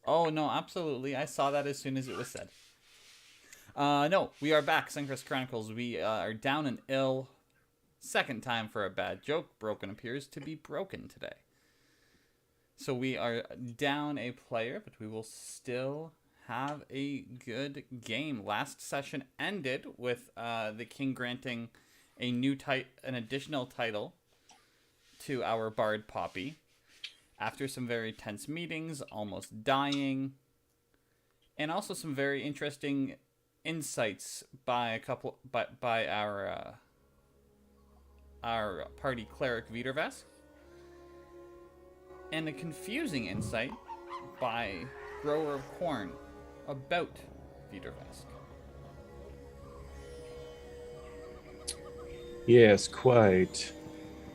Oh, no, absolutely. I saw that as soon as it was said. No, we are back, Suncrest Chronicles. We are down an ill. Second time for a bad joke. Broken appears to be broken today. So we are down a player, but we will still have a good game. Last session ended with the king granting an additional title to our bard Poppy. After some very tense meetings, almost dying, and also some very interesting insights by our party cleric Viettervesk, and a confusing insight by Grower of Corn about Viettervesk. Yes, quite.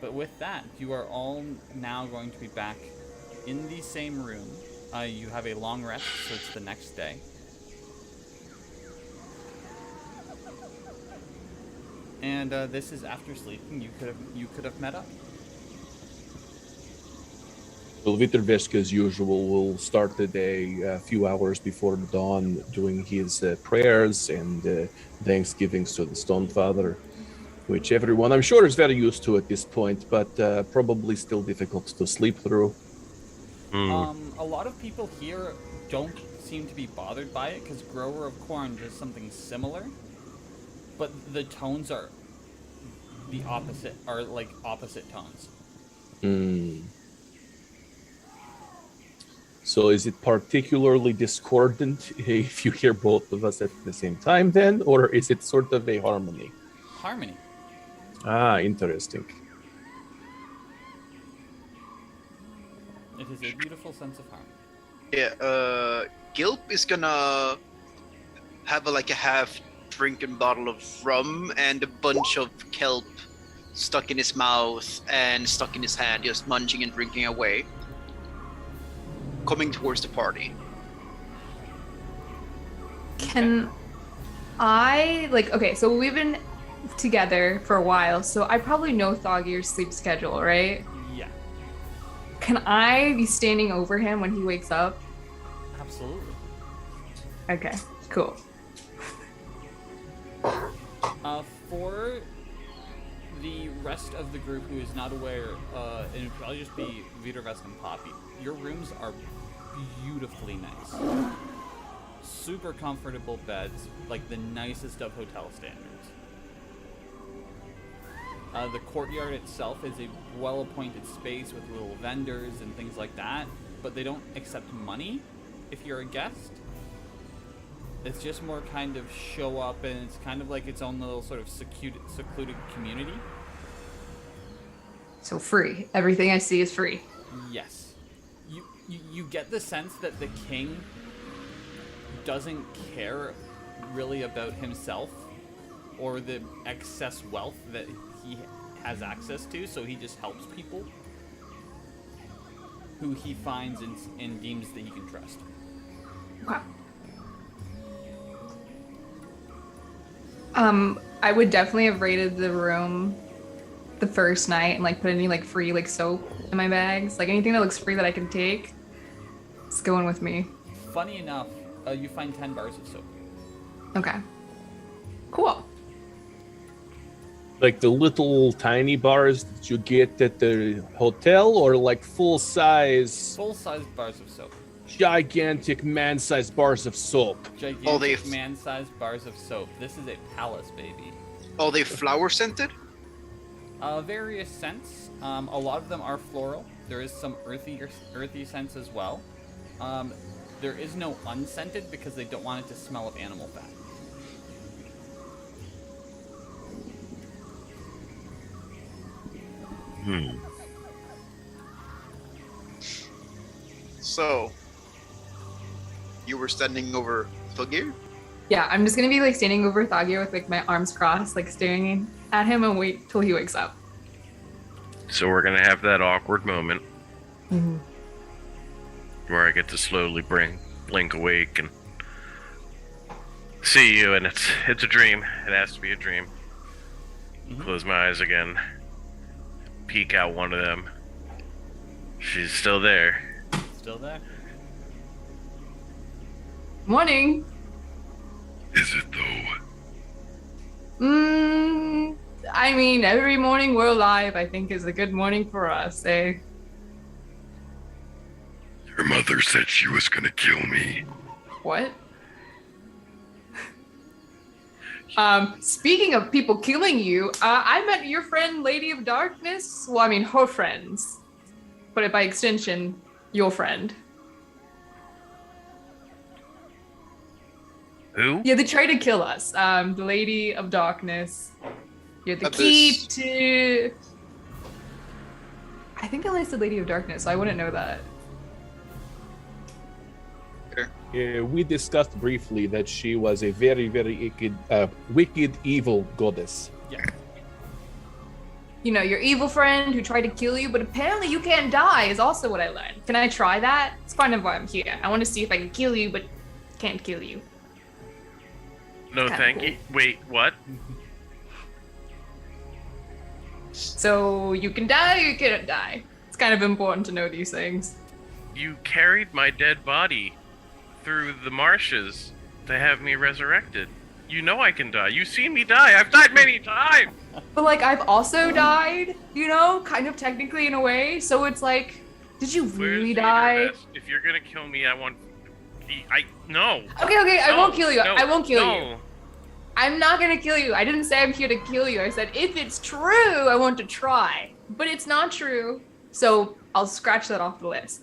But with that, you are all now going to be back in the same room. You have a long rest, so it's the next day. And this is after sleeping. You could have met up. Well, Viettervesk, as usual, will start the day a few hours before dawn doing his prayers and thanksgivings to the Stone Father, which everyone, I'm sure, is very used to at this point, but probably still difficult to sleep through. A lot of people here don't seem to be bothered by it because Grower of Corn does something similar, but the tones are like opposite tones. So is it particularly discordant if you hear both of us at the same time then, or is it sort of a harmony? Harmony. Ah, interesting. It is a beautiful sense of harmony. Yeah, Gilp is gonna have a half drinking bottle of rum and a bunch of kelp stuck in his mouth and stuck in his hand, just munching and drinking away, coming towards the party. Can I, okay, so we've been together for a while, so I probably know Thoggir's sleep schedule, right? Yeah. Can I be standing over him when he wakes up? Absolutely. Okay, cool. For the rest of the group who is not aware, and it'll probably just be Viettervesk and Poppy, your rooms are beautifully nice. Super comfortable beds, like the nicest of hotel standards. The courtyard itself is a well-appointed space with little vendors and things like that, but they don't accept money if you're a guest. It's just more kind of show up, and it's kind of like its own little sort of secluded community. So free. Everything I see is free. Yes. You get the sense that the king doesn't care really about himself or the excess wealth that he has access to, so he just helps people who he finds and deems that he can trust. Okay. I would definitely have raided the room the first night and put any free soap in my bags. Anything that looks free that I can take, it's going with me. Funny enough, you find 10 bars of soap. Okay. Cool. Like the little tiny bars that you get at the hotel, or full-size... Full-size bars of soap. Gigantic man-sized bars of soap. Gigantic man-sized bars of soap. This is a palace, baby. Are they flower scented? Various scents. A lot of them are floral. There is some earthy scents as well. There is no unscented because they don't want it to smell of animal fat. So, you were standing over Thoggir? Yeah, I'm just gonna be standing over Thoggir with my arms crossed, staring at him and wait till he wakes up. So we're gonna have that awkward moment where I get to slowly blink awake and see you, and it's a dream. It has to be a dream. Close my eyes again. Peek out one of them. She's still there. Still there? Morning. Is it though? I mean, every morning we're alive, I think, is a good morning for us, eh? Your mother said she was gonna kill me. What? Speaking of people killing you, I met your friend, Lady of Darkness. Well, I mean, her friends. But by extension, your friend. Who? Yeah, they tried to kill us. The Lady of Darkness. You're the key to... I think I only said Lady of Darkness, so I wouldn't know that. We discussed briefly that she was a very, very wicked, evil goddess. Yeah. You know, your evil friend who tried to kill you, but apparently you can't die is also what I learned. Can I try that? It's kind of why I'm here. I want to see if I can kill you, but can't kill you. No, thank you. Wait, what? So you can die or you cannot die. It's kind of important to know these things. You carried my dead body through the marshes to have me resurrected. You know I can die. You've seen me die. I've died many times. But like, I've also died, you know, kind of technically in a way. So it's like, did you really die? If you're gonna kill me, I want. No. Okay, I won't kill you. No, I won't kill no. you. I'm not gonna kill you. I didn't say I'm here to kill you. I said, if it's true, I want to try. But it's not true. So I'll scratch that off the list.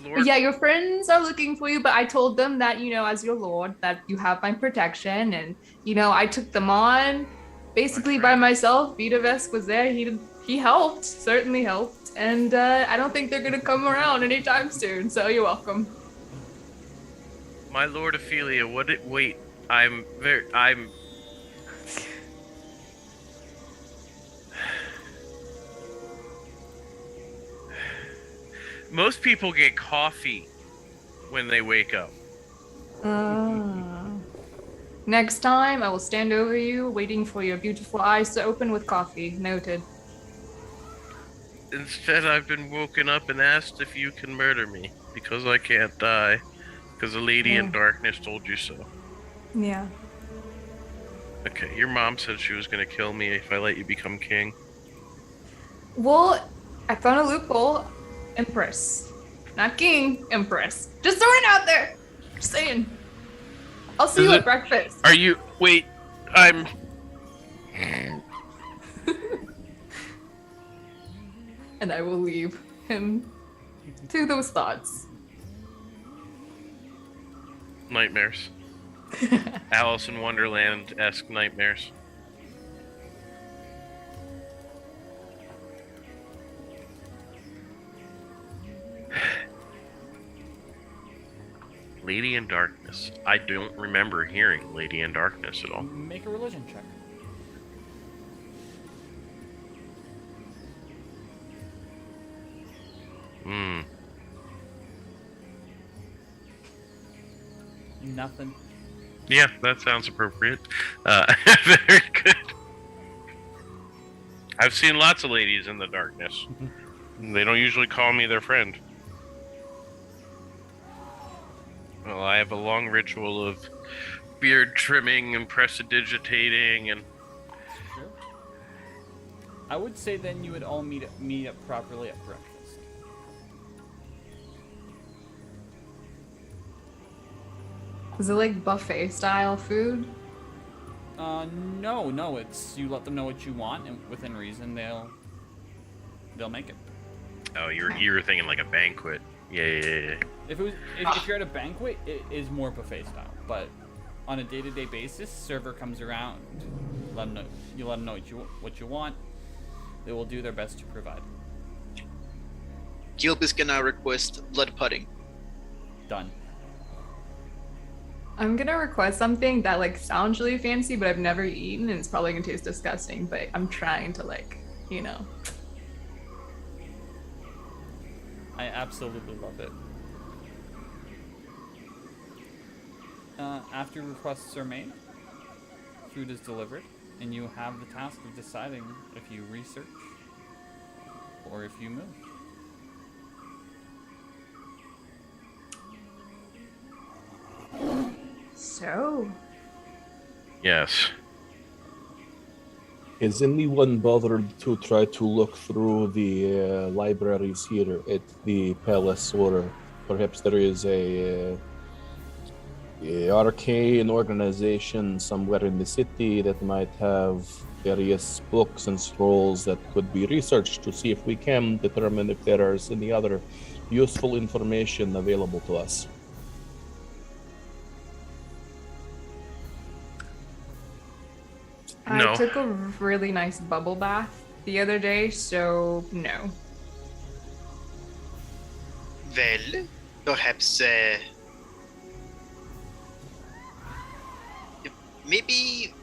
Lord. Yeah, your friends are looking for you, but I told them that, you know, as your lord, that you have my protection, and, you know, I took them on basically by myself. Viettervesk was there. He helped, certainly helped, and I don't think they're gonna come around anytime soon, so you're welcome. My Lord Ophelia, wait, most people get coffee when they wake up. Next time, I will stand over you, waiting for your beautiful eyes to open with coffee. Noted. Instead, I've been woken up and asked if you can murder me, because I can't die. Because the Lady in Darkness told you so. Yeah. Okay, your mom said she was gonna kill me if I let you become king. Well, I found a loophole. Empress. Not king, Empress. Just throwing it out there. Just saying. I'll see you at breakfast. Are you... Wait, I'm... And I will leave him to those thoughts. Nightmares. Alice in Wonderland-esque nightmares. Lady in Darkness. I don't remember hearing Lady in Darkness at all. Make a religion check. Nothing. Yeah, that sounds appropriate. Very good. I've seen lots of ladies in the darkness. They don't usually call me their friend. Well, I have a long ritual of beard trimming and prestidigitating and... Sure. I would say then you would all meet up properly at breakfast. Is it like buffet style food? No, it's you let them know what you want, and within reason they'll make it. Oh, you're thinking like a banquet. Yeah. If you're at a banquet, it is more buffet style. But on a day-to-day basis, server comes around, you let them know what you want. They will do their best to provide. Gilp is gonna request blood pudding. Done. I'm gonna request something that like sounds really fancy, but I've never eaten, and it's probably gonna taste disgusting. But I'm trying to like, you know. I absolutely love it. After requests are made, food is delivered, and you have the task of deciding if you research or if you move. So, Yes. Has anyone bothered to try to look through the libraries here at the palace, or perhaps there is a arcane organization somewhere in the city that might have various books and scrolls that could be researched to see if we can determine if there is any other useful information available to us? No. I took a really nice bubble bath the other day, so no. Well, perhaps maybe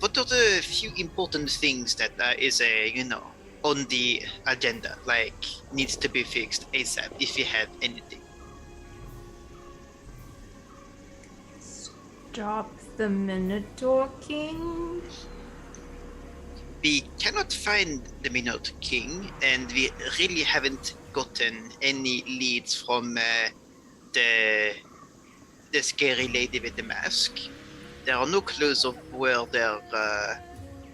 what are the few important things that is on the agenda, like needs to be fixed ASAP if you have anything. Stop the Minotaur King. We cannot find the Minotaur King, and we really haven't gotten any leads from the scary lady with the mask. There are no clues of where their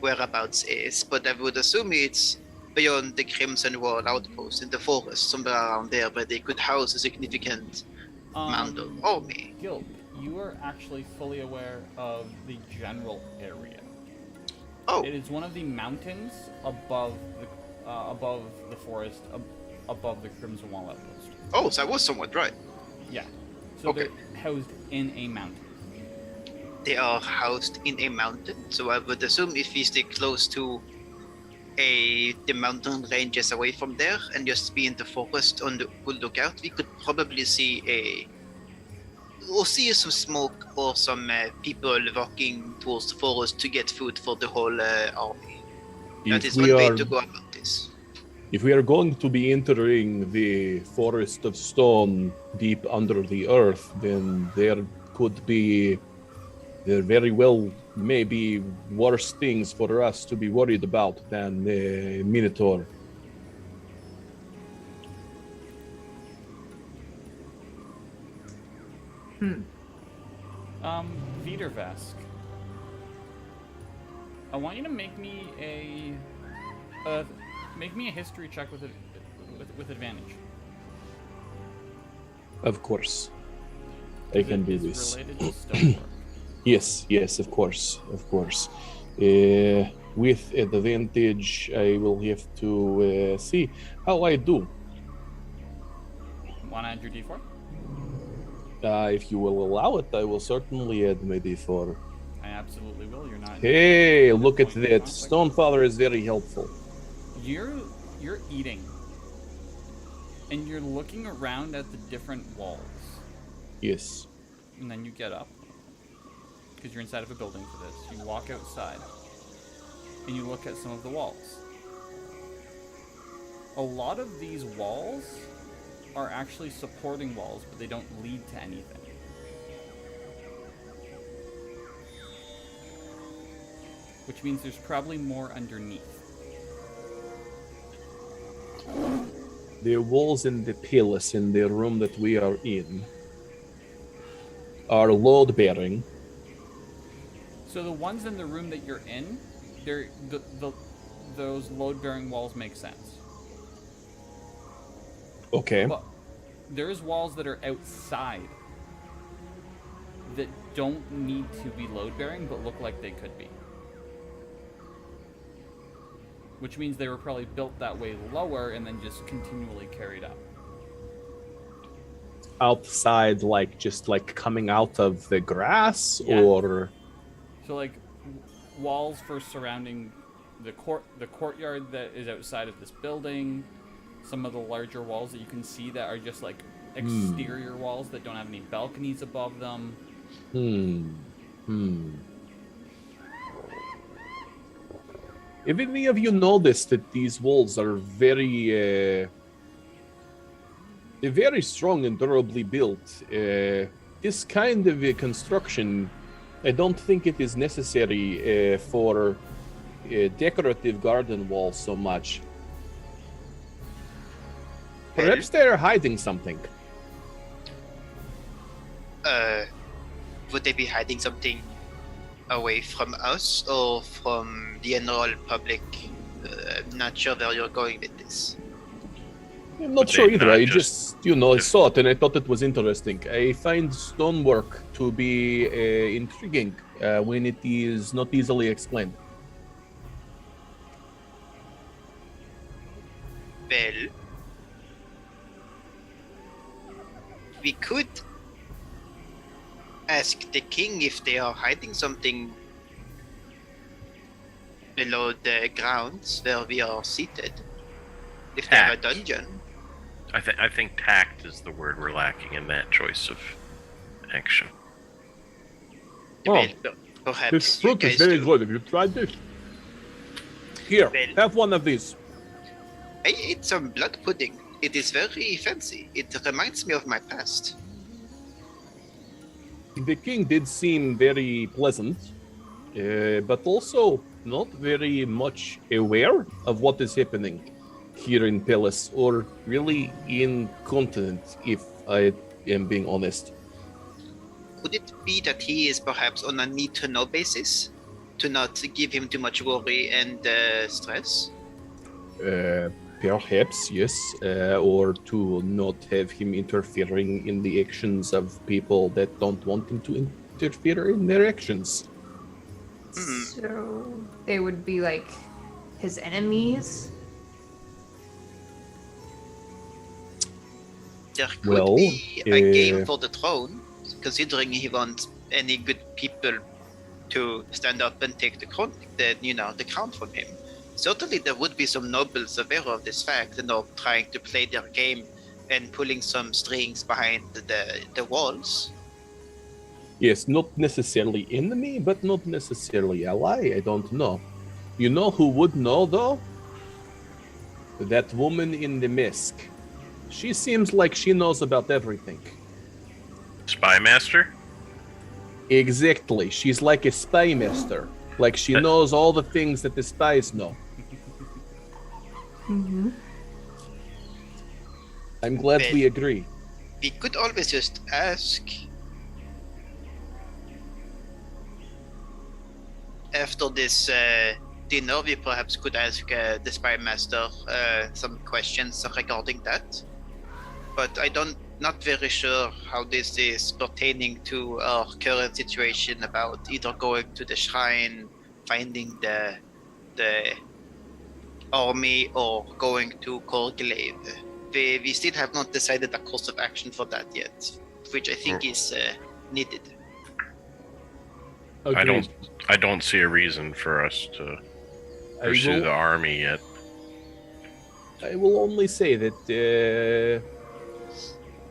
whereabouts is, but I would assume it's beyond the Crimson Wall outpost in the forest, somewhere around there, where they could house a significant amount of army. Gilp, you are actually fully aware of the general area. Oh, It is one of the mountains above the forest, above the Crimson Wall outpost. oh, so I was somewhat right. Yeah. So Okay. they're housed in a mountain. They are housed in a mountain, so I would assume if we stay close to the mountain ranges away from there and just be in the forest on the good lookout, we could probably see some smoke or some people walking towards the forest to get food for the whole army. That is one way to go about this. If we are going to be entering the forest of stone deep under the earth, then there very well may be worse things for us to be worried about than the Minotaur. Viettervesk. I want you to make me a history check with advantage. Of course. I can do It is this. related to stonework. Yes, of course. With advantage, I will have to see how I do. Want to add your d4? If you will allow it, I will certainly add my d4. I absolutely will. You're not. Hey, look at Point of that. conflict. Stonefather is very helpful. You're eating, and you're looking around at the different walls, Yes. and then you get up because you're inside of a building for this. You walk outside, and you look at some of the walls. A lot of these walls are actually supporting walls, but they don't lead to anything. Which means there's probably more underneath. The walls in the palace in the room that we are in are load-bearing. So the ones in the room that you're in, those load-bearing walls make sense. Okay. But there's walls that are outside that don't need to be load-bearing, but look like they could be. Which means they were probably built that way lower and then just continually carried up. Outside, just coming out of the grass, Yeah. or So like walls for surrounding the courtyard that is outside of this building, some of the larger walls that you can see that are just like exterior walls that don't have any balconies above them. Have any of you noticed that these walls are very strong and durably built? This kind of a construction, I don't think it is necessary for a decorative garden wall so much. Perhaps they're hiding something. would they be hiding something away from us or from the general public? I'm not sure where you're going with this. I'm not But sure they either. not I just- I saw it and I thought it was interesting. I find stonework to be intriguing when it is not easily explained. Well, we could ask the king if they are hiding something below the grounds where we are seated. If they have a Tact. dungeon. I think tact is the word we're lacking in that choice of action. Oh, Well, perhaps this you fruit is guys very do. good. Have you tried this? Here, Well- have one of these. I ate some blood pudding. It is very fancy. It reminds me of my past. The king did seem very pleasant, but also not very much aware of what is happening here in Palace, or really in continent, if I am being honest. Could it be that he is perhaps on a need-to-know basis? To not give him too much worry and stress? Perhaps, yes, or to not have him interfering in the actions of people that don't want him to interfere in their actions. So they would be like his enemies. There could Well, be a game for the throne, considering he wants any good people to stand up and take the crown from him. Certainly there would be some nobles aware of this fact and of trying to play their game and pulling some strings behind the walls. Yes, not necessarily enemy, but not necessarily ally. I don't know. You know who would know, though? That woman in the mask. She seems like she knows about everything. Spy master? Exactly. She's like a spy master. Like she knows all the things that the spies know. Mm-hmm. I'm glad we agree. We could always just ask. After this dinner, we perhaps could ask the spy master some questions regarding that. But not very sure how this is pertaining to our current situation about either going to the shrine, finding the army, or going to Korglave. We still have not decided a course of action for that yet, which I think is needed. Agreed. I don't see a reason for us to I pursue will- the army yet. I will only say that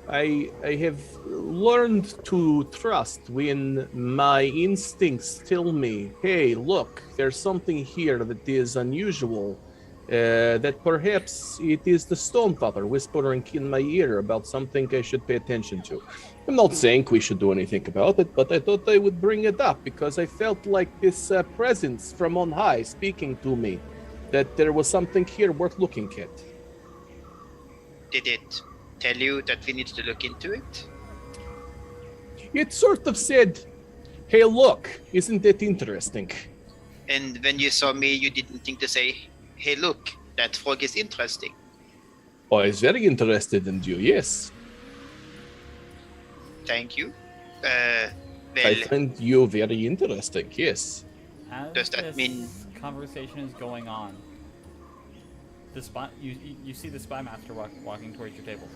I have learned to trust when my instincts tell me, hey, look, there's something here that is unusual, that perhaps it is the Stonefather whispering in my ear about something I should pay attention to. I'm not saying we should do anything about it, but I thought I would bring it up because I felt like this presence from on high speaking to me, that there was something here worth looking at. Did it tell you that we need to look into it? It sort of said, hey, look, isn't that interesting? And when you saw me, you didn't think to say, hey, look, that frog is interesting. Oh, I was very interested in you, yes. Thank you. I Well, find you very interesting, yes. As Does that this mean- conversation is going on, the spy you see the spy master walking towards your table.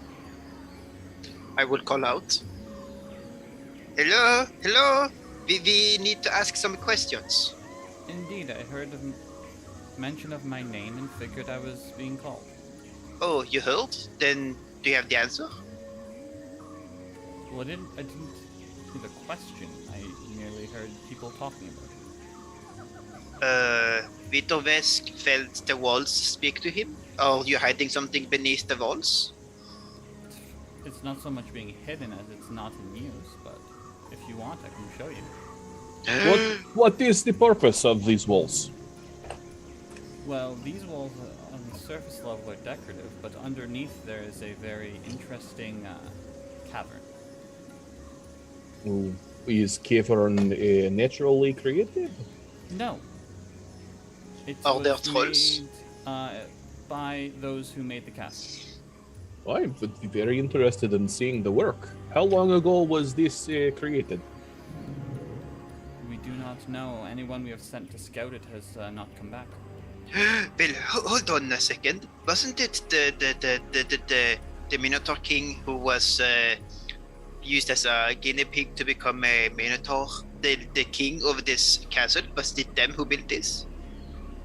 I will call out. Hello, hello. We need to ask some questions. Indeed, I heard mention of my name and figured I was being called. Oh, you heard? Then do you have the answer? Well, I didn't hear the question. I merely heard people talking about it. Viettervesk felt the walls speak to him? Are you hiding something beneath the walls? It's not so much being hidden as it's not in use, but if you want, I can show you. What is the purpose of these walls? Well, these walls on the surface level are decorative, but underneath there is a very interesting cavern. Ooh, Is cavern naturally created? No. It Are there was trolls? made by those who made the castle. I would be very interested in seeing the work. How long ago was this created? We do not know. Anyone we have sent to scout it has not come back. Well, hold on a second. Wasn't it the Minotaur King who was used as a guinea pig to become a Minotaur? The king of this castle? Was it them who built this?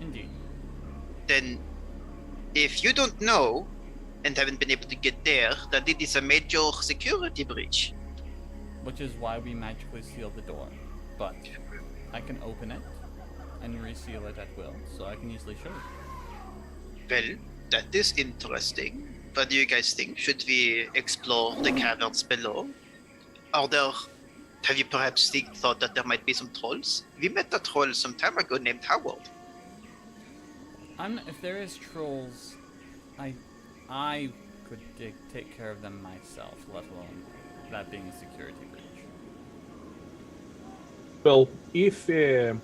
Indeed. Then, if you don't know and haven't been able to get there, then it is a major security breach. Which is why we magically sealed the door. But I can open it and reseal it at will, so I can easily show you. Well, that is interesting. What do you guys think? Should we explore the caverns below? Have you perhaps thought that there might be some trolls? We met a troll some time ago named Howard. If there is trolls, I could take care of them myself, let alone that being a security breach. Well, if the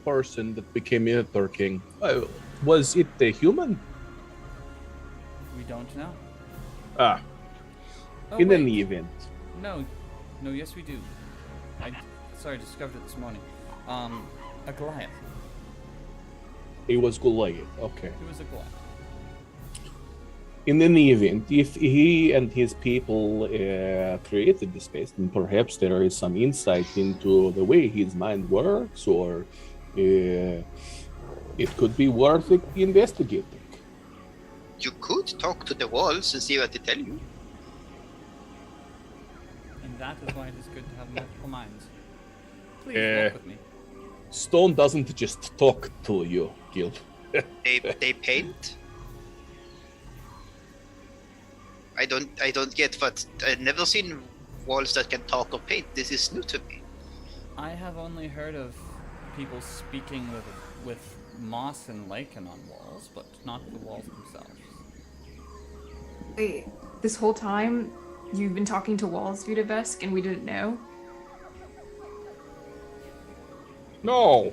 person that became Minotaur King, was it a human? We don't know. Ah, Oh, in wait. any event. No, yes we do. I discovered it this morning. A Goliath. It was Goliath, okay. It was a Goliath. In any event, if he and his people created the space, then perhaps there is some insight into the way his mind works, or it could be worth investigating. You could talk to the walls and see what they tell you. And that is why it is good to have multiple minds. Please walk with me. Stone doesn't just talk to you, Gilp. They paint. I don't get what. I've never seen walls that can talk or paint. This is new to me. I have only heard of people speaking with moss and lichen on walls, but not the walls themselves. Wait, this whole time you've been talking to walls, Viettervesk, and we didn't know? No,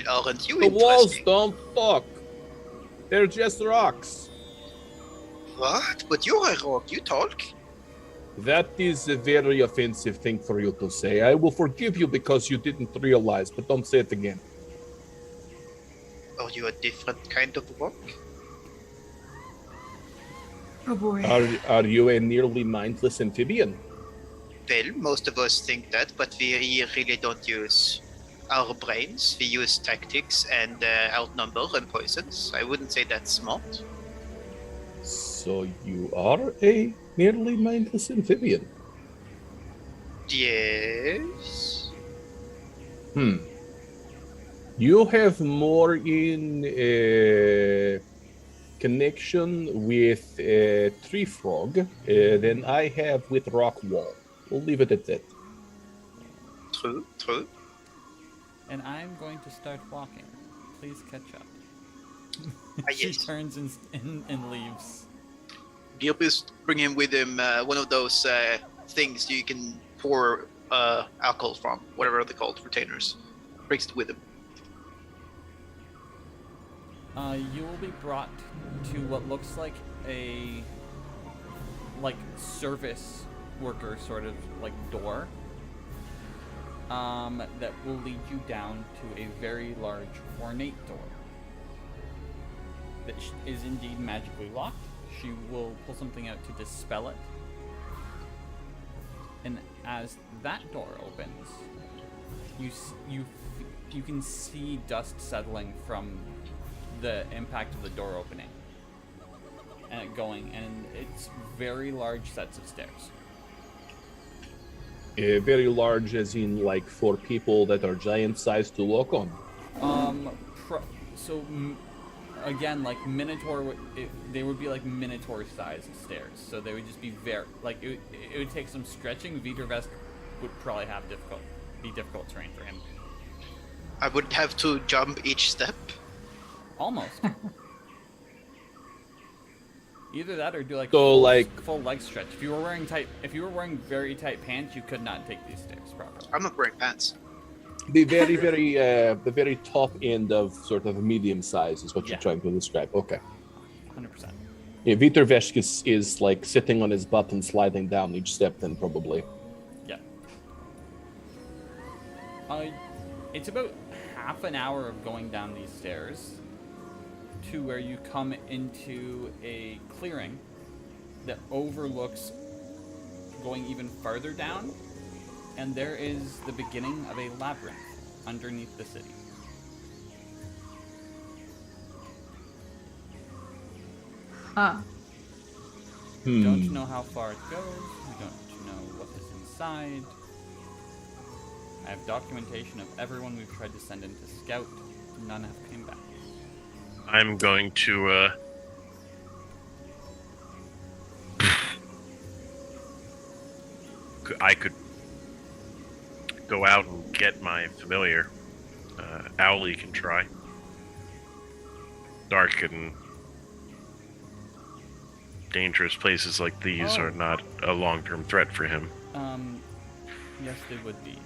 Well, aren't you the walls interesting? don't talk. They're just rocks. What? But you're a rock. You talk. That is a very offensive thing for you to say. I will forgive you because you didn't realize, but don't say it again. Are you a different kind of rock? Oh boy. Are you a nearly mindless amphibian? Well, most of us think that, but we really don't use our brains. We use tactics and outnumber and poisons. I wouldn't say that's smart. So you are a nearly mindless amphibian. Yes. You have more in connection with tree frog than I have with rock wall. We'll leave it at that. True. And I'm going to start walking. Please catch up. Yes. She turns and leaves. Gilp is bringing with him one of those things you can pour alcohol from, whatever they're called, retainers. Brings it with him. You will be brought to what looks like a service worker sort of door that will lead you down to a very large ornate door that is indeed magically locked. She will pull something out to dispel it, and as that door opens, you can see dust settling from the impact of the door opening and it going, and it's very large sets of stairs. Very large, as in for people that are giant sized to walk on. Again, Minotaur, they would be Minotaur-sized stairs. So they would just be very, it would take some stretching. Viettervesk would probably be difficult terrain for him. I would have to jump each step. Almost. Either that or do like full leg stretch. If you were wearing very tight pants, you could not take these stairs properly. I'm not wearing pants. The very top end of sort of a medium size is what you're trying to describe. Okay. 100%. Yeah, Viettervesk is like sitting on his butt and sliding down each step then probably. Yeah. It's about half an hour of going down these stairs to where you come into a clearing that overlooks going even farther down, and there is the beginning of a labyrinth underneath the city. Huh. You don't know how far it goes, you don't know what is inside. I have documentation of everyone we've tried to send in to scout. None have came back. I'm going to, I could go out and get my familiar. Owlie can try. Dark and dangerous places like these are not a long-term threat for him. Yes, they would be.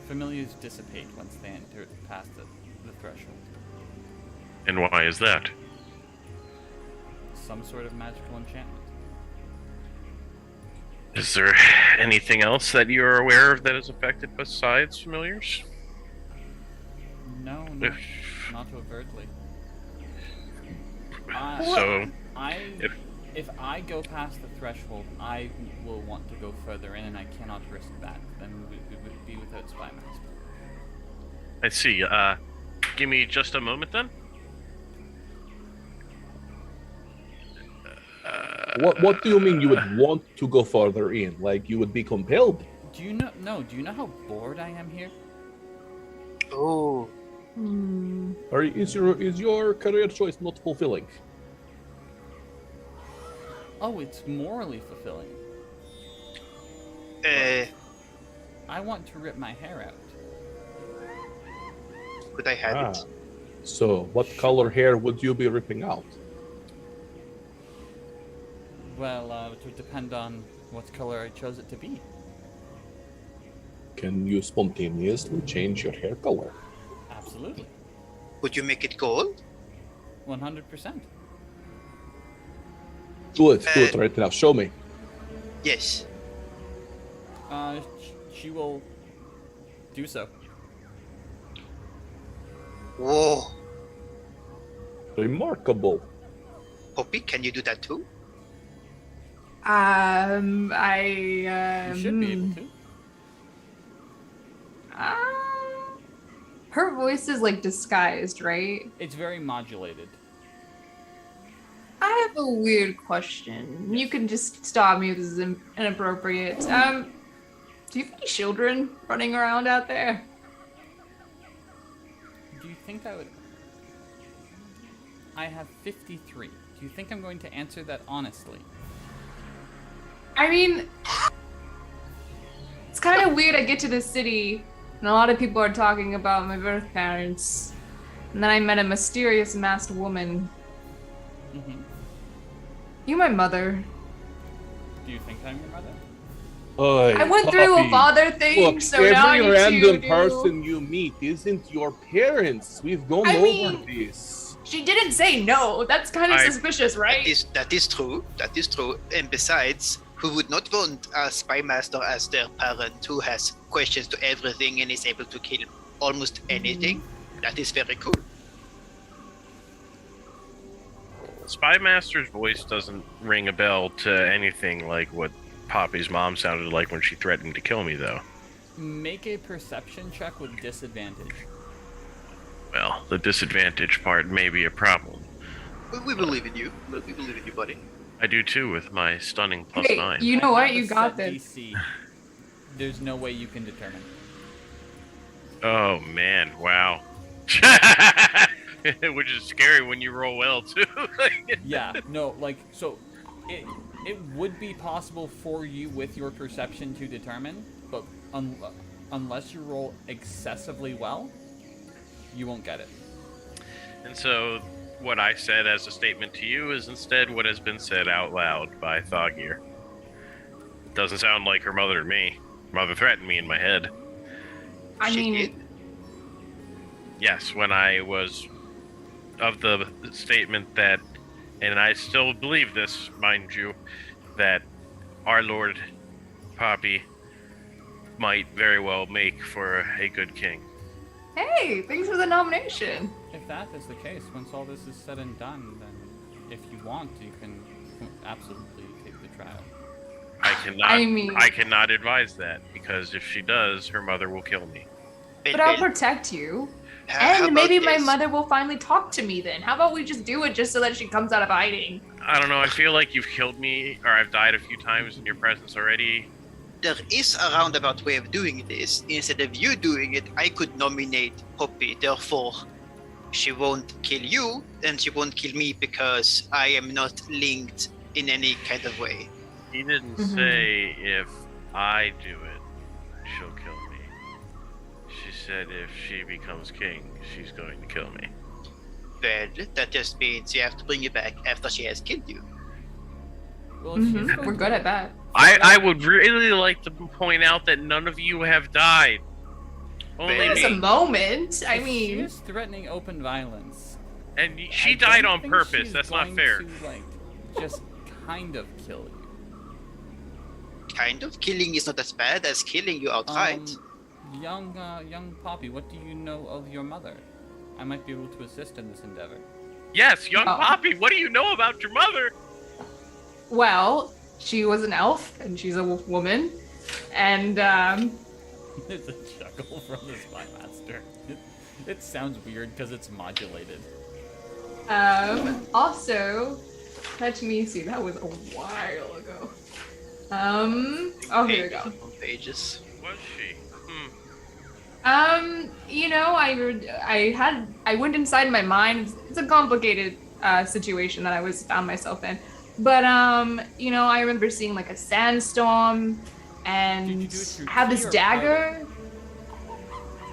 Familiars dissipate once they enter past the threshold. And why is that? Some sort of magical enchantment. Is there anything else that you are aware of that is affected besides familiars? No, not overtly. If I go past the threshold, I will want to go further in, and I cannot risk that. Then we would be without Spymaster. I see. Give me just a moment then. What do you mean you would want to go farther in? Like you would be compelled? Do you know? No. Do you know how bored I am here? Oh. Or is your career choice not fulfilling? Oh, it's morally fulfilling. I want to rip my hair out. Could I have it? So, what color hair would you be ripping out? Well, it would depend on what color I chose it to be. Can you spontaneously change your hair color? Absolutely. Would you make it gold? 100%. Do it right now. Show me. Yes. She will do so. Whoa. Remarkable. Poppy, can you do that too? You should be able to. Her voice is like disguised, right? It's very modulated. I have a weird question. You can just stop me if this is inappropriate. Do you have any children running around out there? Do you think I would... I have 53. Do you think I'm going to answer that honestly? I mean, it's kind of weird. I get to this city, and a lot of people are talking about my birth parents. And then I met a mysterious masked woman. Mm-hmm. You my mother. Do you think I'm your mother? I went through a father thing, Look, so now every you random two person you meet isn't your parents. We've gone over this. She didn't say no. That's kind of suspicious, right? That is true. That is true. And besides, who would not want a spymaster as their parent who has questions to everything and is able to kill almost anything? That is very cool. Spymaster's voice doesn't ring a bell to anything like what Poppy's mom sounded like when she threatened to kill me, though. Make a perception check with disadvantage. Well, the disadvantage part may be a problem. We believe in you. We believe in you, buddy. I do too with my stunning +9. Hey, you know what? You got set this. DC. There's no way you can determine. Oh man, wow. Which is scary when you roll well too. Yeah, no, like, so it would be possible for you with your perception to determine, but unless you roll excessively well, you won't get it. And so what I said as a statement to you is instead what has been said out loud by Thoggir. It doesn't sound like her mother to me. Mother threatened me in my head. I She mean, did? Yes, when I was of the statement that, and I still believe this, mind you, that our Lord Poppy might very well make for a good king. hey, thanks for the nomination. If that is the case, once all this is said and done, then if you want, you can absolutely take the trial. I cannot advise that, because if she does, her mother will kill me. But I'll protect you. How And maybe about my this? mother will finally talk to me then. How about we just do it just so that she comes out of hiding? I don't know, I feel like you've killed me, or I've died a few times in your presence already. There is a roundabout way of doing this. Instead of you doing it, I could nominate Poppy. Therefore, she won't kill you, and she won't kill me because I am not linked in any kind of way. He didn't say if I do it, she'll kill me. She said if she becomes king, she's going to kill me. Well, that just means you have to bring you back after she has killed you. Well, if she's going We're to- good at that. I would really like to point out that none of you have died. Only There's a me. moment. I If she mean, is threatening open violence. And I she don't died on think purpose. she's That's not going fair. To, like, just kind of kill you. Kind of. Killing is not as bad as killing you outright. Young Poppy, what do you know of your mother? I might be able to assist in this endeavor. Yes, young Oh. Poppy, what do you know about your mother? well, she was an elf and she's a woman. And There's a chuckle from the Spy Master. It sounds weird because it's modulated. also, let me see, that was a while ago. Oh, here we go. Pages upon pages. Was she? You know, I went inside my mind. It's a complicated situation that I found myself in. But you know, I remember seeing like a sandstorm Did you and do it through I have tea this or dagger.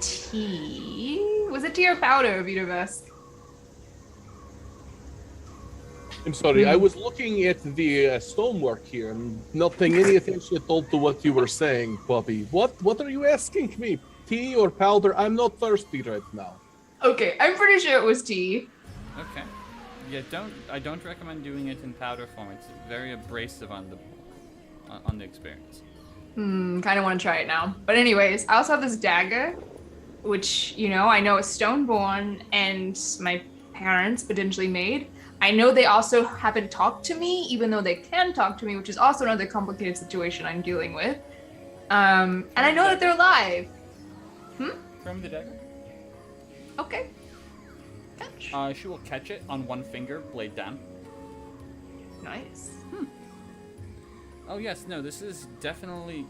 Tea? Was it tea or powder, Viettervesk? I'm sorry, I was looking at the stonework here and not paying any attention at all to what you were saying, Poppy. What are you asking me? Tea or powder? I'm not thirsty right now. Okay, I'm pretty sure it was tea. Okay. Yeah, I don't recommend doing it in powder form. It's very abrasive on the experience. Kind of want to try it now. But anyways, I also have this dagger, which, you know, I know is Stoneborne and my parents potentially made. I know they also haven't talked to me, even though they can talk to me, which is also another complicated situation I'm dealing with. And I know that they're alive. From the dagger? Okay. Catch. She will catch it on one finger, blade down. Nice. Oh yes, no, this is definitely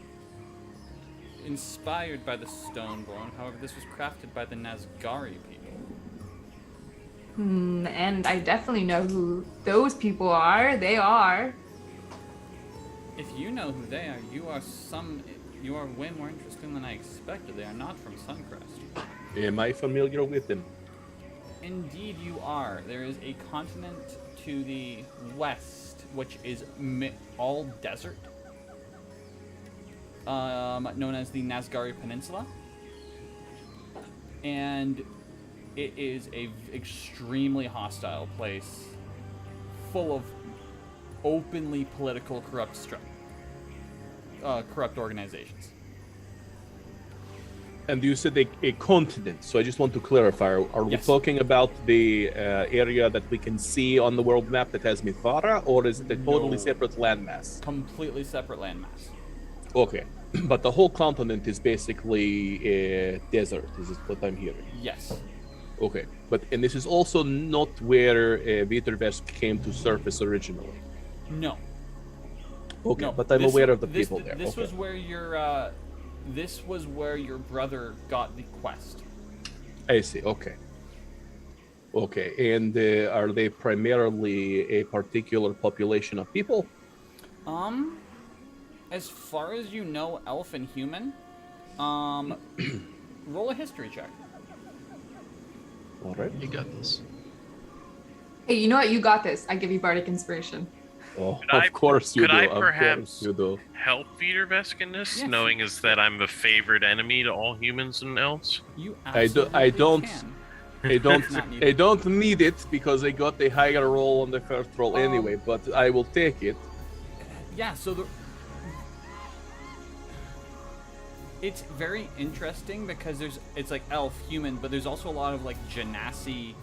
inspired by the Stoneborne. However, this was crafted by the Nazgari people. And I definitely know who those people are. They are. If you know who they are, you are way more interesting than I expected. They are not from Suncrest. Am I familiar with them? Indeed, you are. There is a continent to the west, which is all desert, known as the Nazgari Peninsula, and it is a extremely hostile place, full of openly political corrupt organizations. And you said a continent, so I just want to clarify. Are we Yes. talking about the area that we can see on the world map that has Mithara, or is it a totally No. separate landmass? Completely separate landmass. Okay, but the whole continent is basically a desert, is what I'm hearing. Yes. Okay, and this is also not where Viettervesk came to surface originally. No. Okay, No, but I'm this- aware of the this- people there. This Okay. was where your brother got the quest. I see. Okay. Okay, and are they primarily a particular population of people? As far as you know, elf and human. Roll a history check. All right. You got this. Hey, you know what? You got this. I give you bardic inspiration. Oh, Could I- of course you could do. I Of course perhaps- you do. Help Viettervesk in this, Yes. knowing is that I'm a favored enemy to all humans and elves. You I absolutely don't- can. I don't. It's not I needed. don't need it because I got a higher roll on the first roll anyway. But I will take it. Yeah, so it's very interesting because it's like elf, human, but there's also a lot of like genasi.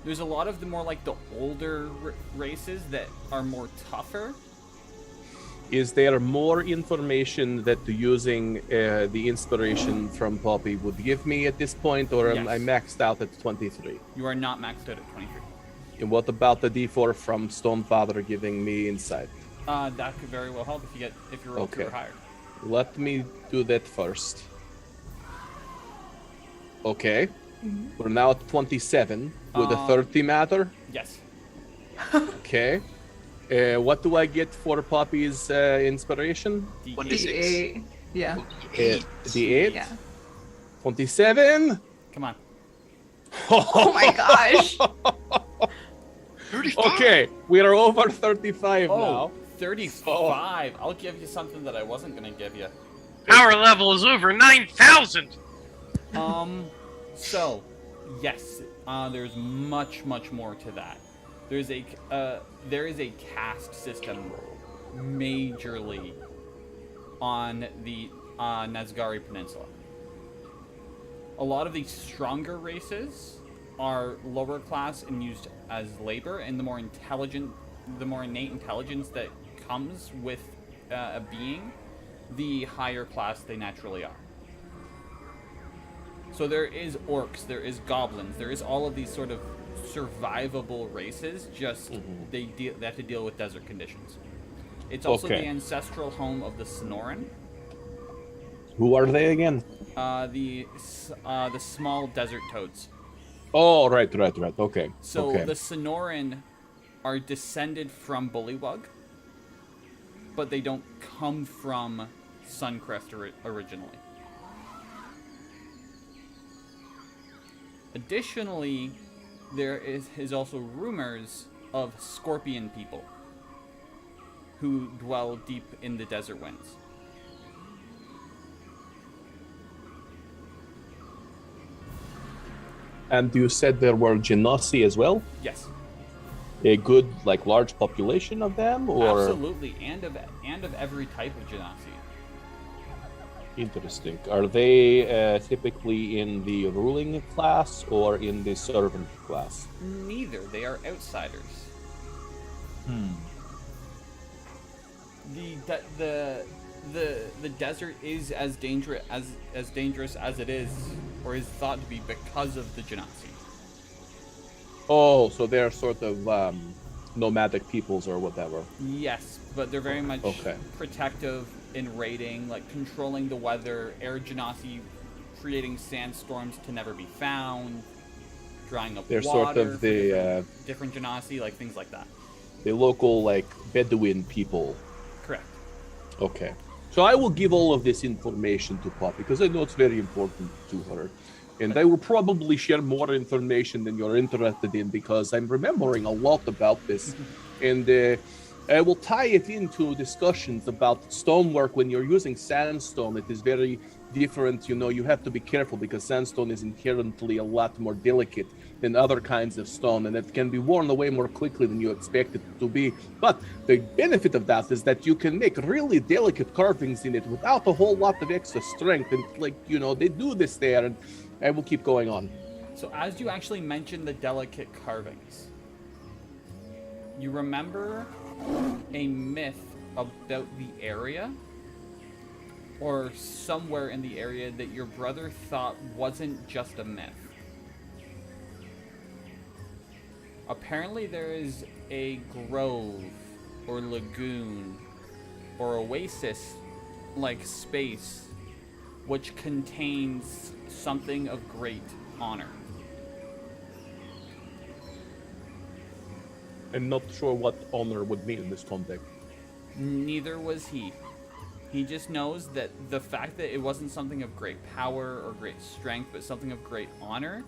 There's a lot of the more like the older races that are more tougher. Is there more information that using the inspiration from Poppy would give me at this point, or am I Yes. maxed out at 23? You are not maxed out at 23. And what about the D4 from Stonefather giving me insight? That could very well help if you roll 2 or Okay. higher. Let me do that first. Okay. We're now at 27. Would the 30 matter? Yes. Okay. What do I get for Poppy's inspiration? D8. 26. D8. Yeah. D8? Yeah. 27? Come on. Oh my gosh. 35. Okay, we are over 35 Oh, now. 35. I'll give you something that I wasn't gonna give you. Power level is over 9,000! So, yes, there's much more to that. There is a caste system majorly on the Nazgari Peninsula. A lot of the stronger races are lower class and used as labor, and the more innate intelligence that comes with a being, the higher class they naturally are. So there is orcs, there is goblins, there is all of these sort of survivable races, just they have to deal with desert conditions. It's also the ancestral home of the Sonoran, Who are they again? the small desert toads. Oh, right. Okay. So okay. the Sonoran are descended from Bullywug, but they don't come from Suncrest originally. Additionally, there is also rumors of scorpion people who dwell deep in the desert winds. And you said there were Genasi as well? Yes, A good, large population of them? Or absolutely, and of every type of genasi. Interesting. Are they typically in the ruling class or in the servant class? Neither. They are outsiders. The desert is as dangerous as it is, or is thought to be, because of the genasi. Oh, so they're sort of nomadic peoples or whatever. Yes, but they're very much Okay. protective in raiding, like controlling the weather, air genasi, creating sandstorms to never be found, drying up They're water sort of for the different genasi, like things like that. local Bedouin people. Correct. Okay. So I will give all of this information to Pop because I know it's very important to her. And I will probably share more information than you're interested in because I'm remembering a lot about this. And I will tie it into discussions about stonework. When you're using sandstone, it is very different. You have to be careful because sandstone is inherently a lot more delicate than other kinds of stone, and it can be worn away more quickly than you expect it to be. But the benefit of that is that you can make really delicate carvings in it without a whole lot of extra strength. And they do this there, and I will keep going on. So as you actually mentioned the delicate carvings, you remember a myth about the area, or somewhere in the area, that your brother thought wasn't just a myth. Apparently there is a grove or lagoon or oasis like space which contains something of great honor. I'm not sure what honor would mean in this context. Neither was he. He just knows that the fact that it wasn't something of great power or great strength, but something of great honor,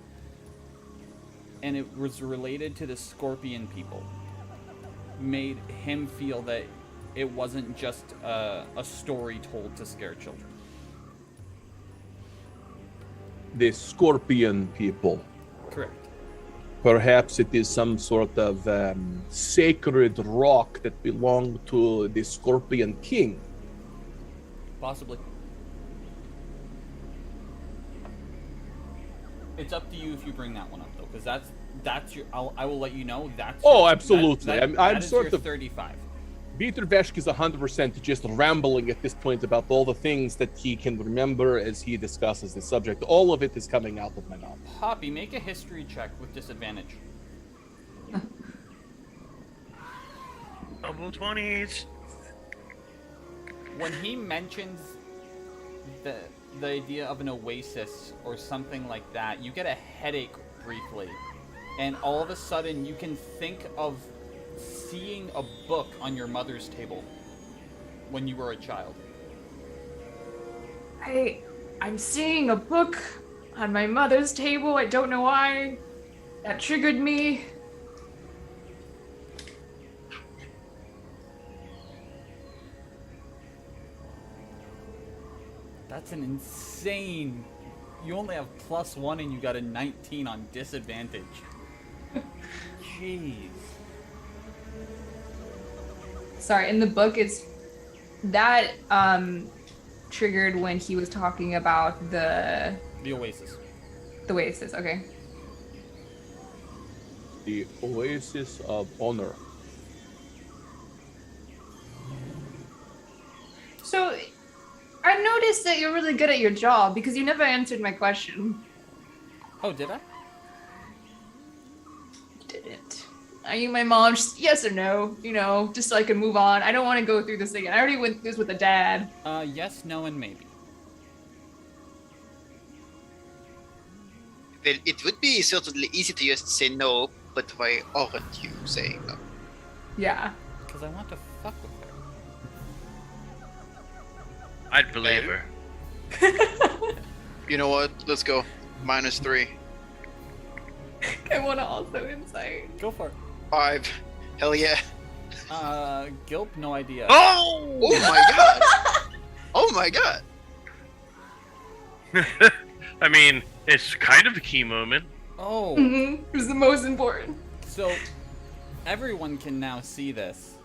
and it was related to the scorpion people, made him feel that it wasn't just a story told to scare children. The scorpion people. Correct. Perhaps it is some sort of sacred rock that belonged to the Scorpion King. Possibly. It's up to you if you bring that one up, though, because that's your. I will let you know. That's. Oh, your, absolutely. I'm that is sort your of 35. Viettervesk is 100% just rambling at this point about all the things that he can remember as he discusses the subject. All of it is coming out of my mouth. Poppy, make a history check with disadvantage. Double 20s. When he mentions the idea of an oasis or something like that, you get a headache briefly, and all of a sudden you can think of seeing a book on your mother's table when you were a child. I'm seeing a book on my mother's table. I don't know why. That triggered me. That's an insane... You only have +1 and you got a 19 on disadvantage. Jeez. Sorry, in the book, it's that triggered when he was talking about the Oasis. The Oasis. Okay. The Oasis of Honor. So, I noticed that you're really good at your job because you never answered my question. Oh, did I? Didn't. Are you my mom? Just yes or no, just so I can move on. I don't want to go through this again. I already went through this with a dad. Yes, no, and maybe. Well, it would be certainly easy to just say no, but why aren't you saying no? Yeah. Because I want to fuck with her. I'd believe her. You know what? Let's go. -3. I want to also insight. Go for it. 5. Hell yeah. Gilp, no idea. Oh! Oh my god. Oh my god. I mean, it's kind of a key moment. Oh. Mm-hmm. It was the most important. So, everyone can now see this.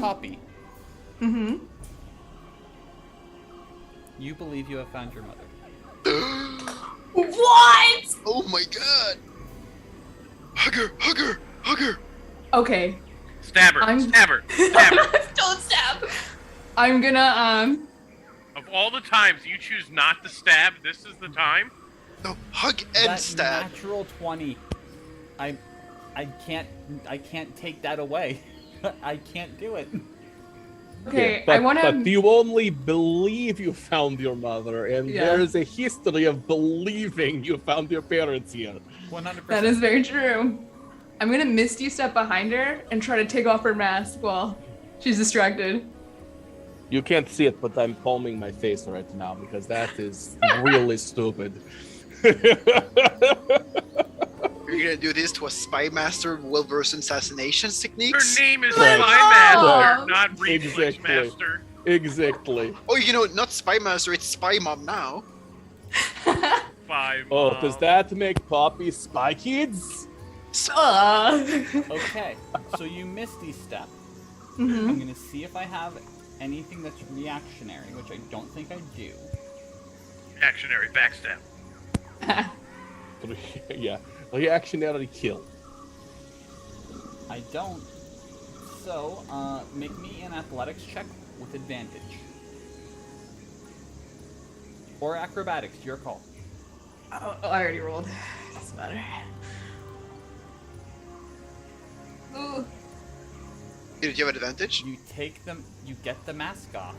Poppy. Mm-hmm. You believe you have found your mother. What? Oh my god. Hug her, hug her, hug her. Okay. Stab her, stab her, stab her. Don't stab. I'm gonna, Of all the times you choose not to stab, this is the time? No, hug and That stab. natural 20. I can't take that away. I can't do it. Okay, but, I want but to. you only believe you found your mother, and Yeah. there's a history of believing you found your parents here. 100%. That is very true. I'm gonna Misty step behind her and try to take off her mask while she's distracted. You can't see it, but I'm palming my face right now because that is really stupid. You're gonna do this to a spy master well-versed in assassination techniques? Her name is Right. Spy Master, not Reflex Exactly. Master. Exactly. Oh, not spy master, it's spy mom now. 5. Oh, does that make Poppy Spy Kids? Okay, so you Misty step. Mhm. I'm gonna see if I have anything that's reactionary, which I don't think I do. Actionary backstab. Yeah. Reactionary kill. I don't. So, make me an athletics check with advantage. Or acrobatics, your call. Oh, I already rolled. Doesn't matter. Ooh. Did you have advantage? You take them, you get the mask off.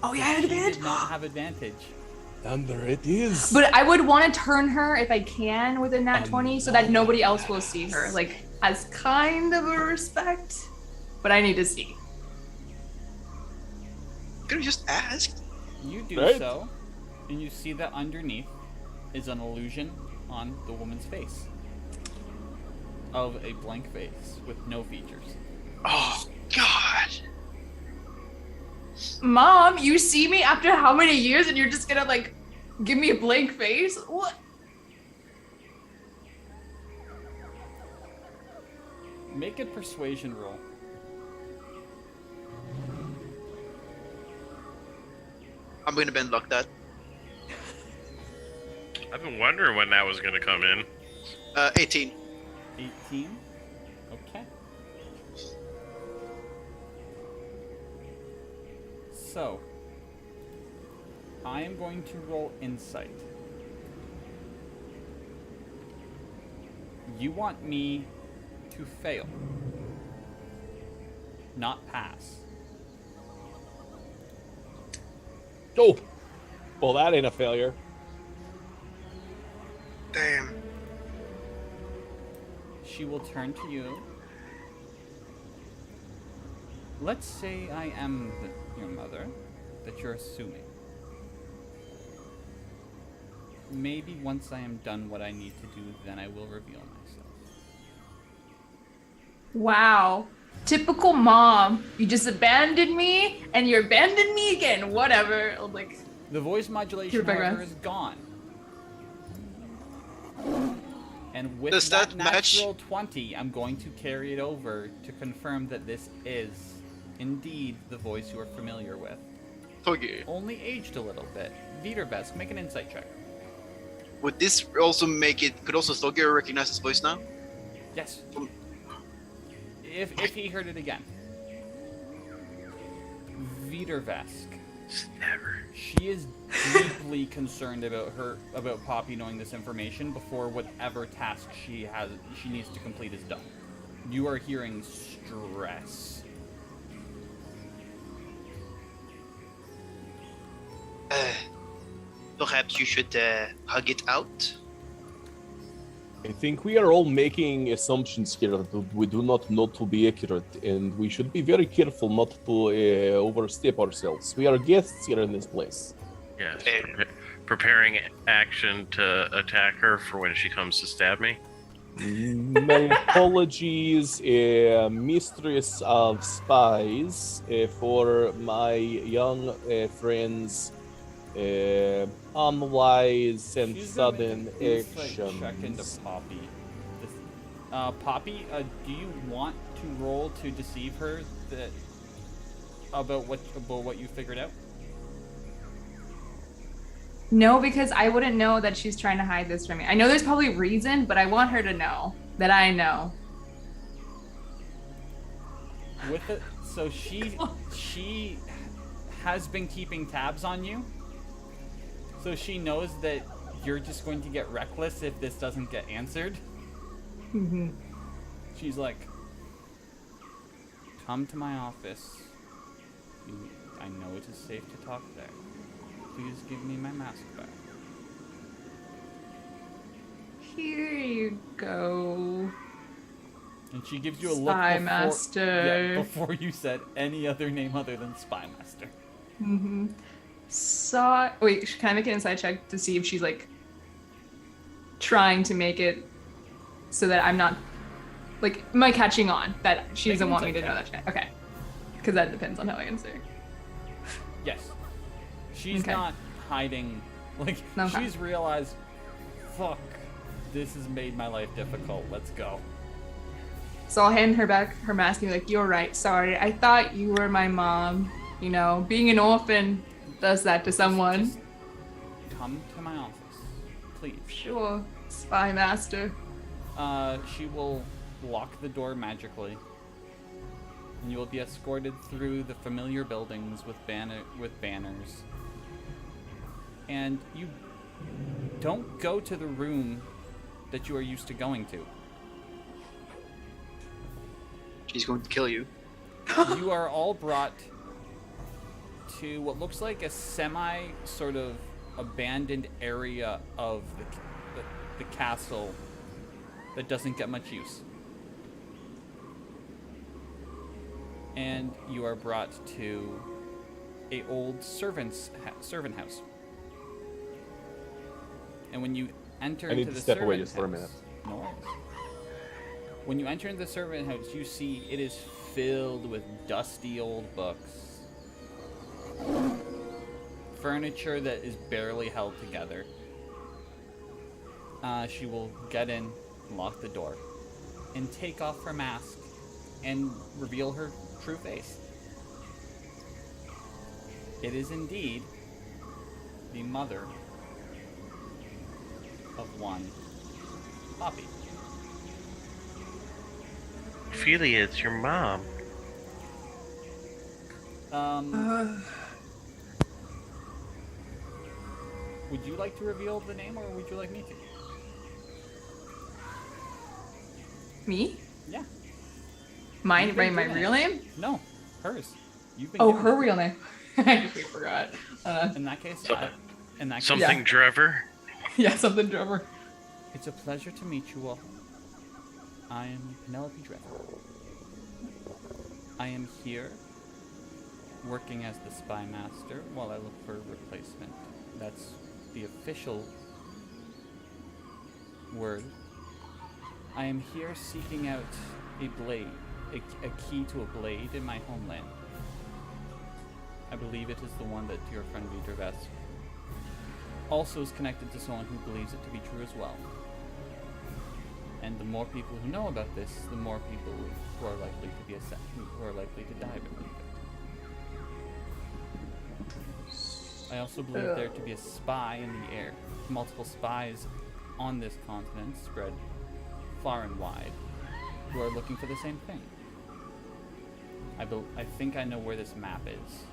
Oh yeah, I had She advantage. did not have advantage. Thunder it is. But I would want to turn her if I can within that 20 so that nobody else will see her. Like, as kind of a respect. But I need to see. Could have just asked. You do Right. so, and you see that underneath is an illusion on the woman's face. Of a blank face with no features. Oh, God. Mom, you see me after how many years and you're just gonna, like, give me a blank face? What? Make a persuasion roll. I'm gonna bend luck that. I've been wondering when that was going to come in. 18. 18. Okay. So, I am going to roll insight. You want me to fail, not pass. Oh, well, that ain't a failure. Damn. She will turn to you. Let's say I am your mother, that you're assuming. Maybe once I am done what I need to do, then I will reveal myself. Wow. Typical mom. You just abandoned me and you abandoned me again. Whatever. Like, The voice modulation, Rebecca. however, is gone. And with Does that that match- natural 20, I'm going to carry it over to confirm that this is indeed the voice you are familiar with. Thoggir. Only aged a little bit. Viettervesk, make an insight check. Would this also make it... Could also Thoggir recognize his voice now? Yes. If he heard it again. Viettervesk. Never. She is deeply concerned about Poppy knowing this information before whatever task she needs to complete is done. You are hearing stress. Perhaps you should hug it out? I think we are all making assumptions here that we do not know to be accurate, and we should be very careful not to overstep ourselves. We are guests here in this place. Yes. Eh. Preparing action to attack her for when she comes to stab me. My apologies, mistress of spies, for my young friends' unwise and She's gonna sudden make an insight check into actions. Poppy. Poppy, do you want to roll to deceive her about what you figured out? no, because I wouldn't know that she's trying to hide this from me. I know there's probably a reason, but I want her to know that I know. With it, so she has been keeping tabs on you. So she knows that you're just going to get reckless if this doesn't get answered. Mm-hmm. She's like, come to my office. I know it is safe to talk there. Please give me my mask back. Here you go. And she gives you a look Spy before, Master. before you said any other name other than Spy Master. Mm-hmm. Wait, can I make an inside check to see if she's like trying to make it so that I'm not like, am I catching on that she Make doesn't an want me to insight know that? Okay, because that depends on how I answer. Yes. She's Okay. not hiding. Like, Okay. she's realized, fuck, this has made my life difficult. Let's go. So I'll hand her back her mask and be like, "You're right. Sorry, I thought you were my mom. You know, being an orphan does that to someone." Just come to my office, please. Sure, Spy Master. She will lock the door magically, and you will be escorted through the familiar buildings with banners. And you don't go to the room that you are used to going to. She's going to kill you. You are all brought to what looks like a semi sort of abandoned area of the castle that doesn't get much use. And you are brought to a old servant house. And when you enter I need into to the step away servant just for a minute. house- No worries. When you enter into the servant house, you see it is filled with dusty old books. Furniture that is barely held together. She will get in, lock the door, and take off her mask and reveal her true face. It is indeed the mother of one Poppy. Ophelia, it's your mom. Would you like to reveal the name, or would you like me to? Me? Yeah. Mine, You've been my given real it. name? No, hers. You've been Oh, given her it. real name. I completely forgot. In that case, So- in that case, Something Yeah. Trevor? Yeah, something Trevor. it's a pleasure to meet you all. I am Penelope Trevor. I am here working as the spy master while I look for a replacement. That's the official word. I am here seeking out a blade, a key to a blade in my homeland. I believe it is the one that your friend Viettervesk also is connected to someone who believes it to be true as well. And the more people who know about this, the more people who are likely to be who are likely to die beneath it. I also believe there to be a spy in the air. Multiple spies on this continent spread far and wide who are looking for the same thing. I think I know where this map is.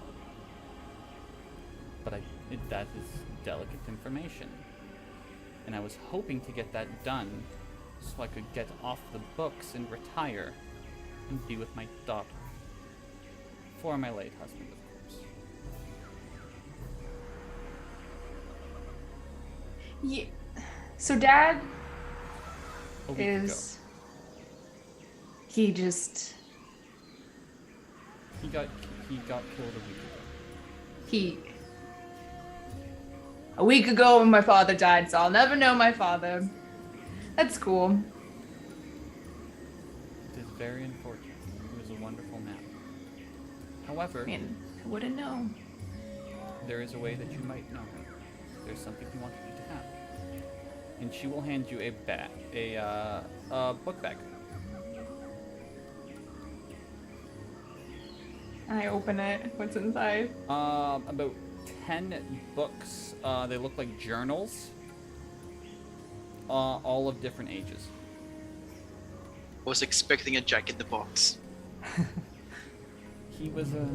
But that is delicate information. And I was hoping to get that done so I could get off the books and retire and be with my daughter. For my late husband, of course. Yeah. So Dad A week ago. is... He just... He got killed a week ago. He... A week ago when my father died, so I'll never know my father. That's cool. It is very unfortunate. He was a wonderful man. However, I mean, I wouldn't know. there is a way that you might know him. There's something he wanted you to have. And she will hand you a book bag. I open it. What's inside? About 10 books. They look like journals. All of different ages. I was expecting a Jack in the Box. He was a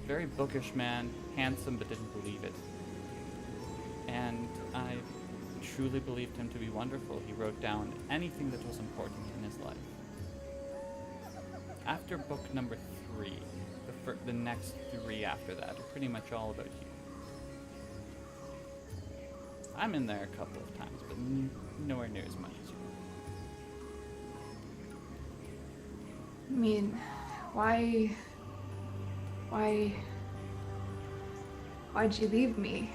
very bookish man, handsome but didn't believe it. And I truly believed him to be wonderful. He wrote down anything that was important in his life. After book number 3, the next 3 after that are pretty much all about you. I'm in there a couple of times, but nowhere near as much as you. I mean, why'd you leave me?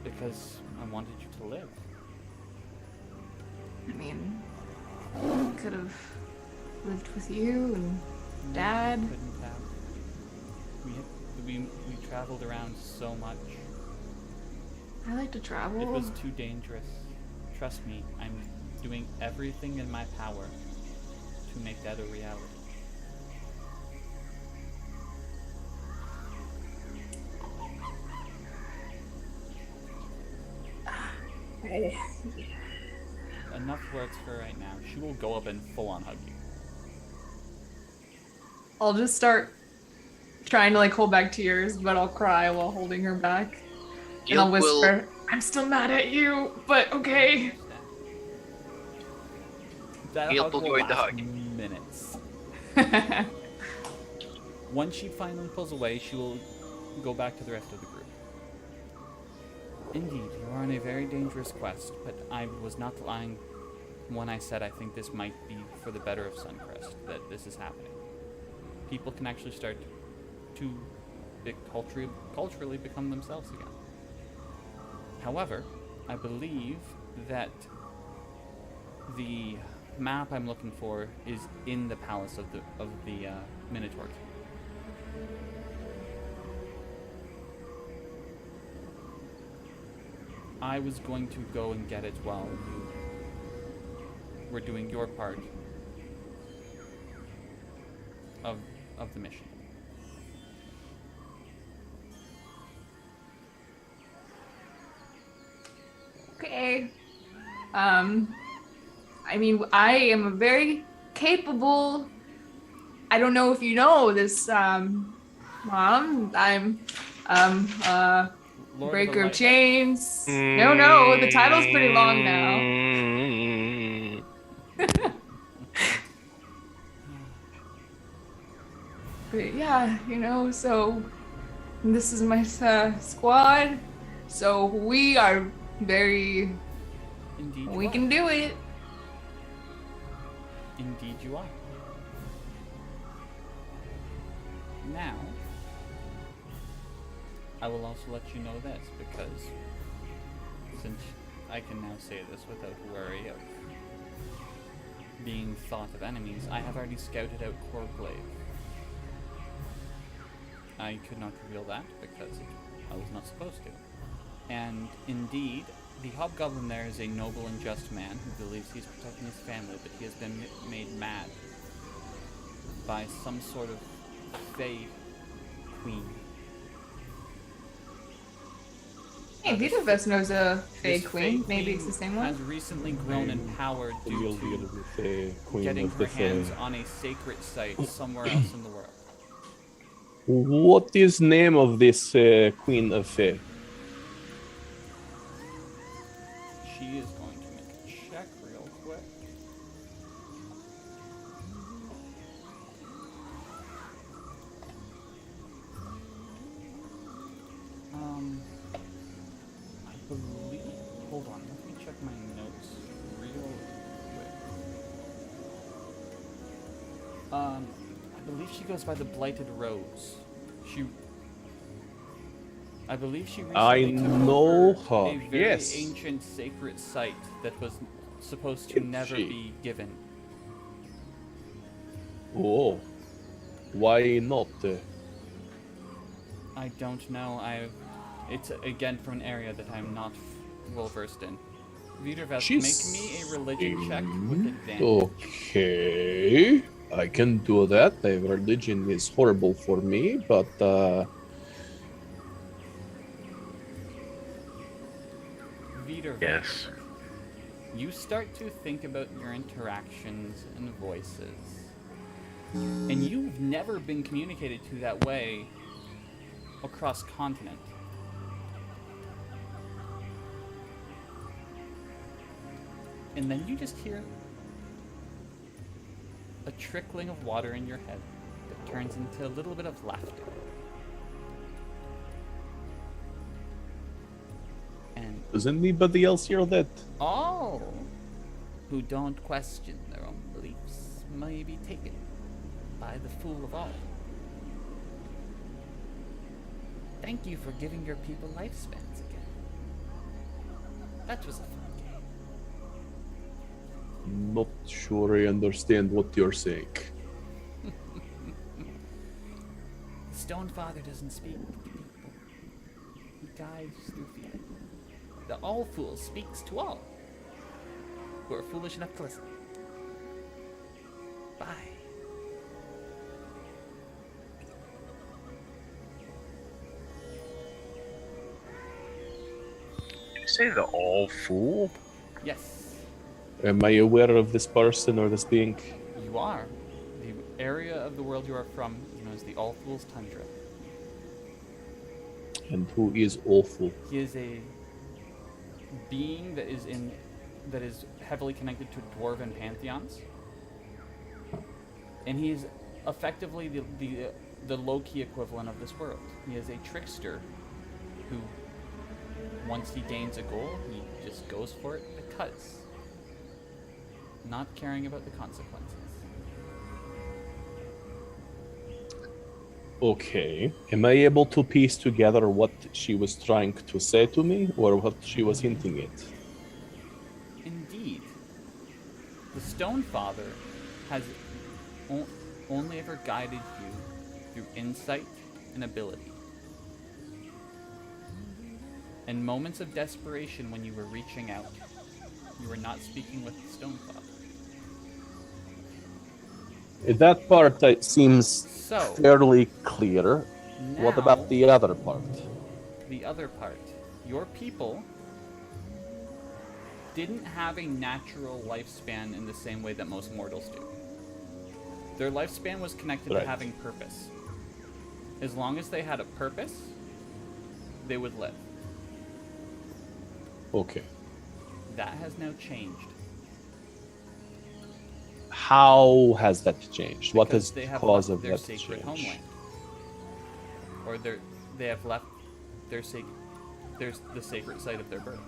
Because I wanted you to live. I mean, I could have lived with you and Dad. Couldn't have. We traveled around so much. I like to travel. It was too dangerous. Trust me, I'm doing everything in my power to make that a reality. Enough words for right now. She will go up and full on hug you. I'll just start trying to like hold back tears, but I'll cry while holding her back. And I'll Gilp will- whisper, I'm still mad at you, but okay. That Gilp hug will will go in the last hug. minutes. Once she finally pulls away, she will go back to the rest of the group. Indeed, you are on a very dangerous quest, but I was not lying when I said I think this might be for the better of Suncrest, that this is happening. People can actually start to culturally become themselves again. However, I believe that the map I'm looking for is in the palace of the Minotaur King. I was going to go and get it while you were doing your part of the mission. Okay. I mean, I am a very capable. I don't know if you know this, Mom. I'm Lord Breaker of of Chains. No, the title's pretty long now. But yeah, so this is my squad. So we are very. Indeed, We can do it. Indeed, you are. Now, I will also let you know this, because since I can now say this without worry of being thought of enemies, I have already scouted out Corglaive. I could not reveal that because I was not supposed to. And indeed, the hobgoblin there is a noble and just man who believes he's protecting his family, but he has been made mad by some sort of fey queen. Hey, Viettervesk knows a fey This queen. fey Maybe it's the same one. Has recently grown in power due Familiar to with the Queen getting of her the hands Fae. on a sacred site somewhere else in the world. What is name of this Queen of Fae? She is going to make a check real quick. I believe. Hold on, let me check my notes real quick. I believe she goes by the Blighted Rose. I believe she recently took know over her, a very yes. ancient sacred site that was supposed to never she? be given. Oh, why not? I don't know. It's again from an area that I'm not well versed in. Viettervesk, make me a religion check with advantage. Okay, I can do that. The religion is horrible for me, but Viettervesk, Yes. you start to think about your interactions and voices. And you've never been communicated to that way across continent. And then you just hear a trickling of water in your head that turns into a little bit of laughter. And does anybody else hear that? all who don't question their own beliefs may be taken by the fool of all. Thank you for giving your people lifespans again. That was a fun game. Not sure I understand what you're saying. The Stone Father doesn't speak to people. He guides through fear. The All Fool speaks to all who are foolish enough to listen. Bye. Did you say the all fool? Yes, Am I aware of this person or this being? you are. The area of the world you are from is known as the All Fool's Tundra. And who is awful? He is a being that is heavily connected to dwarven pantheons, and he is effectively the low-key equivalent of this world. He is a trickster who, once he gains a goal, he just goes for it because, not caring about the consequences. Okay. Am I able to piece together what she was trying to say to me, or what she was hinting at? Indeed. The Stone Father has only ever guided you through insight and ability. In moments of desperation when you were reaching out, you were not speaking with the Stone Father. That part seems So, fairly clear. What now, about the other part? the other part? Your people didn't have a natural lifespan in the same way that most mortals do. Their lifespan was connected to having purpose. As long as they had a purpose, they would live. Okay. That has now changed. How has that changed? What Because is they the have cause left of their that sacred change? homeland. Or they have left their the sacred site of their birth.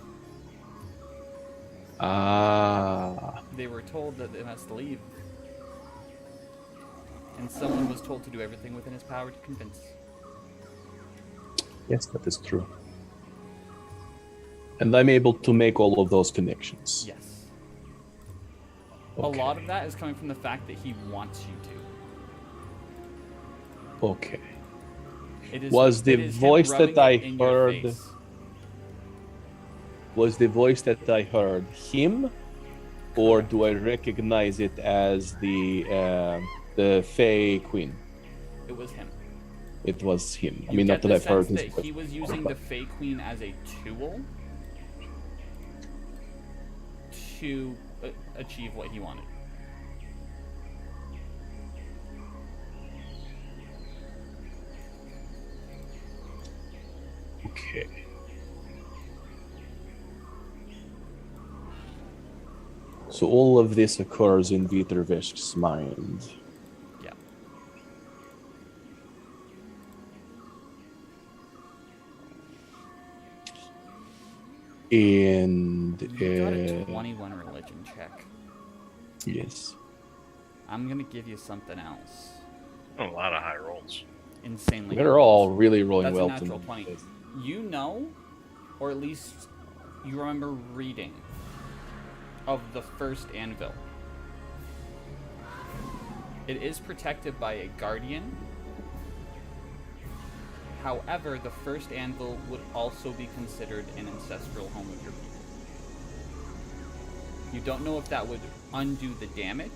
Ah. They were told that they must leave. And someone was told to do everything within his power to convince. Yes, that is true. And I'm able to make all of those connections. Yes. Okay. A lot of that is coming from the fact that he wants you to. Okay. It is, Was the it is him voice rubbing that I it in your heard- face. Was the voice that I heard him, or do I recognize it as the Fey Queen? It was him. It was him. I You mean, get not that the I've heard sense his that he voice. was using the Fey Queen as a tool to achieve what he wanted. Okay. So all of this occurs in Viettervesk's mind. Yeah. And You got a 21 religion check. yes. I'm gonna give you something else. A lot of high rolls. Insanely. They're high all rolls. really rolling That's well a natural to 20. me. You know, or at least you remember reading of the first anvil. It is protected by a guardian. However, the first anvil would also be considered an ancestral home of your people. You don't know if that would undo the damage,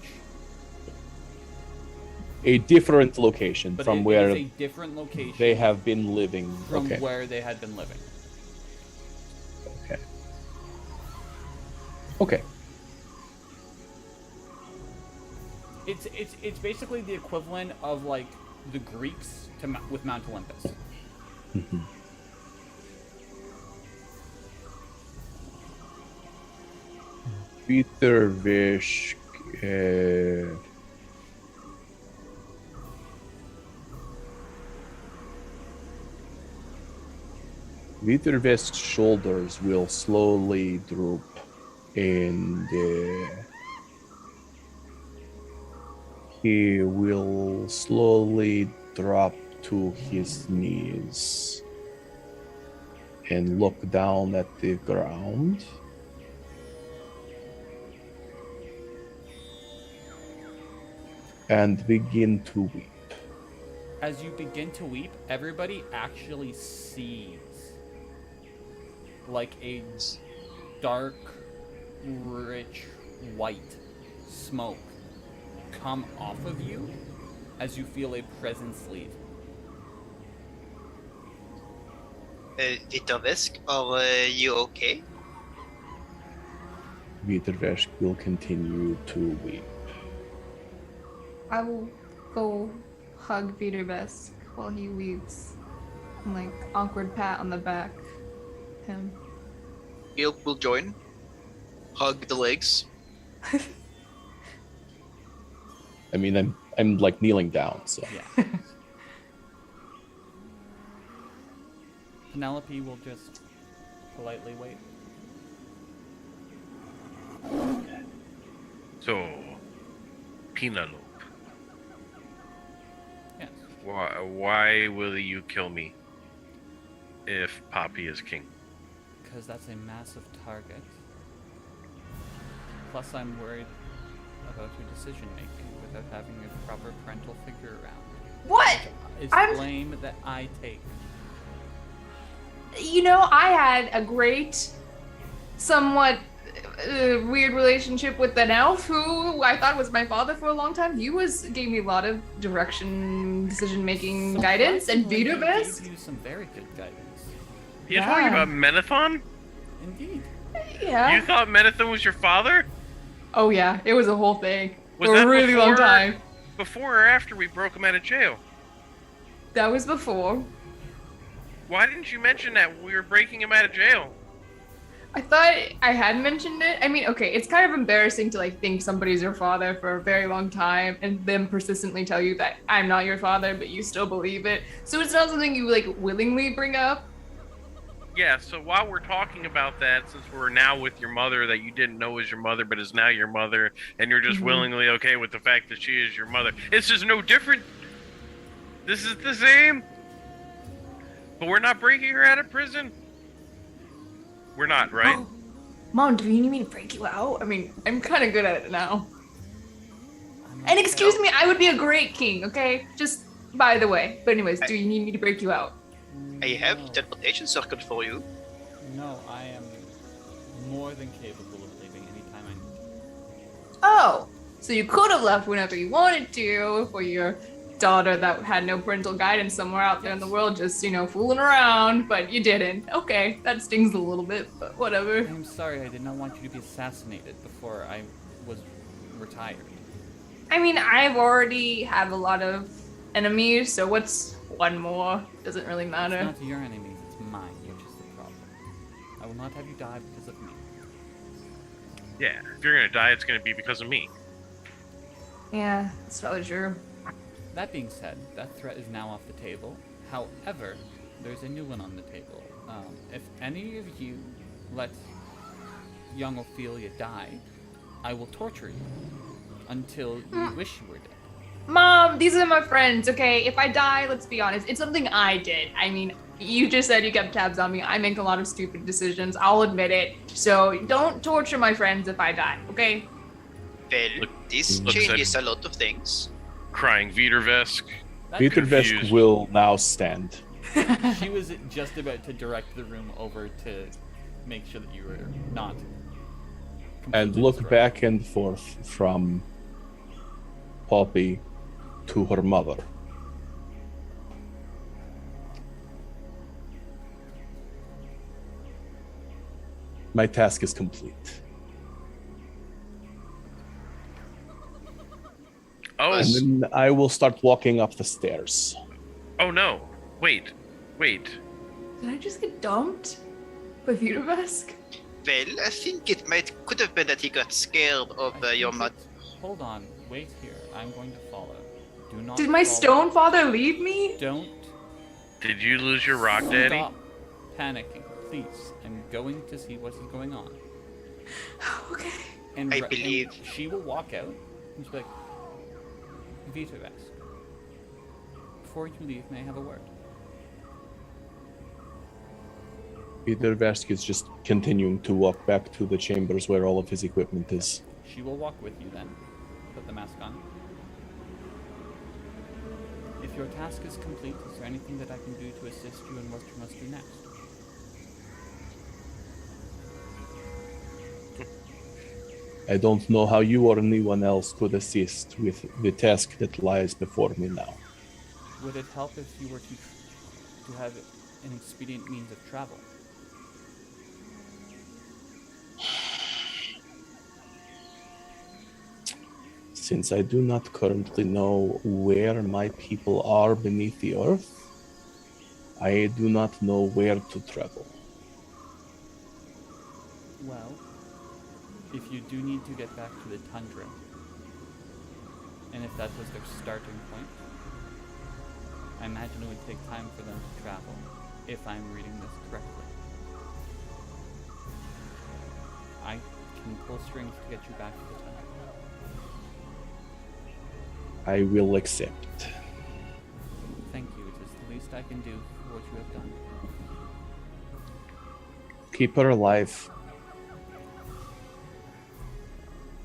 A different location but from it where is a different location they have been living. from Okay. where they had been living. Okay. Okay. It's basically the equivalent of like the Greeks with Mount Olympus. Viettervesk. Viettervesk's shoulders will slowly droop, and he will slowly drop to his knees and look down at the ground. And begin to weep. As you begin to weep, everybody actually sees like a dark, rich, white smoke come off of you as you feel a presence leave. Viettervesk, are you okay? Viettervesk will continue to weep. I will go hug Viettervesk while he weeps. And like awkward pat on the back. Him. Gilp will join. Hug the legs. I mean, I'm like kneeling down, so Yeah. Penelope will just politely wait. So, Penelope. Yes. Why will you kill me if Poppy is king? Because that's a massive target. Plus, I'm worried about your decision making without having a proper parental figure around. What? It's I'm- blame that I take. You know, I had a great, somewhat weird relationship with an elf who I thought was my father for a long time. He gave me a lot of direction, decision-making guidance, and Surprisingly, Viettervesk. he gave you some very good guidance. You're talking about Menathon? Indeed. Yeah. You thought Menathon was your father? Oh yeah, it was a whole thing Was for that a really long before- time. Before or after we broke him out of jail? That was before. Why didn't you mention that we were breaking him out of jail? I thought I had mentioned it. I mean, okay, it's kind of embarrassing to like think somebody's your father for a very long time and them persistently tell you that I'm not your father, but you still believe it. So it's not something you like willingly bring up. Yeah, so while we're talking about that, since we're now with your mother that you didn't know was your mother but is now your mother, and you're just willingly okay with the fact that she is your mother, it's just no different. This is the same. But we're not breaking her out of prison. We're not, right? Oh. Mom, do you need me to break you out? I mean, I'm kind of good at it now. And excuse me, I would be a great king, okay? Just by the way. But anyways, do you need me to break you out? I have teleportation circuit for you. No, I am more than capable of leaving anytime I need. Oh, so you could have left whenever you wanted to for your daughter that had no parental guidance somewhere out there in the world, just, you know, fooling around, but you didn't. Okay, that stings a little bit, but whatever. I'm sorry, I did not want you to be assassinated before I was retired. I mean, I've already have a lot of enemies, so what's one more? Doesn't really matter. It's not your enemies, it's mine, which is the problem. I will not have you die because of me. Yeah, if you're gonna die, it's gonna be because of me. Yeah, that's probably true. That being said, that threat is now off the table. However, there's a new one on the table. If any of you let young Ophelia die, I will torture you until you wish you were dead. Mom, these are my friends, okay? If I die, let's be honest, it's something I did. I mean, you just said you kept tabs on me. I make a lot of stupid decisions. I'll admit it. So don't torture my friends if I die, okay? Well, this Look, changes a lot of things. Crying Viettervesk. That Viettervesk confused. will now stand. She was just about to direct the room over to make sure that you were not And completely look destroyed. back and forth from Poppy to her mother. My task is complete. Oh, And then I will start walking up the stairs. oh no. Wait. Did I just get dumped by Viettervesk? Well, I think it could have been that he got scared of I your think mother. it's- Hold on, wait here. I'm going to follow. Do not. Did my follow. stone father leave me? Don't Did you lose your rock daddy? stop panicking, please. I'm going to see what is going on. Okay. And I and believe- she will walk out and she'll be like, Viettervesk, before you leave, may I have a word? Viettervesk is just continuing to walk back to the chambers where all of his equipment is. She will walk with you then. Put the mask on. If your task is complete, is there anything that I can do to assist you in what you must do next? I don't know how you or anyone else could assist with the task that lies before me now. Would it help if you were to have an expedient means of travel? Since I do not currently know where my people are beneath the earth, I do not know where to travel. Well, if you do need to get back to the tundra, and if that was their starting point, I imagine it would take time for them to travel, if I'm reading this correctly. I can pull strings to get you back to the tundra. I will accept. I can do for what you have done. Keep her alive.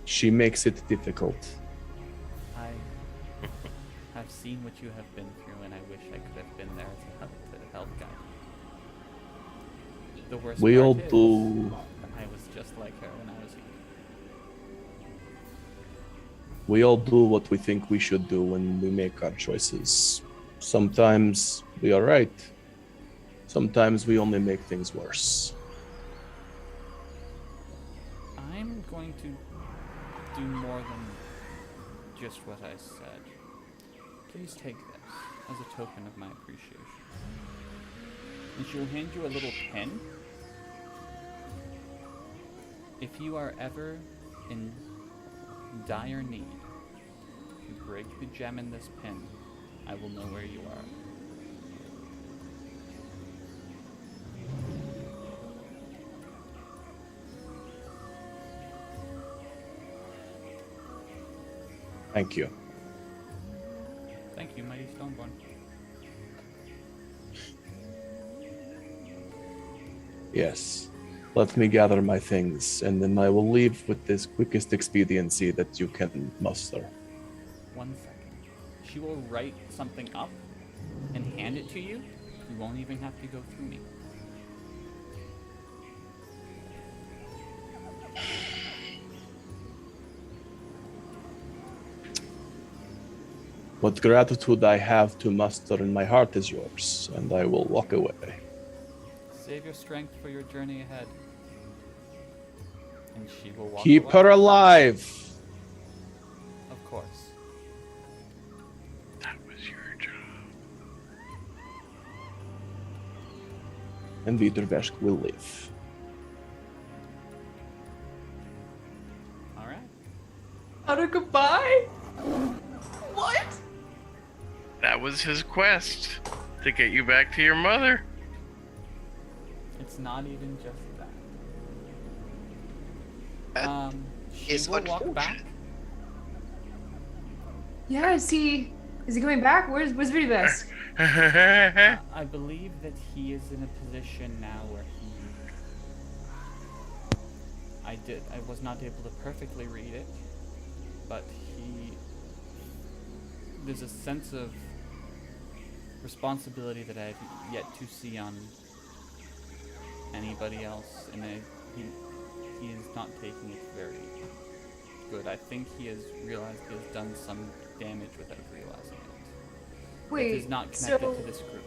She makes it difficult. I have seen what you have been through, and I wish I could have been there to help guide you. The worst We part all is, do. I was just like her when I was young. We all do what we think we should do when we make our choices. Sometimes we are right. Sometimes we only make things worse. I'm going to do more than just what I said. Please take this as a token of my appreciation. And she will hand you a little pen. If you are ever in dire need, if you break the gem in this pen, I will know where you are. Thank you. Thank you, mighty Stoneborne. Yes. Let me gather my things, and then I will leave with this quickest expediency that you can muster. 1 second. She will write something up and hand it to you. You won't even have to go through me. What gratitude I have to muster in my heart is yours, and I will walk away. Save your strength for your journey ahead. And she will walk Keep away. her alive! Of course. That was your job. And Viettervesk will live. Alright. Utter goodbye? What? That was his quest to get you back to your mother. It's not even just that. That She is will walk back. unfortunate. Yeah, is he coming back? Where's Redbeard? I believe that he is in a position now where I was not able to perfectly read it, but there's a sense of responsibility that I've yet to see on anybody else, and he is not taking it very good. I think he has realized he has done some damage without realizing it. Wait, It is not connected so to this group.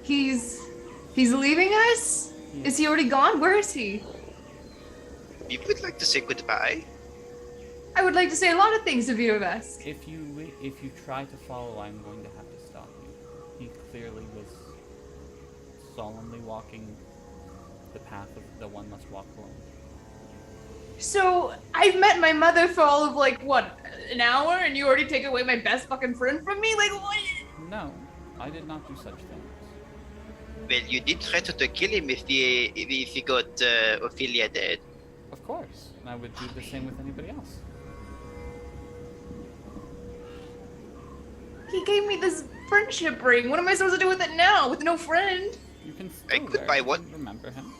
he's leaving us? Is he already gone? Where is he? We would like to say goodbye. I would like to say a lot of things to Viettervesk. If you try to follow, I'm going to have to stop you. He clearly was solemnly walking the path of the one must walk alone. So I've met my mother for all of an hour, and you already take away my best fucking friend from me? Like what? No, I did not do such things. Well, you did threaten to kill him if he got Ophelia dead. Of course, and I would do the same with anybody else. He gave me this friendship ring. What am I supposed to do with it now? With no friend? You can I still could wear buy it one. and remember him.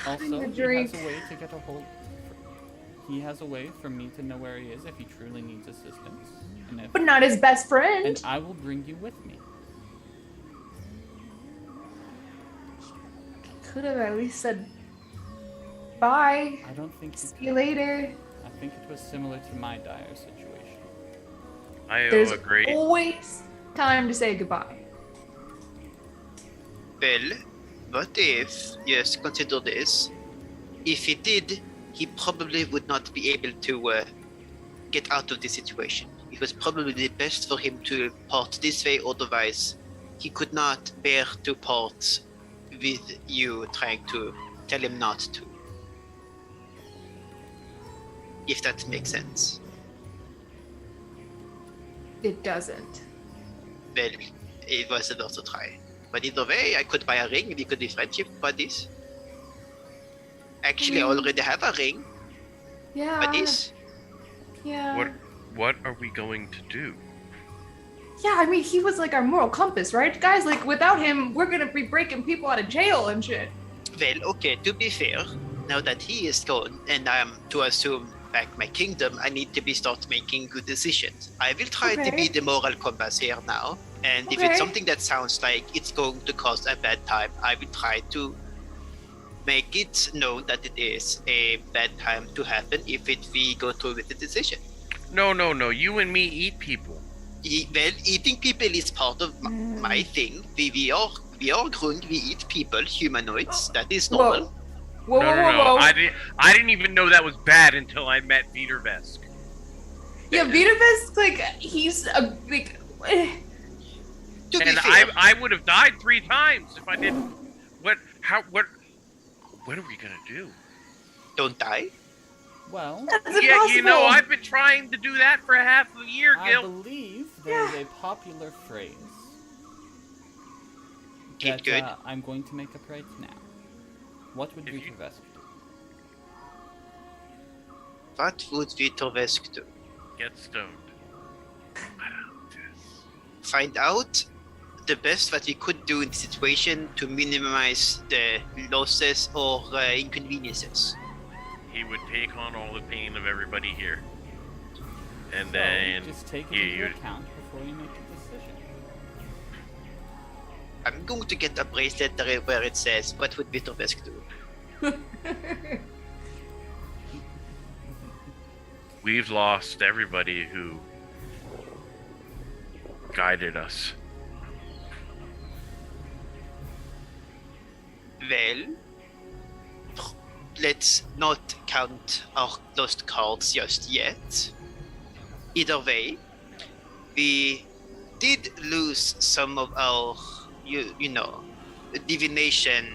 Also, need a he has drink. a way to get a hold. He has a way for me to know where he is if he truly needs assistance, and But not his best friend. and I will bring you with me. Could have at least said bye. I don't think you See you later. I think it was similar to my dire situation. I There's agree. always time to say goodbye. Well, what if, yes, consider this. If he did, he probably would not be able to get out of this situation. It was probably the best for him to part this way, otherwise he could not bear to part with you trying to tell him not to. If that makes sense. It doesn't. Well, it was worth a try. But either way, I could buy a ring, we could be friendship buddies. Actually, I already have a ring, Yeah. buddies. Yeah. What are we going to do? Yeah, I mean, he was like our moral compass, right? Guys, like, without him, we're gonna be breaking people out of jail and shit. Well, okay, to be fair, now that he is gone, and I am to assume back my kingdom, I need to start making good decisions. I will try to be the moral compass here now, and if it's something that sounds like it's going to cause a bad time, I will try to make it known that it is a bad time to happen if we go through with the decision. No, you and me eat people. Well, eating people is part of my thing. We are grund, we eat people, humanoids, that is normal. Whoa. No. I didn't even know that was bad until I met Viettervesk. Yeah, Viettervesk, like, he's a big... To be And fair, I would have died 3 times if I didn't. What are we gonna do? don't die. Well, That's Yeah, impossible. you know, I've been trying to do that for half a year, I Gil. believe there's a popular phrase that Good. I'm going to make up right now. What would If you- Viettervesk do? What would Viettervesk do? Get stoned. Find out the best that we could do in the situation to minimize the losses or inconveniences. He would take on all the pain of everybody here. And So, then just take it he into would- account before you make a decision. I'm going to get a bracelet where it says, what would Viettervesk do? We've lost everybody who guided us. Well, let's not count our lost cards just yet. Either way, we did lose some of our, you know, divination,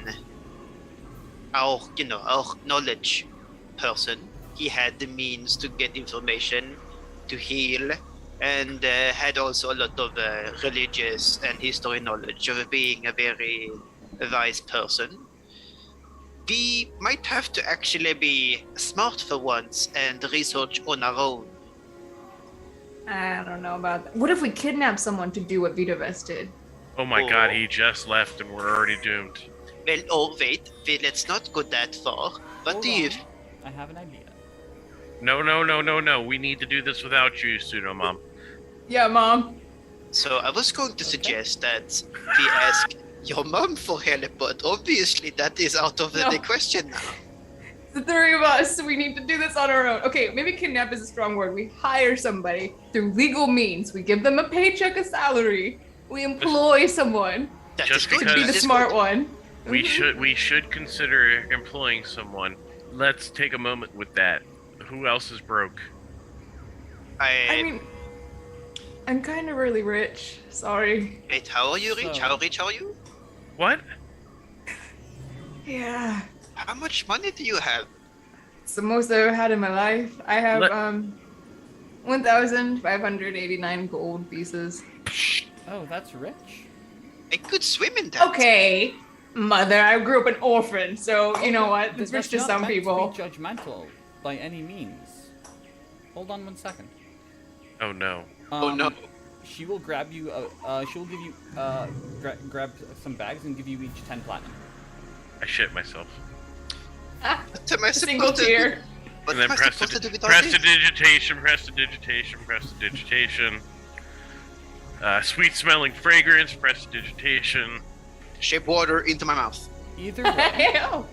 our knowledge person. He had the means to get information, to heal, and had also a lot of religious and history knowledge of being a very wise person. We might have to actually be smart for once and research on our own. I don't know about that. What if we kidnap someone to do what Viettervesk did? Oh my god, he just left and we're already doomed. Well, wait, let's not go that far. What Hold do you... on. I have an idea. No. We need to do this without you, Pseudo Mom. Yeah, Mom. So I was going to suggest that we ask your mom for help, but obviously that is out of the No. question now. The 3 of us, we need to do this on our own. Okay, maybe kidnap is a strong word. We hire somebody through legal means. We give them a paycheck, a salary. We employ someone That Just is good. to be the That is smart good. one. We should consider employing someone. Let's take a moment with that. Who else is broke? I mean, I'm kind of really rich. Sorry. Wait, how are you rich? So- How rich are you? What? Yeah. How much money do you have? It's the most I've ever had in my life. I have Let- 1,589 gold pieces. Oh, that's rich. I could swim in that. Okay, mother, I grew up an orphan, so you know what? It's That's rich to not some meant people. To be judgmental by any means. Hold on 1 second. Oh no. Oh no. She will grab you. She will give you. Grab some bags and give you each 10 platinum. I shit myself. What am I Single supposed to do? tier. What And then am I supposed to do with all this? prestidigitation. Sweet smelling fragrance, prestidigitation. Shape water into my mouth. Either way, Ew.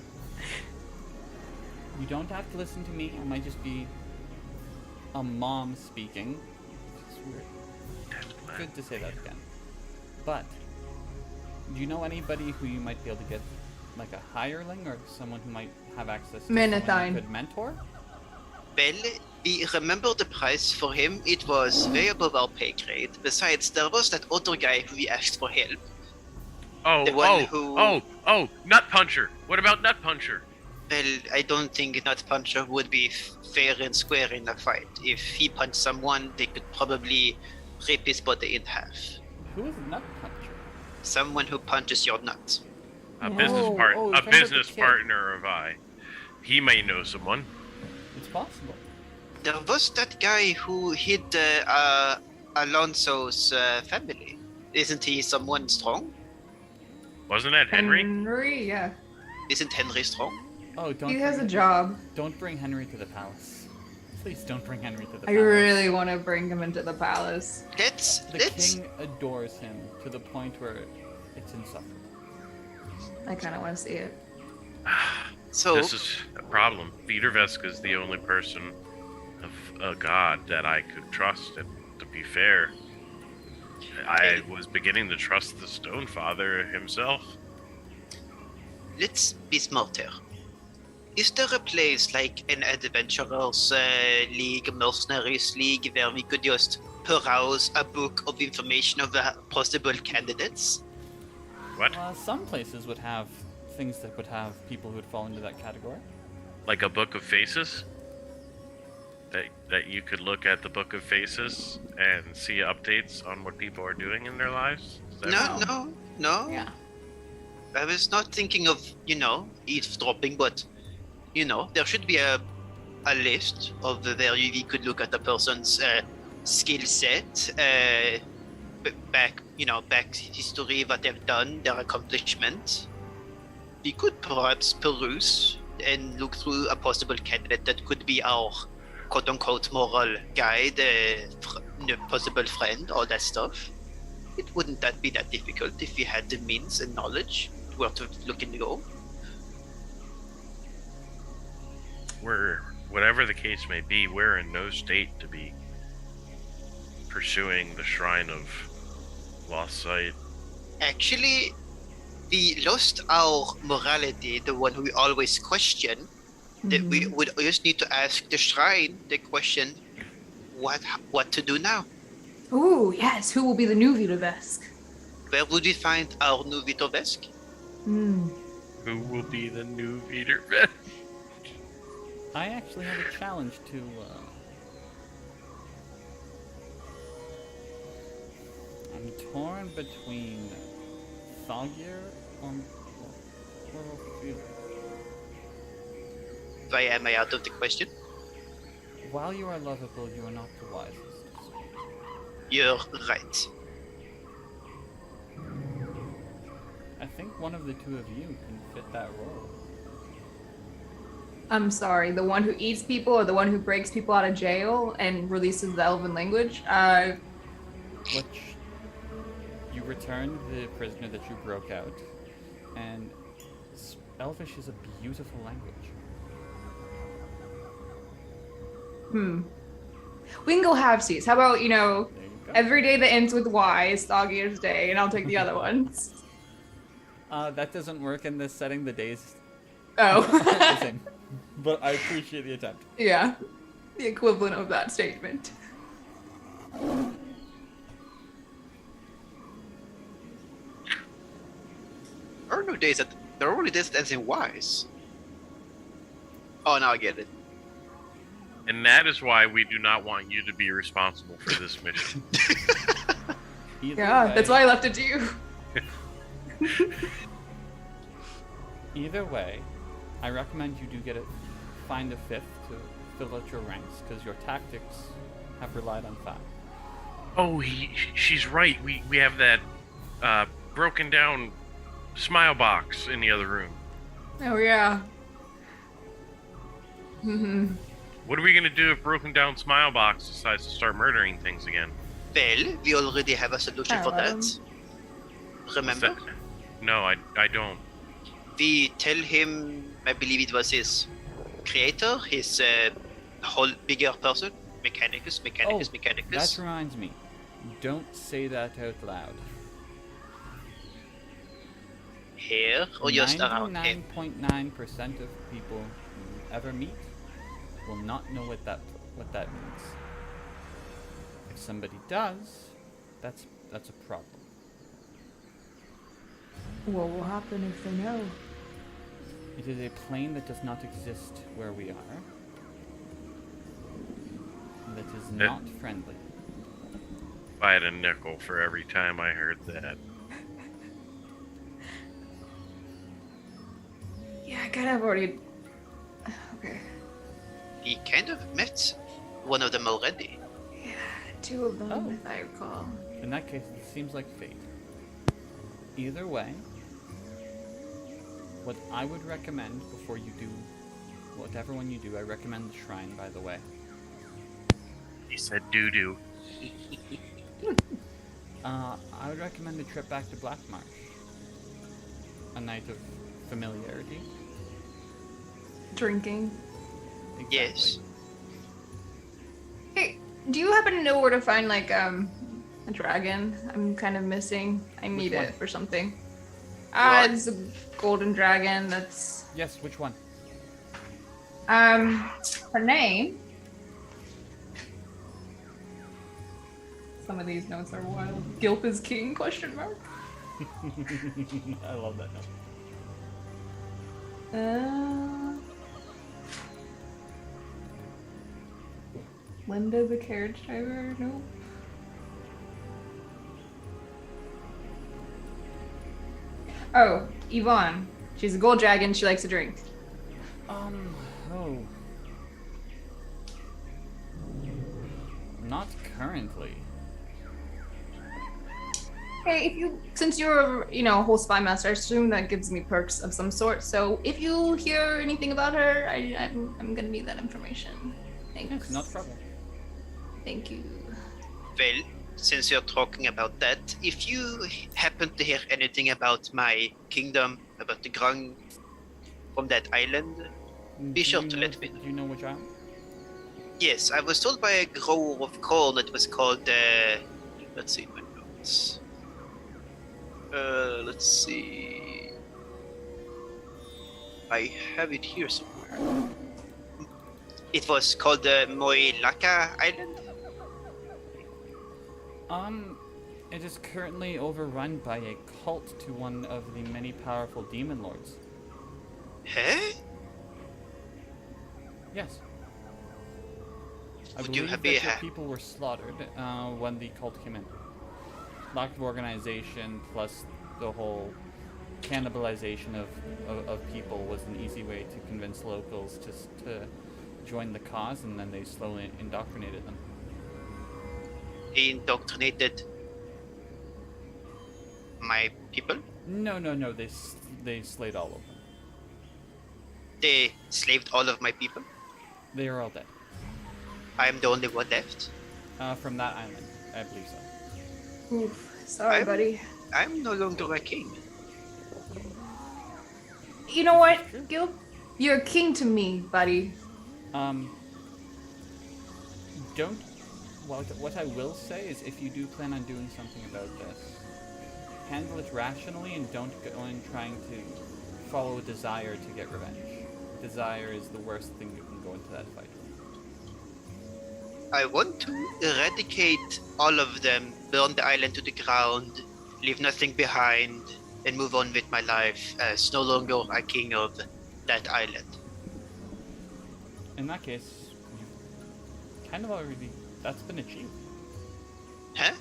you don't have to listen to me. It might just be a mom speaking. It's weird. Good to say that again. But do you know anybody who you might be able to get, like a hireling or someone who might have access to someone Menethine. you could mentor? Well, we remember the price for him. It was way above our pay grade. Besides, there was that other guy who we asked for help. The one who- Nut Puncher. What about Nut Puncher? Well, I don't think Nut Puncher would be fair and square in a fight. If he punched someone, they could probably rip his body in half. Who is Nut Puncher? Someone who punches your nuts. A No. business Oh, part, you're a talking about the business kid. partner of I. He may know someone. It's possible. There was that guy who hid Alonzo's family. Isn't he someone strong? Wasn't that Henry? Henry, yeah. Isn't Henry strong? Oh, don't. He has a bring- job. Don't bring Henry to the palace. Please don't bring Henry to the I palace. really want to bring him into the palace. The Let's king adores him to the point where it's insufferable. I kind of want to see it. so This is a problem. Viettervesk is the only person of a god that I could trust, and to be fair, I was beginning to trust the Stonefather himself. let's be smarter. Is there a place like an adventurers league, mercenaries league, where we could just peruse a book of information of the possible candidates? What? Some places would have things that would have people who would fall into that category. Like a book of faces? That you could look at the book of faces and see updates on what people are doing in their lives? Is that- No. Yeah. I was not thinking of, eavesdropping, but, there should be a list of where we could look at a person's skill set, back history, what they've done, their accomplishments. We could perhaps peruse and look through a possible candidate that could be our quote-unquote moral guide, possible friend, all that stuff. It wouldn't that be that difficult if we had the means and knowledge where to look and go. Whatever the case may be, we're in no state to be pursuing the Shrine of Lost Sight. Actually, we lost our morality, the one we always question. That we would just need to ask the shrine the question, what to do now? Ooh, yes. Who will be the new Viettervesk? Where would we find our new Viettervesk? Hmm. Who will be the new Viettervesk? I actually have a challenge to. I'm torn between Thoggir or Why am I out of the question? While you are lovable, you are not the wisest. You're right. I think one of the two of you can fit that role. I'm sorry, the one who eats people or the one who breaks people out of jail and releases the elven language? Which you returned the prisoner that you broke out, and Elvish is a beautiful language. We can go halvesies. How about, There you go. every day that ends with Y is Thoggir's day, and I'll take the other ones. That doesn't work in this setting. The days Oh. aren't the same. But I appreciate the attempt. Yeah. The equivalent of that statement. There are no days that there are only days that ends in Y's. Oh, now I get it. And that is why we do not want you to be responsible for this mission. Either Yeah, way, that's why I left it to you. Either way, I recommend you do find a fifth to fill out your ranks, because your tactics have relied on 5. Oh, she's right. We have that broken down smile box in the other room. Oh, yeah. Mm-hmm. What are we gonna do if broken down smile box decides to start murdering things again? Well, we already have a solution for that. What's Remember? that? No, I don't. We tell him, I believe it was his creator, his whole bigger person, Mechanicus. That reminds me. Don't say that out loud. Here, or just around him. 99.9% of people you ever meet will not know what that means. If somebody does, that's a problem. What will happen if they know? It is a plane that does not exist where we are. That is not friendly. If I had a nickel for every time I heard that. Yeah, I kind of already... Okay. We kind of met one of them already. Yeah, 2 of them, Oh. if I recall. In that case, it seems like fate. Either way, what I would recommend before you do whatever one you do, I recommend the shrine, by the way. He said doo-doo. I would recommend a trip back to Black Marsh. A night of familiarity. Drinking. Exactly. Yes. Hey, do you happen to know where to find, like, a dragon? I'm kind of missing. I need one? it for something. What? It's a golden dragon that's... Yes, which one? Her name... Some of these notes are wild. Gilp is king, question mark? I love that note. Linda the carriage driver? No. Oh, Yvonne. She's a gold dragon. She likes to drink. Oh. Not currently. Hey, if you, since you're, a whole spy master, I assume that gives me perks of some sort. So if you hear anything about her, I'm gonna need that information. Thanks. Yes, not a problem. Thank you. Well, since you're talking about that, if you happen to hear anything about my kingdom, about the ground from that island, be sure to let me know. Do you know which island? Yes, I was told by a grower of corn that was called, let's see my notes. Let's see. I have it here somewhere. It was called the Moilaka Island. It is currently overrun by a cult to one of the many powerful demon lords. Huh? Yes. I Would you believe have that a your people were slaughtered when the cult came in. Lack of organization plus the whole cannibalization of people was an easy way to convince locals to join the cause, and then they slowly indoctrinated them. They indoctrinated my people? No, they slayed all of them. They slaved all of my people? They are all dead. I am the only one left? From that island, I believe so. Oof. Sorry, I'm- buddy. I'm no longer a king. You know what, Gilp? You're a king to me, buddy. Don't. Well, what I will say is, if you do plan on doing something about this, handle it rationally and don't go in trying to follow a desire to get revenge. Desire is the worst thing you can go into that fight with. I want to eradicate all of them, burn the island to the ground, leave nothing behind, and move on with my life as no longer a king of that island. In that case, you've kind of already. That's been achieved. Huh?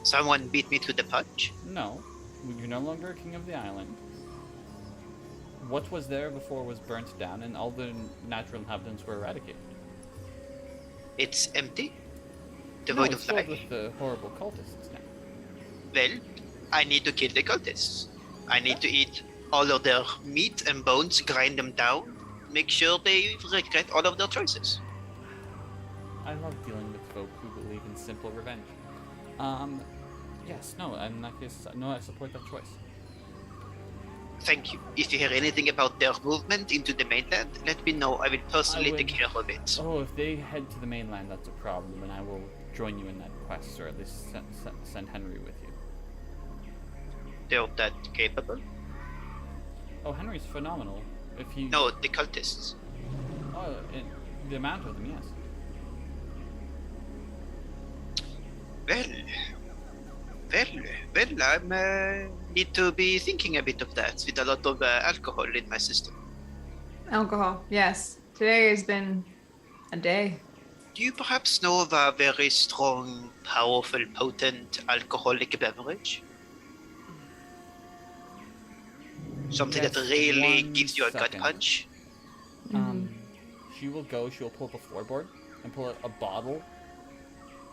Someone beat me to the punch? No, you're no longer a king of the island. What was there before was burnt down, and all the natural inhabitants were eradicated. It's empty? No, Devoid it's of filled life? with the horrible cultists now. Well, I need to kill the cultists. I need to eat all of their meat and bones, grind them down, make sure they regret all of their choices. I love dealing with folk who believe in simple revenge. Yes, no, in that case, no, I support that choice. Thank you. If you hear anything about their movement into the mainland, let me know. I will personally I take would- care of it. Oh, if they head to the mainland, that's a problem, and I will join you in that quest, or at least send Henry with you. They're that capable? Oh, Henry's phenomenal. If he... No, the cultists. Oh, the amount of them, yes. Well, I'm need to be thinking a bit of that with a lot of alcohol in my system. Alcohol, yes. Today has been a day. Do you perhaps know of a very strong, powerful, potent alcoholic beverage? Something that Yes, really one gives you a gut second. punch? she will pull up a floorboard and pull out a bottle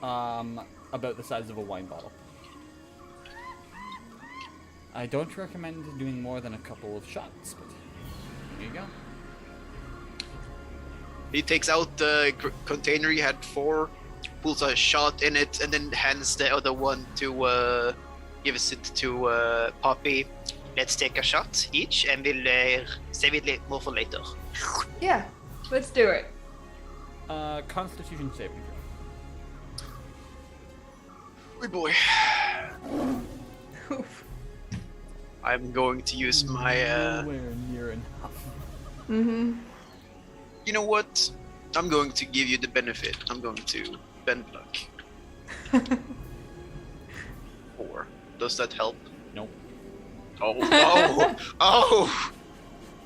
about the size of a wine bottle. I don't recommend doing more than a couple of shots, but here you go. He takes out the container he had for, pulls a shot in it, and then hands the other one to gives it to Poppy. Let's take a shot each, and we'll save it more for later. Yeah, let's do it. Constitution saving throw. Good boy. Oof. I'm going to use my. Nowhere near enough. Mm-hmm. You know what? I'm going to give you the benefit. I'm going to bend luck. 4. Does that help? Nope. Oh!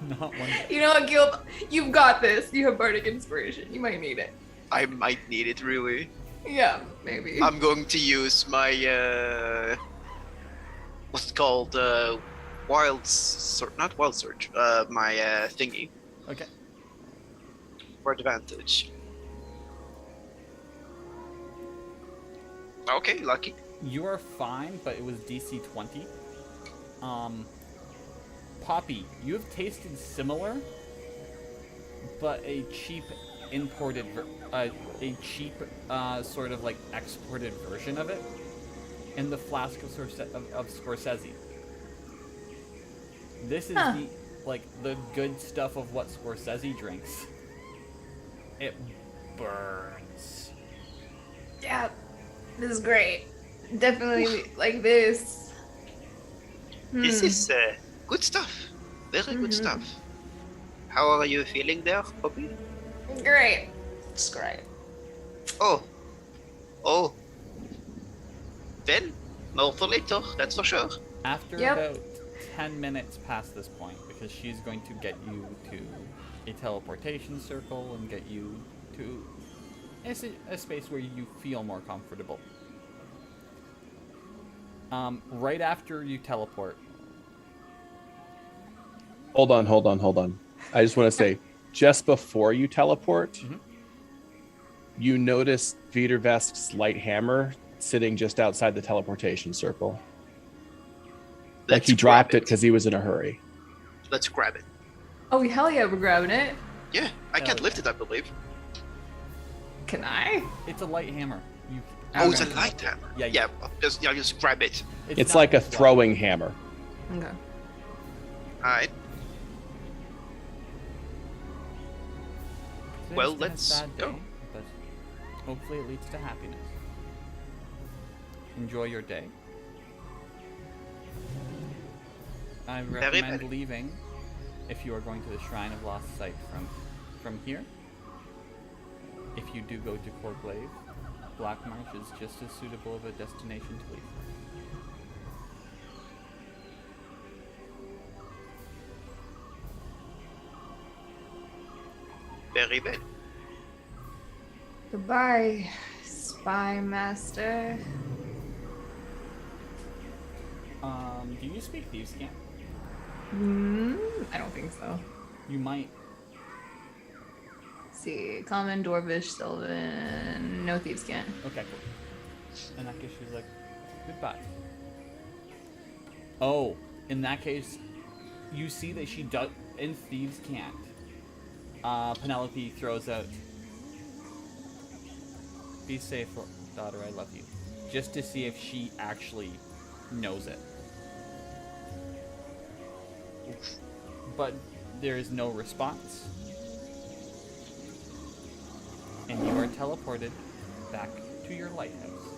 Not one. You know what, Gilp? You've got this. You have bardic inspiration. You might need it. I might need it really. Yeah, maybe. I'm going to use my what's it called? Not wild surge. My thingy Okay. for advantage. Okay, lucky. You are fine, but it was DC 20. Poppy, you have tasted similar, but a cheap imported, sort of like exported version of it, in the flask of Scorsese. This is the good stuff of what Scorsese drinks. It burns. Yeah, this is great. Definitely like this. This is good stuff. Very good stuff. How are you feeling there, Poppy? Great. It's great. Oh. Well, more for later, that's for sure. After about 10 minutes past this point, because she's going to get you to a teleportation circle and get you to a space where you feel more comfortable. Right after you teleport. Hold on. I just want to say, just before you teleport, you notice Viettervesk's light hammer sitting just outside the teleportation circle. Like he dropped it because he was in a hurry. Let's grab it. Oh, hell yeah, we're grabbing it. Yeah, I can't lift it, I believe. Can I? It's a light hammer. It's a light hammer. Yeah. Just grab it. It's like a throwing hammer. Okay. Alright. Well, Today's been a let's sad go. day, but hopefully it leads to happiness. Enjoy your day. I recommend leaving if you are going to the Shrine of Lost Sight from here. If you do go to Corglaive, Black Marsh is just as suitable of a destination to leave. Very well. Goodbye, Spy Master. Do you speak Thieves' Cant? I don't think so. You might. Let's see, Common, Dwarvish, Sylvan, no Thieves' Cant. Okay, cool. In that case, she's like, goodbye. Oh, in that case, you see that she does, in Thieves' Cant, Penelope throws out, "Be safe, daughter, I love you." Just to see if she actually knows it. But there is no response. And you are teleported back to your lighthouse.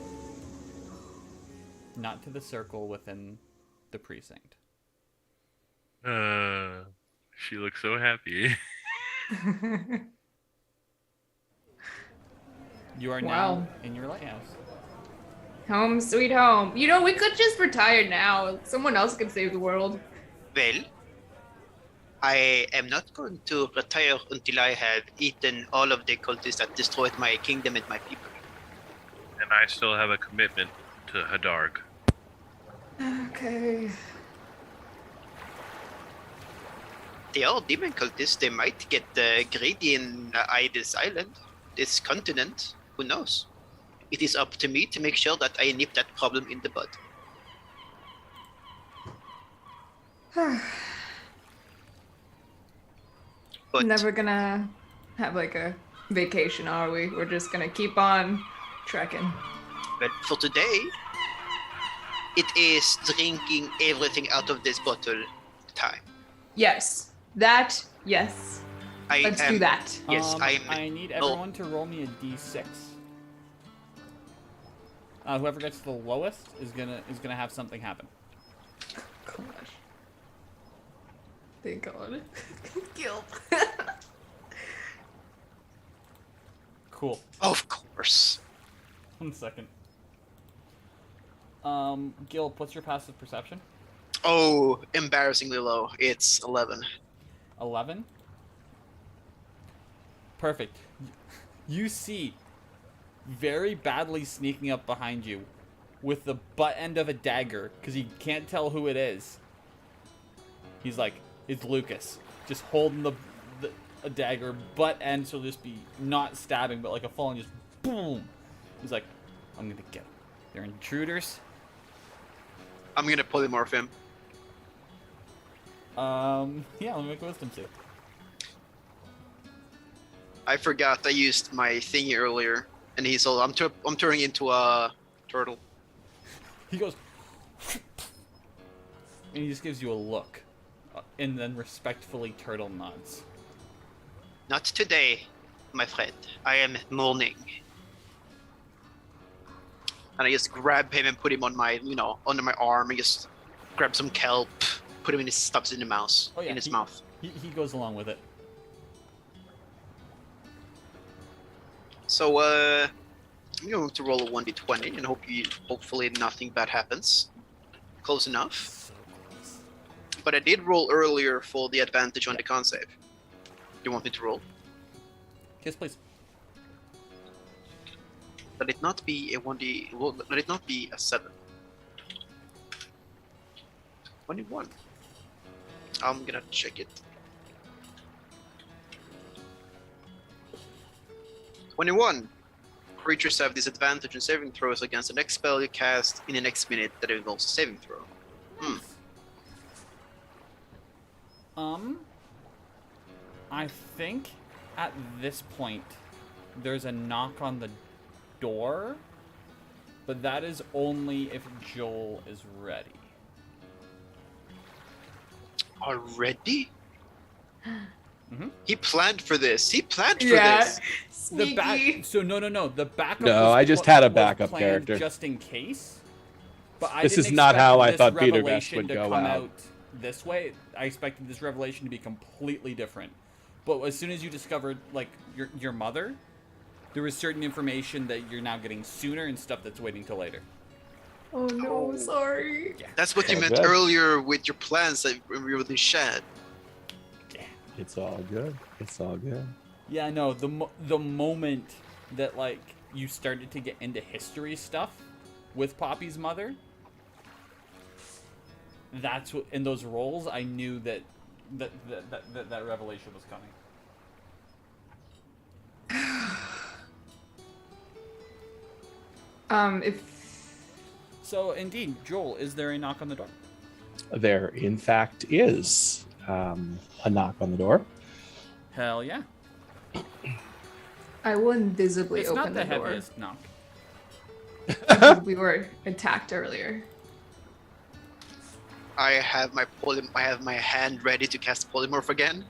Not to the circle within the precinct. She looks so happy. You are now in your lighthouse. Home sweet home. You know, we could just retire now. Someone else could save the world. Well, I am not going to retire until I have eaten all of the cultists that destroyed my kingdom and my people. And I still have a commitment to Hadarg. Okay. They are demon cultists. They might get greedy and eye this island, this continent. Who knows? It is up to me to make sure that I nip that problem in the bud. But Never gonna have like a vacation, are we? We're just gonna keep on trekking. But for today, it is drinking everything out of this bottle time. Yes. That, yes. Let's do that. Yes, I need everyone to roll me a d6. Whoever gets the lowest is gonna have something happen. Gosh. Thank God. Gilp. Cool. Of course. 1 second. Gilp, what's your passive perception? Oh, embarrassingly low. It's 11. 11? Perfect. You see, very badly sneaking up behind you with the butt end of a dagger, because he can't tell who it is. He's like, it's Lucas. Just holding a dagger, butt end, so just be not stabbing, but like a falling, just boom. He's like, I'm gonna get them. They're intruders. I'm gonna polymorph him. Yeah, let me make a wisdom save. I forgot I used my thingy earlier, and he's all, I'm turning into a turtle. He goes, and he just gives you a look, and then respectfully turtle nods. Not today, my friend. I am mourning. And I just grab him and put him on my, under my arm, and just grab some kelp, put him in his stuffs in the mouse, Oh, yeah, in his mouth. He goes along with it. So, I'm going to roll a 1d20 and hopefully nothing bad happens. Close enough. So close. But I did roll earlier for the advantage on the con save. You want me to roll? Yes, please. Let it not be a 1d. Well, let it not be a 7. 21. I'm gonna check it. 21. Creatures have disadvantage in saving throws against the next spell you cast in the next minute that involves a saving throw. I think at this point there's a knock on the door, but that is only if Joel is ready. Already? Mhm. He planned for this. He planned for this. The back. So no. The backup. No, was I just pl- had a was backup planned character. just in case. But I This didn't is not expect how I this thought Viettervesk revelation would to go come out. this way. I expected this revelation to be completely different. But as soon as you discovered like your mother, there was certain information that you're now getting sooner and stuff that's waiting till later. Oh no, sorry. That's what you All meant good. earlier with your plans that we really shared. It's all good. It's all good. Yeah, no. The moment that like you started to get into history stuff with Poppy's mother, that's what in those roles I knew that revelation was coming. If So indeed, Joel, is there a knock on the door? There, in fact, is a knock on the door. Hell yeah! I will invisibly It's open not the the door. heaviest knock. We were attacked earlier. I have my hand ready to cast polymorph again.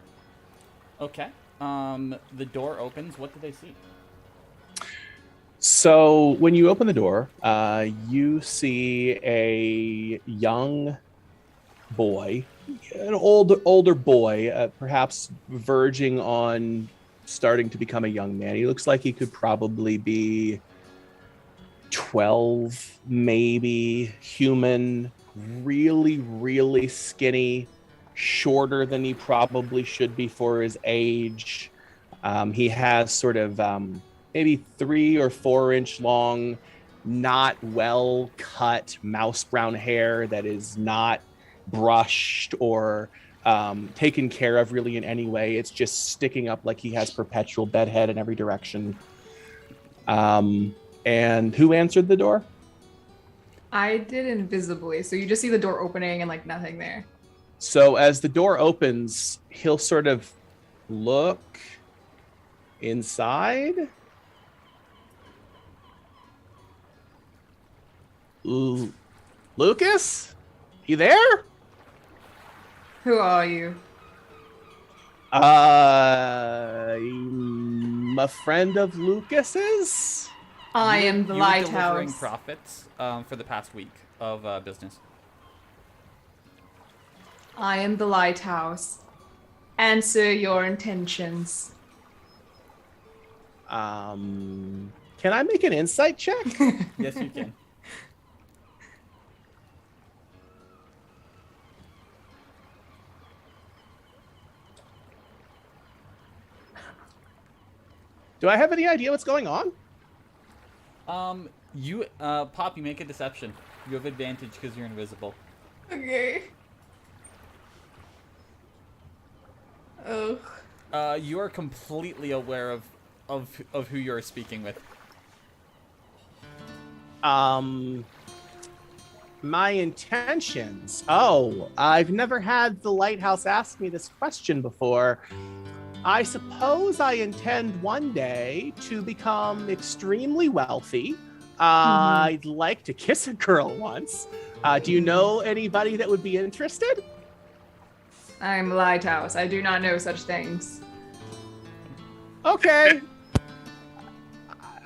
Okay. The door opens. What do they see? So when you open the door, you see a young boy, an older boy, perhaps verging on starting to become a young man. He looks like he could probably be 12, maybe, human, really, really skinny, shorter than he probably should be for his age. He has sort of maybe 3 or 4 inch long, not well cut mouse brown hair that is not brushed or taken care of really in any way. It's just sticking up like he has perpetual bedhead in every direction. And who answered the door? I did invisibly, so you just see the door opening and like nothing there. So as the door opens, he'll sort of look inside. Ooh. Lucas? You there? Who are you? I'm a friend of Lucas's. I am the you were delivering lighthouse. profits for the past week of business. I am the lighthouse. Answer your intentions. Can I make an insight check? Yes, you can. Do I have any idea what's going on? You Pop, you make a deception. You have advantage because you're invisible. Okay. Ugh. You are completely aware of who you're speaking with. My intentions. Oh, I've never had the lighthouse ask me this question before. I suppose I intend one day to become extremely wealthy. I'd like to kiss a girl once. Do you know anybody that would be interested? I'm lighthouse. I do not know such things. Okay.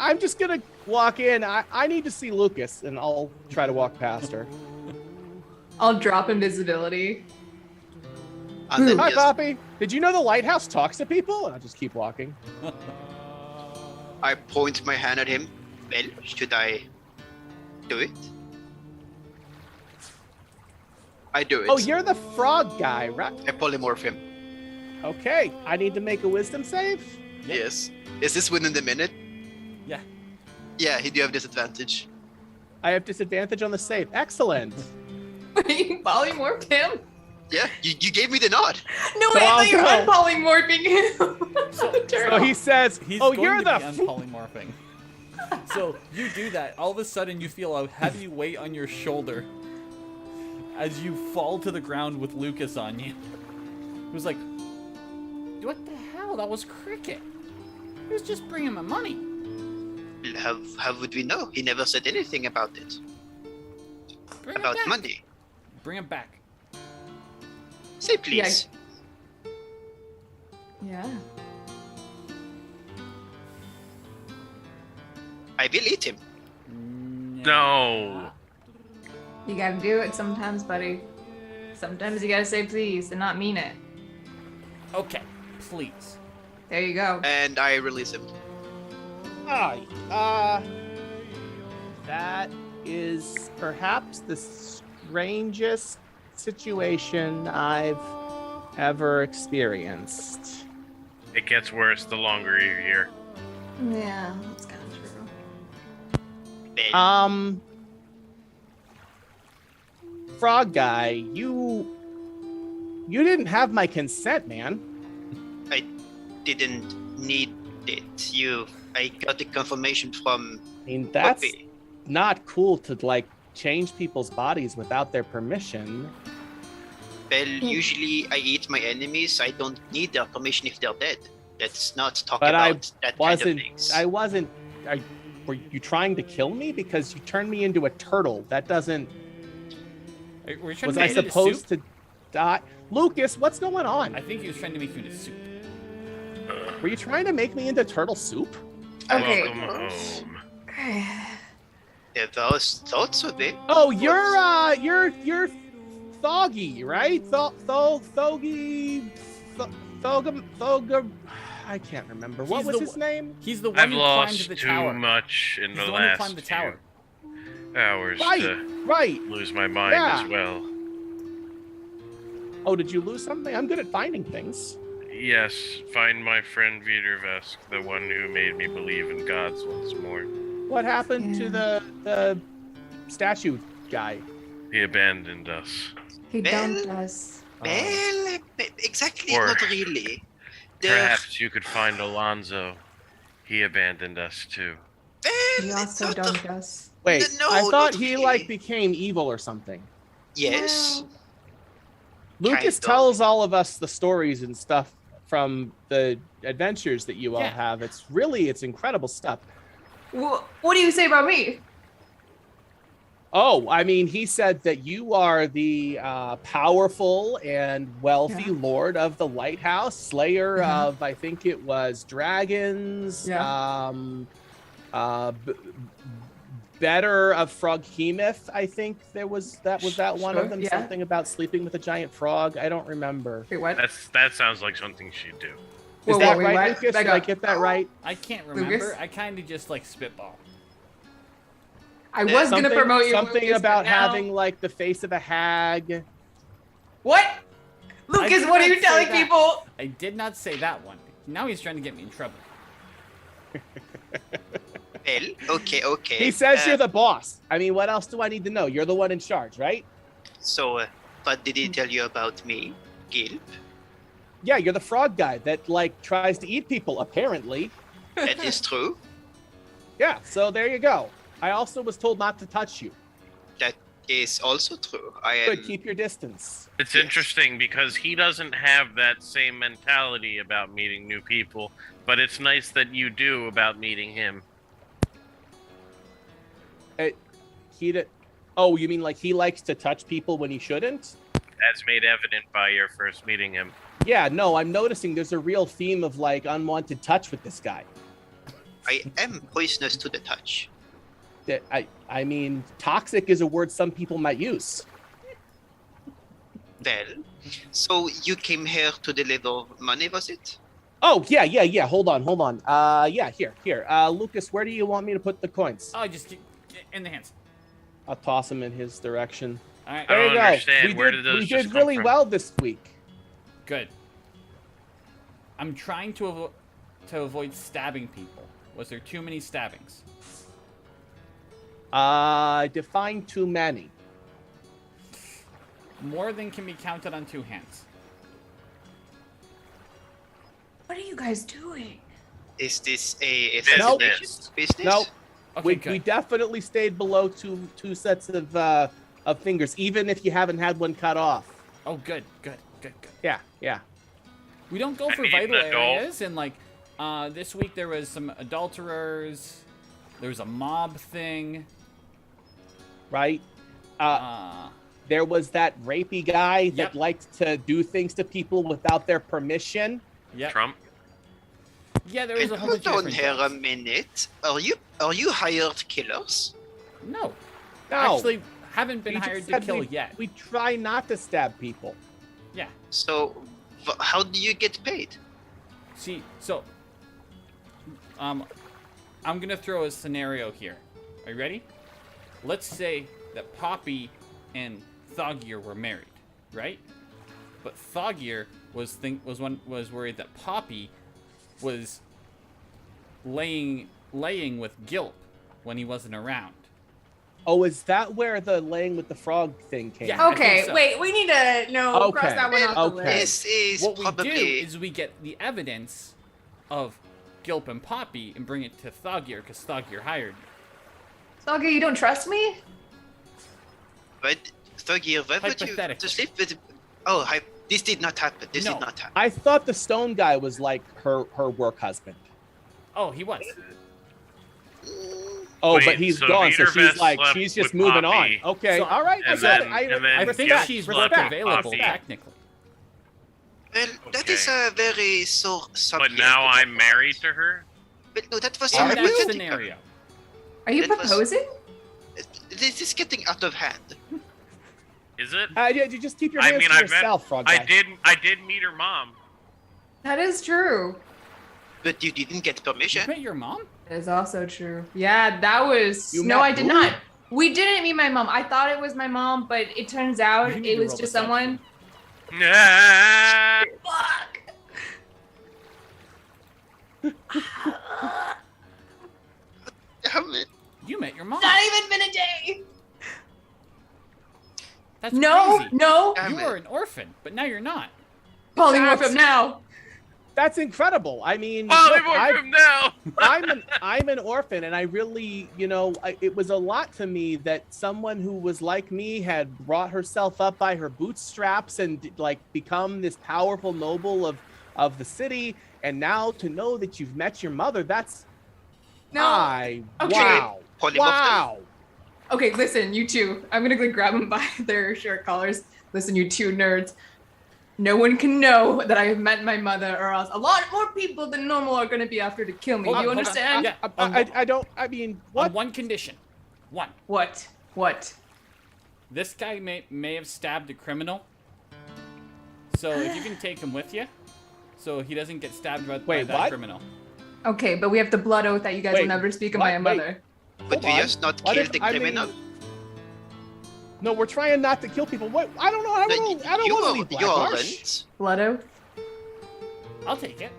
I'm just gonna walk in. I need to see Lucas, and I'll try to walk past her. I'll drop invisibility. And then Hi, yes, Poppy. Did you know the lighthouse talks to people? And I'll just keep walking. I point my hand at him. Well, should I do it? I do it. Oh, you're the frog guy, right? I polymorph him. Okay, I need to make a wisdom save. Yes. Is this within the minute? Yeah. Yeah, he do have disadvantage. I have disadvantage on the save. Excellent. You polymorphed him? Yeah, you gave me the nod. No, So I I'll thought you go. were unpolymorphing him. So he says, He's "Oh, going you're to the." be unpolymorphing. So you do that. All of a sudden, you feel a heavy weight on your shoulder as you fall to the ground with Lucas on you. He was like, "What the hell? That was Cricket. He was just bringing my money." How would we know? He never said anything about it. Bring him About back. money. Bring him back. Say please. Yeah. I will eat him. No. You gotta do it sometimes, buddy. Sometimes you gotta say please and not mean it. Okay, please. There you go. And I release him. That is perhaps the strangest situation I've ever experienced. It gets worse the longer you're here. Yeah, that's kind of true. Well, Frog guy, you didn't have my consent, man. I didn't need it. I got the confirmation from I mean, that's Bugbear. not cool to like change people's bodies without their permission. Well, usually I eat my enemies. I don't need their permission if they're dead. Let's not talk about that kind of things. Were you trying to kill me? Because you turned me into a turtle. That doesn't. Were you trying Was to I make it into supposed soup? to die? Lucas, what's going on? I think he was trying to make you into soup. Were you trying to make me into turtle soup? Okay. Welcome home. Yeah, those thoughts of it. Oh, you're Thoggir, right? Thoggir. I can't remember. What He's was the his one- name? He's the one I've who climbed lost the too tower. much in He's the the one who last climbed the tower. few hours to Right. lose my mind Yeah. as well. Oh, did you lose something? I'm good at finding things. Yes, find my friend Viettervesk, the one who made me believe in gods once more. What happened to the statue guy? He abandoned us. He dumped us. Well, exactly, Or- not really. There, Perhaps you could find Alonzo. He abandoned us too. well, He it's also not dumped us. Wait, No, I thought not he really. like became evil or something. Yes. Well, Lucas Kind of. tells all of us the stories and stuff from the adventures that you all Yeah. have. It's incredible stuff. what do you say about me? Oh, I mean, he said that you are the powerful and wealthy Yeah. lord of the lighthouse, slayer Mhm. of, I think it was dragons, Yeah. better of Froghemoth. I think that was that one Sure, of them. yeah. Something about sleeping with a giant frog. I don't remember. Wait, what? That sounds like something she'd do. Is Whoa, that wait, right, what? Lucas? Back Did I up. get that right? I can't Lucas? remember. I kind of just like spitball. I was gonna promote you. Something Lucas, about but now- having like the face of a hag. What? Lucas, did what are not you say telling that. people? I did not say that one. Now he's trying to get me in trouble. Well, okay. He says you're the boss. I mean, what else do I need to know? You're the one in charge, right? So, what did he tell you about me, Gilp? Yeah, you're the frog guy that like tries to eat people, apparently. That is true. Yeah, so there you go. I also was told not to touch you. That is also true. I am. Good, keep your distance. It's Yes. interesting because he doesn't have that same mentality about meeting new people, but it's nice that you do about meeting him. Oh, you mean like he likes to touch people when he shouldn't? As made evident by your first meeting him. Yeah, no, I'm noticing there's a real theme of like unwanted touch with this guy. I am poisonous to the touch. That I mean, toxic is a word some people might use. Well, so you came here to deliver money, was it? Oh, yeah. Hold on. Yeah, here. Lucas, where do you want me to put the coins? Oh, just get in the hands. I'll toss them in his direction. All right. I There don't you go. understand. Where did those we just did come really from? well this week. Good. I'm trying to avoid stabbing people. Was there too many stabbings? Define too many. More than can be counted on two hands. What are you guys doing? Is this a Nope. assassination business? Nope. Okay, we good. definitely stayed below two sets of fingers, even if you haven't had one cut off. Oh, good. Yeah. We don't go I for need vital an adult. areas, and like this week there was some adulterers. There was a mob thing. Right. Uh, There was that rapey guy that Yep. liked to do things to people without their permission. yeah, Trump? yeah. There was a whole bunch Hold of on different here a things. minute. Are you hired killers? No, No, actually, haven't been we just hired to said kill we, yet. We try not to stab people. Yeah. So, how do you get paid? See, so, I'm gonna throw a scenario here. Are you ready? Let's say that Poppy and Thoggir were married, right? But Thoggir was worried that Poppy was laying with Gilp when he wasn't around. Oh, is that where the laying with the frog thing came? Yeah. I think Okay, so. wait. We need to cross Okay, that one off the okay. list. This is What we do probably. is we get the evidence of Gilp and Poppy and bring it to Thoggir because Thoggir hired me. Thoggir, you don't trust me? But Thoggir, why would you Hypothetically. to sleep with? Oh, this did not happen. This No. did not happen. I thought the stone guy was like her work husband. Oh, he was. Oh, Wait, but he's so gone, so she's Viettervesk like, slept she's just with moving Poppy. on. Okay, So- all right, I and got then- it. and then I think Gilp she's slept not with available Poppy. technically. Well, that is a very sore But subject. now I'm married to her? But no, that was In that hypothetical. scenario. Are you It was- proposing? This is getting out of hand. Is it? You just keep your I hands mean, to I met- yourself, frog I guy. did meet her mom. That is true. But you didn't get You permission. met your mom? That is also true. Yeah, that was. You No, met I did who? not. We didn't meet my mom. I thought it was my mom, but it turns out You need it to was roll just deception. someone. Ah! Fuck. Damn it. You met your mom. Not even been a day. That's No, crazy. no. Damn You it. were an orphan, but now you're not. Polymorph him now. That's incredible. I mean, Polymorph him now! I'm an orphan, and I really, it was a lot to me that someone who was like me had brought herself up by her bootstraps and like become this powerful noble of the city, and now to know that you've met your mother, that's Okay. wow. Okay, listen, you two. I'm gonna go grab them by their shirt collars. Listen, you two nerds. No one can know that I have met my mother, or else a lot more people than normal are gonna be after to kill me. Hold on, You hold on. understand? Yeah. I don't. I mean, On what? one condition. One. What? This guy may have stabbed a criminal. So if you can take him with you, so he doesn't get stabbed by that what? criminal. Okay, but we have the blood oath that you guys will never speak of my mother. But we Hold on. just not What kill if- the I mean- criminal. No, we're trying not to kill people. What? I don't know. I don't want to leave Black You Marsh. aren't. Blood oath? I'll take it.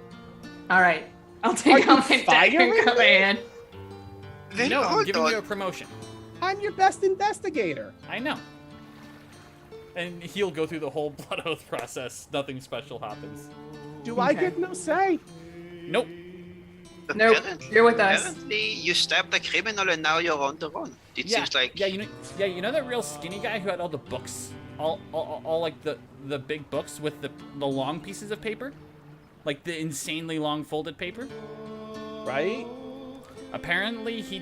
Alright. I'll take you out my firing dagger me? command. Then No, I'm hold giving on. you a promotion. I'm your best investigator. I know. And he'll go through the whole blood oath process. Nothing special happens. Do I Okay. get no say? Nope. Nope, Apparently- you're with us. Apparently, you stabbed a criminal and now you're on the run. It seems like you know that real skinny guy who had all the books, all like the big books with the long pieces of paper, like the insanely long folded paper. Right? Apparently, he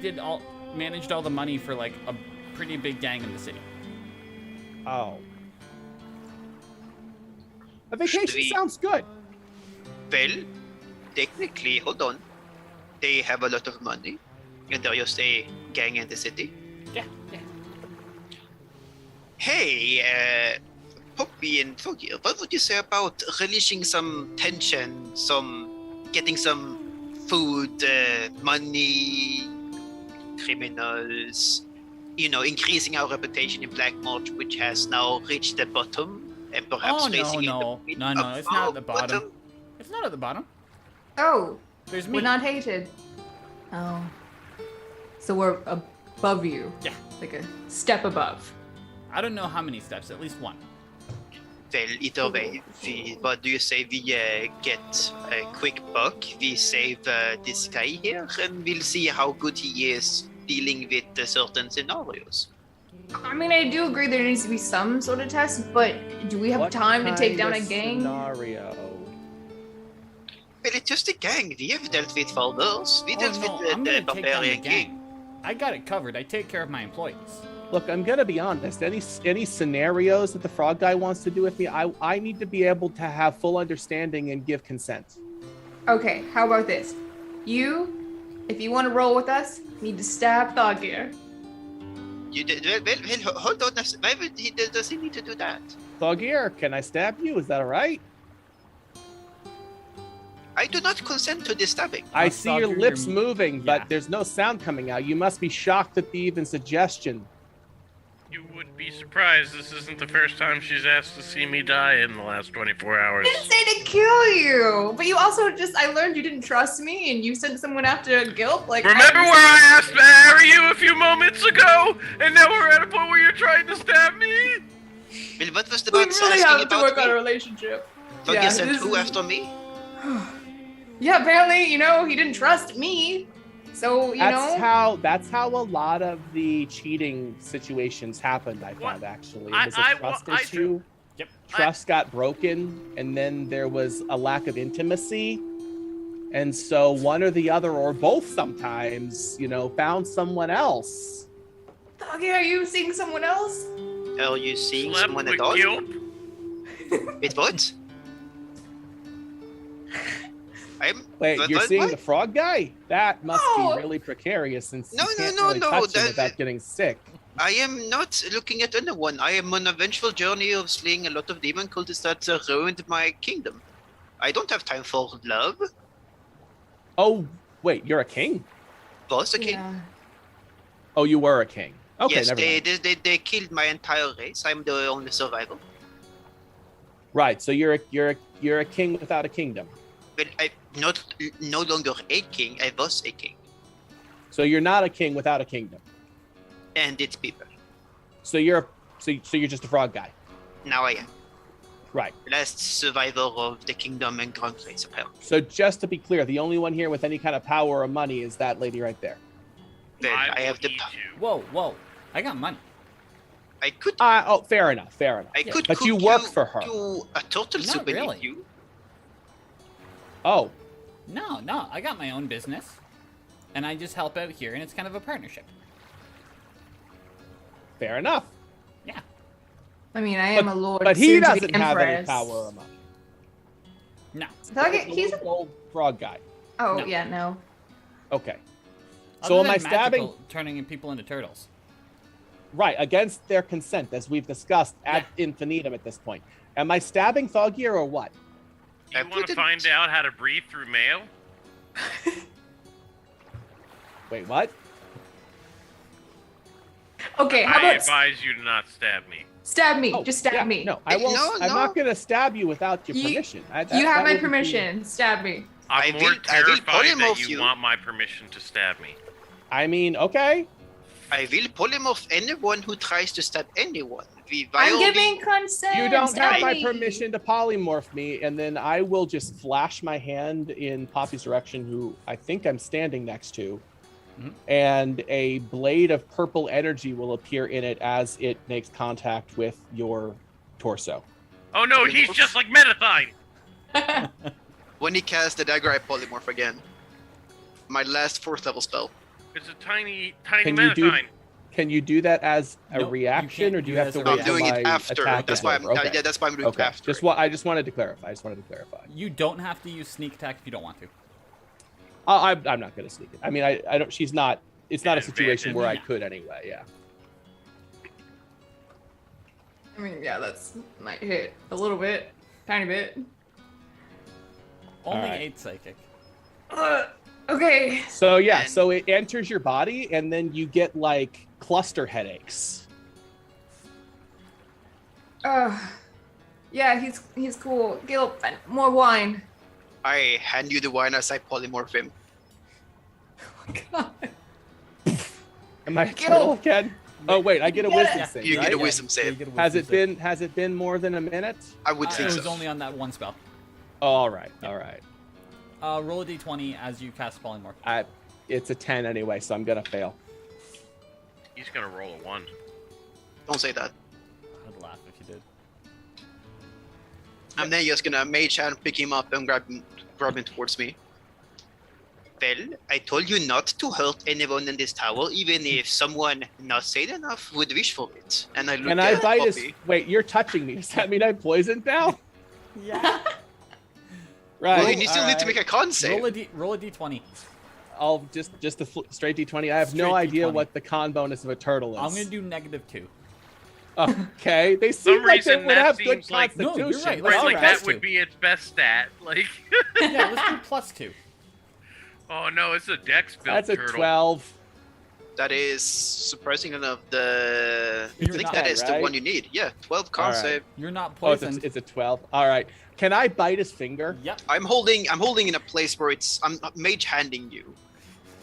managed all the money for like a pretty big gang in the city. Oh. A vacation Street. sounds good. well, technically, hold on. They have a lot of money, and they're just a gang in the city. Yeah. Hey, Poppy and Thoggir, what would you say about releasing some tension, getting some food, money, criminals, increasing our reputation in Black March, which has now reached the bottom, and perhaps Oh, facing no, it no, it's not at the bottom. It's not at the bottom. Oh, There's me. we're not hated. Oh. So we're above you. Yeah. Like a step above. I don't know how many steps. At least one. Well, either way, what do you say we get a quick buck? We save this guy here, and we'll see how good he is dealing with certain scenarios. I mean, I do agree there needs to be some sort of test, but do we have What time to take down kind a of gang? Scenario. Well, it's just a gang. We have dealt with far worse. We dealt no, with I'm the gonna take down the barbarian gang. king. I got it covered. I take care of my employees. Look, I'm gonna be honest. Any scenarios that the frog guy wants to do with me, I need to be able to have full understanding and give consent. Okay, how about this? You, if you want to roll with us, need to stab Thoggir. Well, hold on. Why does he need to do that? Thoggir, can I stab you? Is that all right? I do not consent to this stabbing. I see your Thoggir, lips you're- moving, but yeah. there's no sound coming out. You must be shocked at the even suggestion. You would be surprised. This isn't the first time she's asked to see me die in the last 24 hours. I didn't say to kill you, but you also I learned you didn't trust me and you sent someone after Gilp. Like, Remember where I asked to marry you a few moments ago? And now we're at a point where you're trying to stab me? Well, what was the We about really asking have to about work on a me? relationship. Thoggir Yeah, said this who is- after me? Yeah, apparently, he didn't trust me. So, That's how a lot of the cheating situations happened. I found actually it was a trust issue. Yep. Trust got broken, and then there was a lack of intimacy, and so one or the other, or both, sometimes, found someone else. Thoggir, are you seeing someone else? Are you seeing Slept someone with at all? Gilp? Wait, what? Wait, What- you're what- seeing what? the frog guy? That must No. be really precarious since No, you no, can't no, really no, touch him that- without getting sick. I am not looking at anyone. I am on a vengeful journey of slaying a lot of demon cultists that ruined my kingdom. I don't have time for love. Oh, wait, you're a king? Was a king. Yeah. Oh, you were a king. Okay, Yes, never mind. they killed my entire race. I'm the only survivor. Right, so you're a king without a kingdom. But I'm no longer a king. I was a king. So you're not a king without a kingdom. And its people. So you're So you're just a frog guy. Now I am. Right. Last survivor of the kingdom and Grand Place, apparently. So just to be clear, the only one here with any kind of power or money is that lady right there. Then I have the. Whoa. I got money. I could. Oh, fair enough. I could. But cook you work for her. To a turtle Not soup really. and you. Oh, No, I got my own business. And I just help out here, and it's kind of a partnership. fair enough. Yeah. I mean, I am a lord. But he soon to be doesn't have any empress. power or money. No. Thoggir, he's. An old frog guy. Oh No. yeah, no. Okay. Other So am than I stabbing? magical, turning people into turtles. Right, against their consent, as we've discussed ad infinitum at this point. Am I stabbing Thoggir or what? You want to find out how to breathe through mail? Wait, what? Okay, how I about advise you to not stab me. stab me? Oh, Just stab yeah, me. No, I won't. No, I'm no. not going to stab you without your You- permission. You have my wouldn't be- permission. Stab me. I'm I more will terrified that polymorph you you. want my permission to stab me. I mean, okay. I will polymorph anyone who tries to stab anyone. I'm giving consent. You don't stab have my me. permission to polymorph me, and then I will just flash my hand in Poppy's direction, who I think I'm standing next to, Mhm. and a blade of purple energy will appear in it as it makes contact with your torso. Oh no, he's just like Metathine! When he casts the dagger, I polymorph again. My last 4th level spell. It's a tiny Can you do- Metathine. Can you do that as a No, you reaction, can't or do do you it have as to a wait I'm reaction. till doing my it after. attack That's is why I'm. over? Okay. Yeah, that's why I'm doing Okay. after. I just wanted to clarify. You don't have to use sneak attack if you don't want to. I'm not going to sneak it. I mean, I don't. She's not. It's not a situation Advantage. where I Yeah. could anyway. Yeah. I mean, yeah, that's might hit a little bit, tiny bit. Only Alright. 8 psychic. Okay. So yeah, And- so it enters your body, and then you get like cluster headaches. Yeah, he's cool. Gilp, more wine. I hand you the wine as I polymorph him. God. Am I Get turtle off. again? Oh wait, I get a Yeah. wisdom Yeah, save. You get right? a wisdom save. Has it been more than a minute? I would It think was so. only on that one spell. Oh, all right. Roll a d20 as you cast polymorph. It's a 10 anyway, so I'm gonna fail. He's gonna roll a 1. Don't say that. I'd laugh if you did. I'm then just gonna mage hand, pick him up, and grab him towards me. Well, I told you not to hurt anyone in this tower, even if someone not sane enough would wish for it. And I look And I at bite his. Poppy. Wait, you're touching me. Does that mean I'm poisoned now? Yeah. Right. Well, you still need to alright. make a con save. Roll a d20. I'll just a straight D20. I have no Straight idea D20. what the con bonus of a turtle is. I'm gonna do -2. Okay, they seem like they reason would that have good seems like- No, you're constitution. right, but Right, all like alright. that would be its best stat. Like, Yeah, let's do +2. oh no, it's a dex build That's a turtle. 12. That is surprising enough. I You're think not, that is the right? one you need. Yeah, 12 con Alright. save. You're not Oh, poisoned. it's a 12. All right. Can I bite his finger? Yep. I'm holding in a place where I'm mage handing you.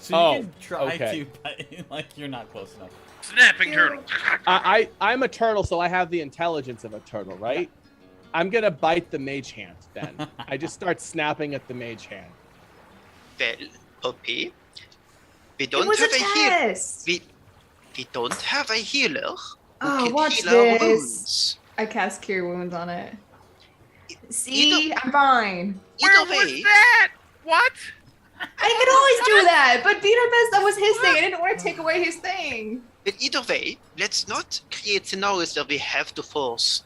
So you Oh, can try okay. to, but like you're not close enough. Snapping turtle. I'm a turtle, so I have the intelligence of a turtle, right? I'm gonna bite the mage hand then. I just start snapping at the mage hand. Well, Poppy, we It don't was have a a healer. test. We don't have a healer who Oh, can watch heal our this. wounds. I cast Cure Wounds on it. You See, I'm fine. Where Either was way, that? What? I can always do that, but Viettervesk, that was his thing. I didn't want to take away his thing. but either way, let's not create scenarios where we have to force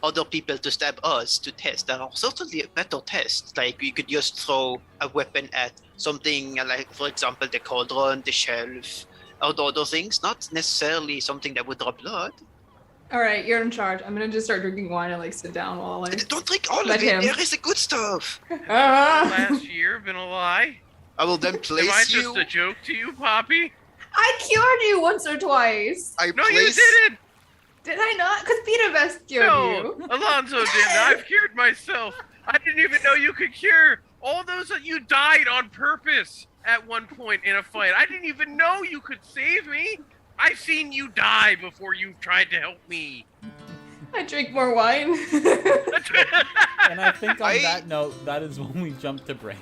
other people to stab us to test. There are certainly better tests. Like we could just throw a weapon at something like, for example, the cauldron, the shelf, or the other things. Not necessarily something that would draw blood. All right, you're in charge. I'm gonna just start drinking wine and like sit down while I. Don't drink all Let of it. him. There is the good stuff. Last year, been a lie? I will then Am I place just you. a joke to you, Poppy? I cured you once or twice. I No, place, you didn't. Did I not? Because Viettervesk cured No, you. Alonzo didn't. I've cured myself. I didn't even know you could cure. All those that you died on purpose at one point in a fight. I didn't even know you could save me. I've seen you die before you tried to help me. I drink more wine. And I think on that note, that is when we jump to break.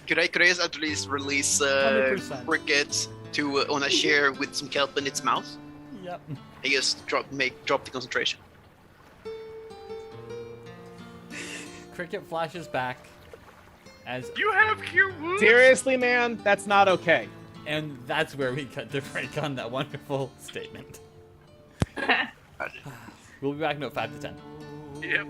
Could I at least release 100%. Cricket to on a share with some kelp in its mouth? Yep. I just drop the concentration. Cricket flashes back as, You have cure wounds. Seriously, man, that's not okay. and that's where we cut to break on that wonderful statement. We'll be back in about 5 to 10. Yep.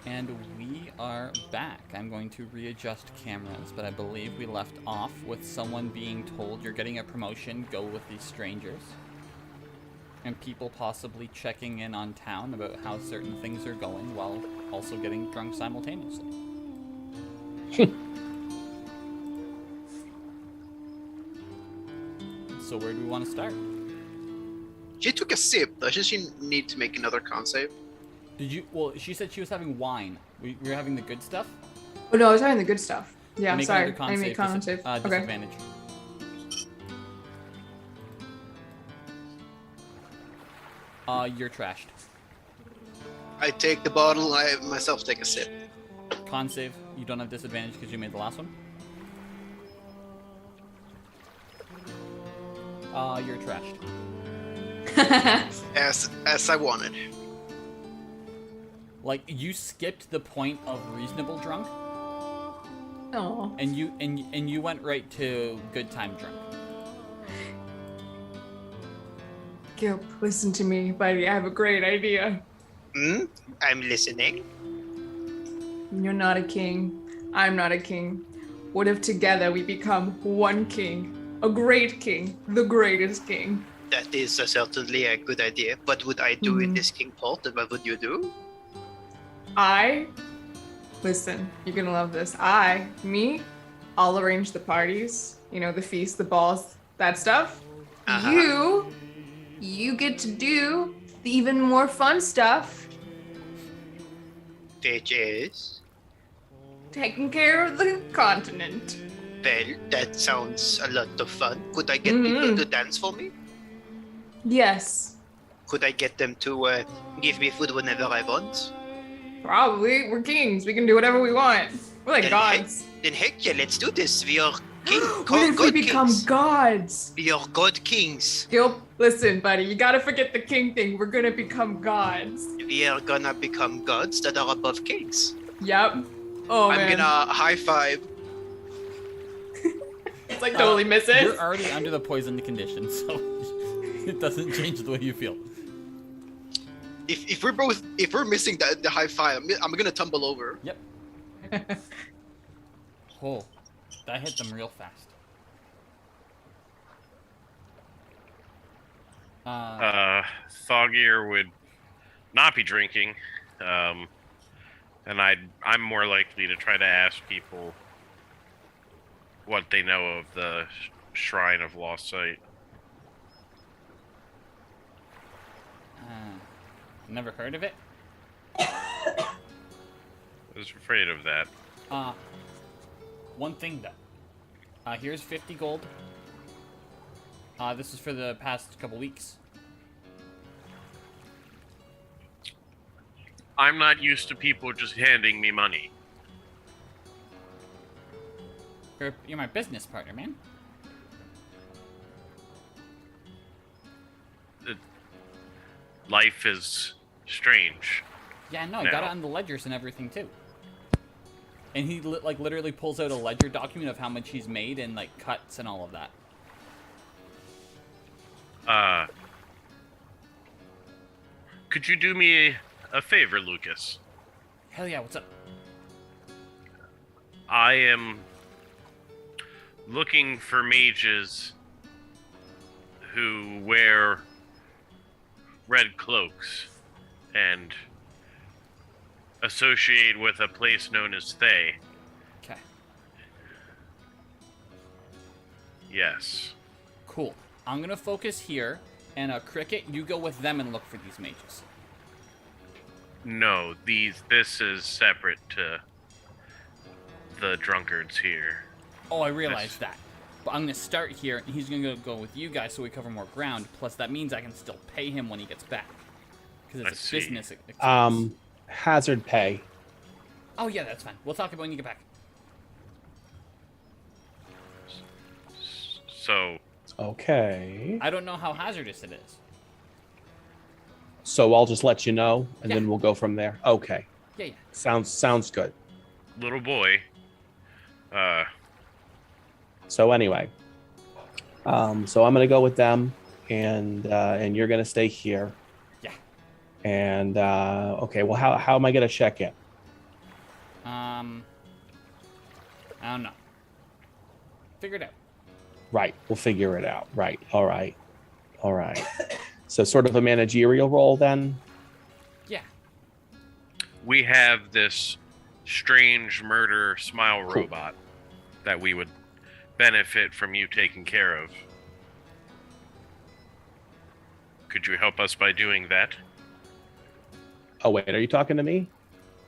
And we are back. I'm going to readjust cameras, but I believe we left off with someone being told you're getting a promotion, go with these strangers. And people possibly checking in on town about how certain things are going while also getting drunk simultaneously. So where do we want to start? She took a sip. Doesn't she need to make another con save? Did you? Well, she said she was having wine. We were having the good stuff. Oh no, I was having the good stuff. Yeah, Make sorry. another con I made save, con save. Okay. disadvantage. You're trashed. I take the bottle. I myself take a sip. Con save. You don't have disadvantage because you made the last one. You're trashed. As I wanted. Like you skipped the point of reasonable drunk, Oh. and you went right to good time drunk. Gilp, listen to me, buddy. I have a great idea. I'm listening. You're not a king. I'm not a king. What if together we become one king? A great king. The greatest king. That is certainly a good idea. What would I do in this king pot? And what would you do? Listen, you're gonna love this. I'll arrange the parties, the feast, the balls, that stuff. Uh-huh. You get to do the even more fun stuff. Which is? Taking care of the continent. Well, that sounds a lot of fun. Could I get people to dance for me? Yes, Could I get them to give me food whenever I want? probably. We're kings. We can do whatever we want. We're like Then gods. Then heck yeah, let's do this. We are What if we become kings. gods? We are god kings. Gilp, listen, buddy. You gotta forget the king thing. We're gonna become gods. We are gonna become gods that are above kings. Yep. Oh I'm man. gonna high five. It's like totally miss it. You're already under the poisoned condition, so it doesn't change the way you feel. If we're missing the high five, I'm gonna tumble over. Yep. Oh, that hit them real fast. Thoggir would not be drinking, and I'm more likely to try to ask people what they know of the Shrine of Lost Sight. Never heard of it? I was afraid of that. One thing though. Here's 50 gold. This is for the past couple weeks. I'm not used to people just handing me money. You're my business partner, man. Life is strange. Yeah, no, I got it on the ledgers and everything too. And he literally pulls out a ledger document of how much he's made and like cuts and all of that. Could you do me a favor, Lucas? Hell yeah, what's up? I am looking for mages who wear red cloaks and associate with a place known as Thay. Okay. Yes. Cool. I'm gonna focus here, and Cricket, you go with them and look for these mages. No, this is separate to the drunkards here. Oh, I realize that. But I'm gonna start here, and he's gonna go with you guys so we cover more ground. Plus, that means I can still pay him when he gets back. Because it's a business expense. Hazard pay. Oh yeah, that's fine. We'll talk about when you get back. So, Okay. I don't know how hazardous it is. So I'll just let you know, and Yeah. then we'll go from there. Okay. Yeah. Sounds good. little boy, So anyway, so I'm gonna go with them, and you're gonna stay here. Yeah. And okay, well, how am I gonna check in? I don't know. Figure it out. Right. We'll figure it out. Right. All right. So sort of a managerial role then? Yeah. We have this strange murder smile robot that we would benefit from you taking care of. Could you help us by doing that? Oh, wait. Are you talking to me?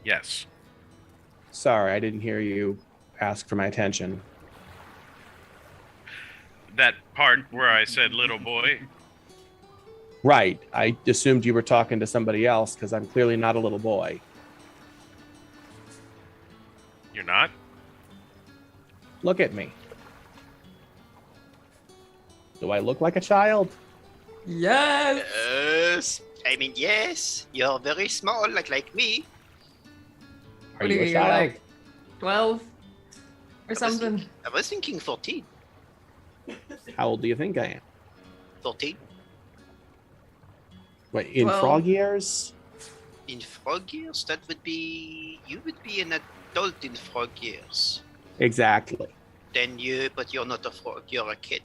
Yes. Sorry, I didn't hear you ask for my attention. That part where I said little boy. Right. I assumed you were talking to somebody else because I'm clearly not a little boy. You're not? Look at me. Do I look like a child? Yes. Yes. I mean, yes. You're very small, like me. Are What you a you're child? like 12 or something? I was thinking 14. How old do you think I am? 14. What, in 12. frog years? In frog years, that would be... You would be an adult in frog years. Exactly. But you're not a frog, you're a kid.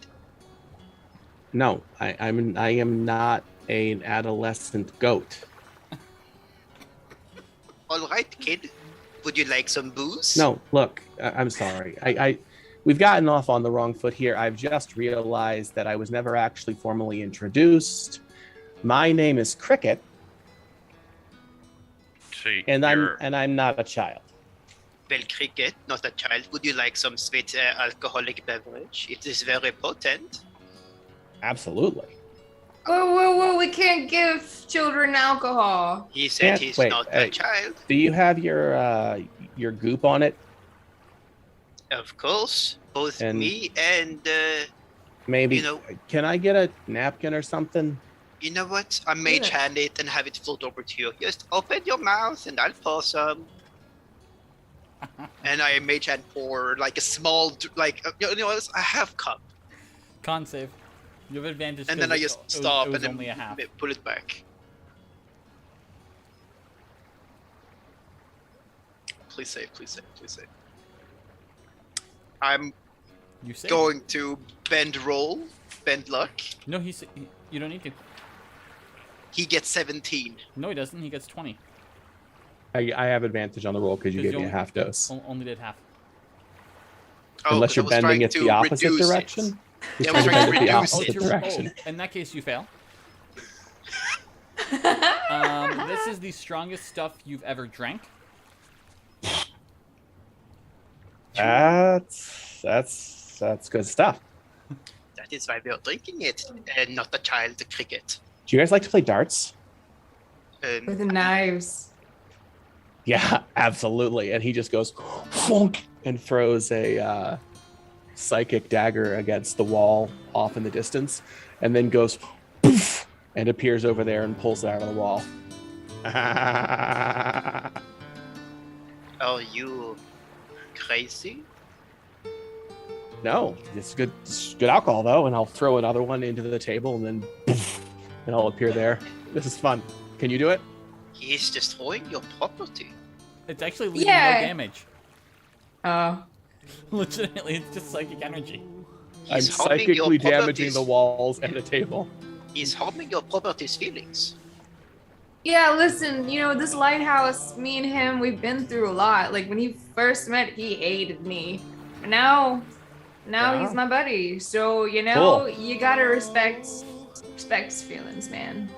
No, I am not an adolescent goat. All right, kid. Would you like some booze? No, look, I'm sorry. We've gotten off on the wrong foot here. I've just realized that I was never actually formally introduced. My name is Cricket, So and you're... I'm not a child. Well, Cricket, not a child. Would you like some sweet alcoholic beverage? It is very potent. Absolutely. Whoa, we can't give children alcohol. He said he's not a hey, child. Do you have your goop on it? Of course. Both And- me and, Maybe. You know- Can I get a napkin or something? you know what? I mage hand it and have it float over to you. Just open your mouth and I'll pour some. And I mage hand pour like a small, a half cup. Con save. You have advantage. And then 'cause I just it was- stop it was and then only a half. put it back. Please save. I'm You say. going to bend luck. No, you don't need to. He gets 17. No, he doesn't. He gets 20. I have advantage on the roll because you 'Cause gave me a half dose. Only did half. Unless 'cause you're I was bending trying it to the opposite reduce it. direction. Yeah, I was trying to Bend it the reduce opposite it. direction. In that case, you fail. This is the strongest stuff you've ever drank. That's good stuff. That is why we are drinking it, and not a child cricket. Do you guys like to play darts? With the knives. Yeah, absolutely. And he just goes funk and throws a psychic dagger against the wall off in the distance, and then goes poof and appears over there and pulls it out of the wall. Are you crazy? No, it's good alcohol though, and I'll throw another one into the table and then poof, and I'll appear there. This is fun. Can you do it? He is destroying your property. It's actually leaving Yeah. no damage. Oh. Legitimately, it's just psychic energy. I'm He's harming your psychically damaging property's- the walls and the table. He's harming your property's feelings. Yeah, listen, this lighthouse, me and him, we've been through a lot. Like, when he first met, he hated me. But now Yeah. he's my buddy. So, Cool. you gotta respect his feelings, man.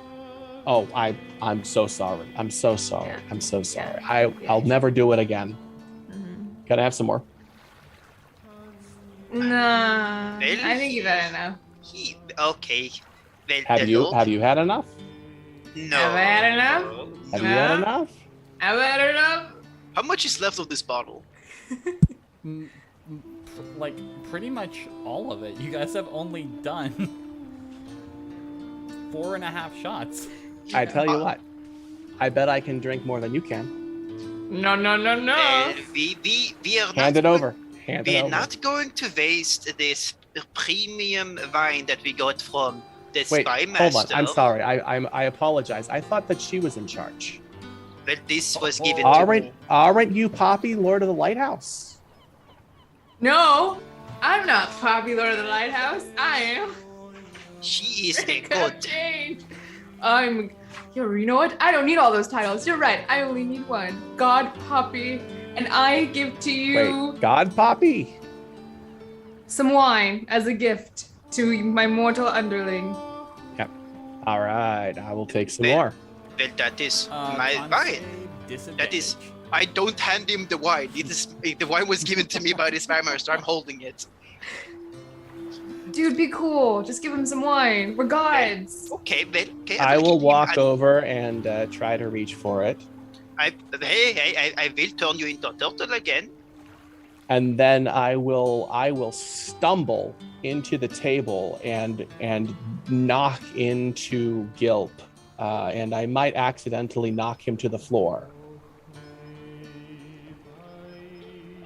Oh, I'm so sorry. I'm so sorry. Yeah. I'm so sorry. Yeah. I'll never do it again. Mhm. Can I have some more? Nah, Well, I think you've had enough. Okay. Well, Have you had enough? No. Have I had enough? Have you had Huh? enough? I've had enough. How much is left of this bottle? Like, pretty much all of it. You guys have only done 4.5 shots. I tell you what. I bet I can drink more than you can. No. We are not Hand it going- over. Hand it We're over. not going to waste this premium wine that we got from the Wait, spy hold master. on. I'm sorry. I apologize. I thought that she was in charge. Well, this was given to Aren't you Poppy, Lord of the Lighthouse? No, I'm not Poppy Lord of the Lighthouse. I am. She is a It could have god. changed. You know what? I don't need all those titles. You're right. I only need one. God Poppy, and I give to you Wait, God Poppy? some wine as a gift to my mortal underling. Yep. All right, I will take some Well, more. Well, that is my con wine. save, disadvantage. That is. I don't hand him the wine. The wine was given to me by the spammer, so I'm holding it. Dude, be cool. Just give him some wine. We're gods. Okay, well, okay. I will give him walk over and try to reach for it. I will turn you into a turtle again. And then I will stumble into the table and knock into Gilp, and I might accidentally knock him to the floor.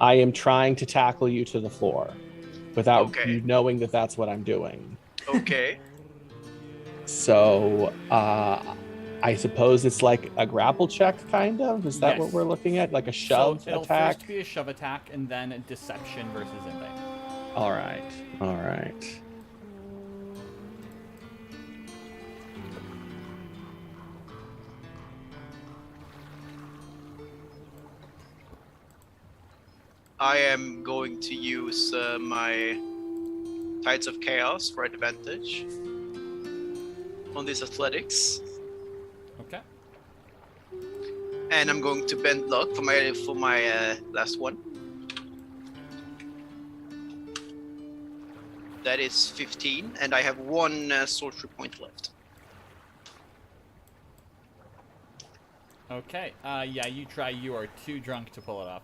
I am trying to tackle you to the floor without you knowing that that's what I'm doing. Okay. So I suppose it's like a grapple check, kind of? Is that what we're looking at? Like a shove so it'll attack? first be a shove attack, and then a deception versus invade. All right. All right. I am going to use my Tides of Chaos for advantage on this athletics, Okay. and I'm going to bend luck for my last one. That is 15, and I have one sorcery point left. Okay. Yeah, you try. You are too drunk to pull it off.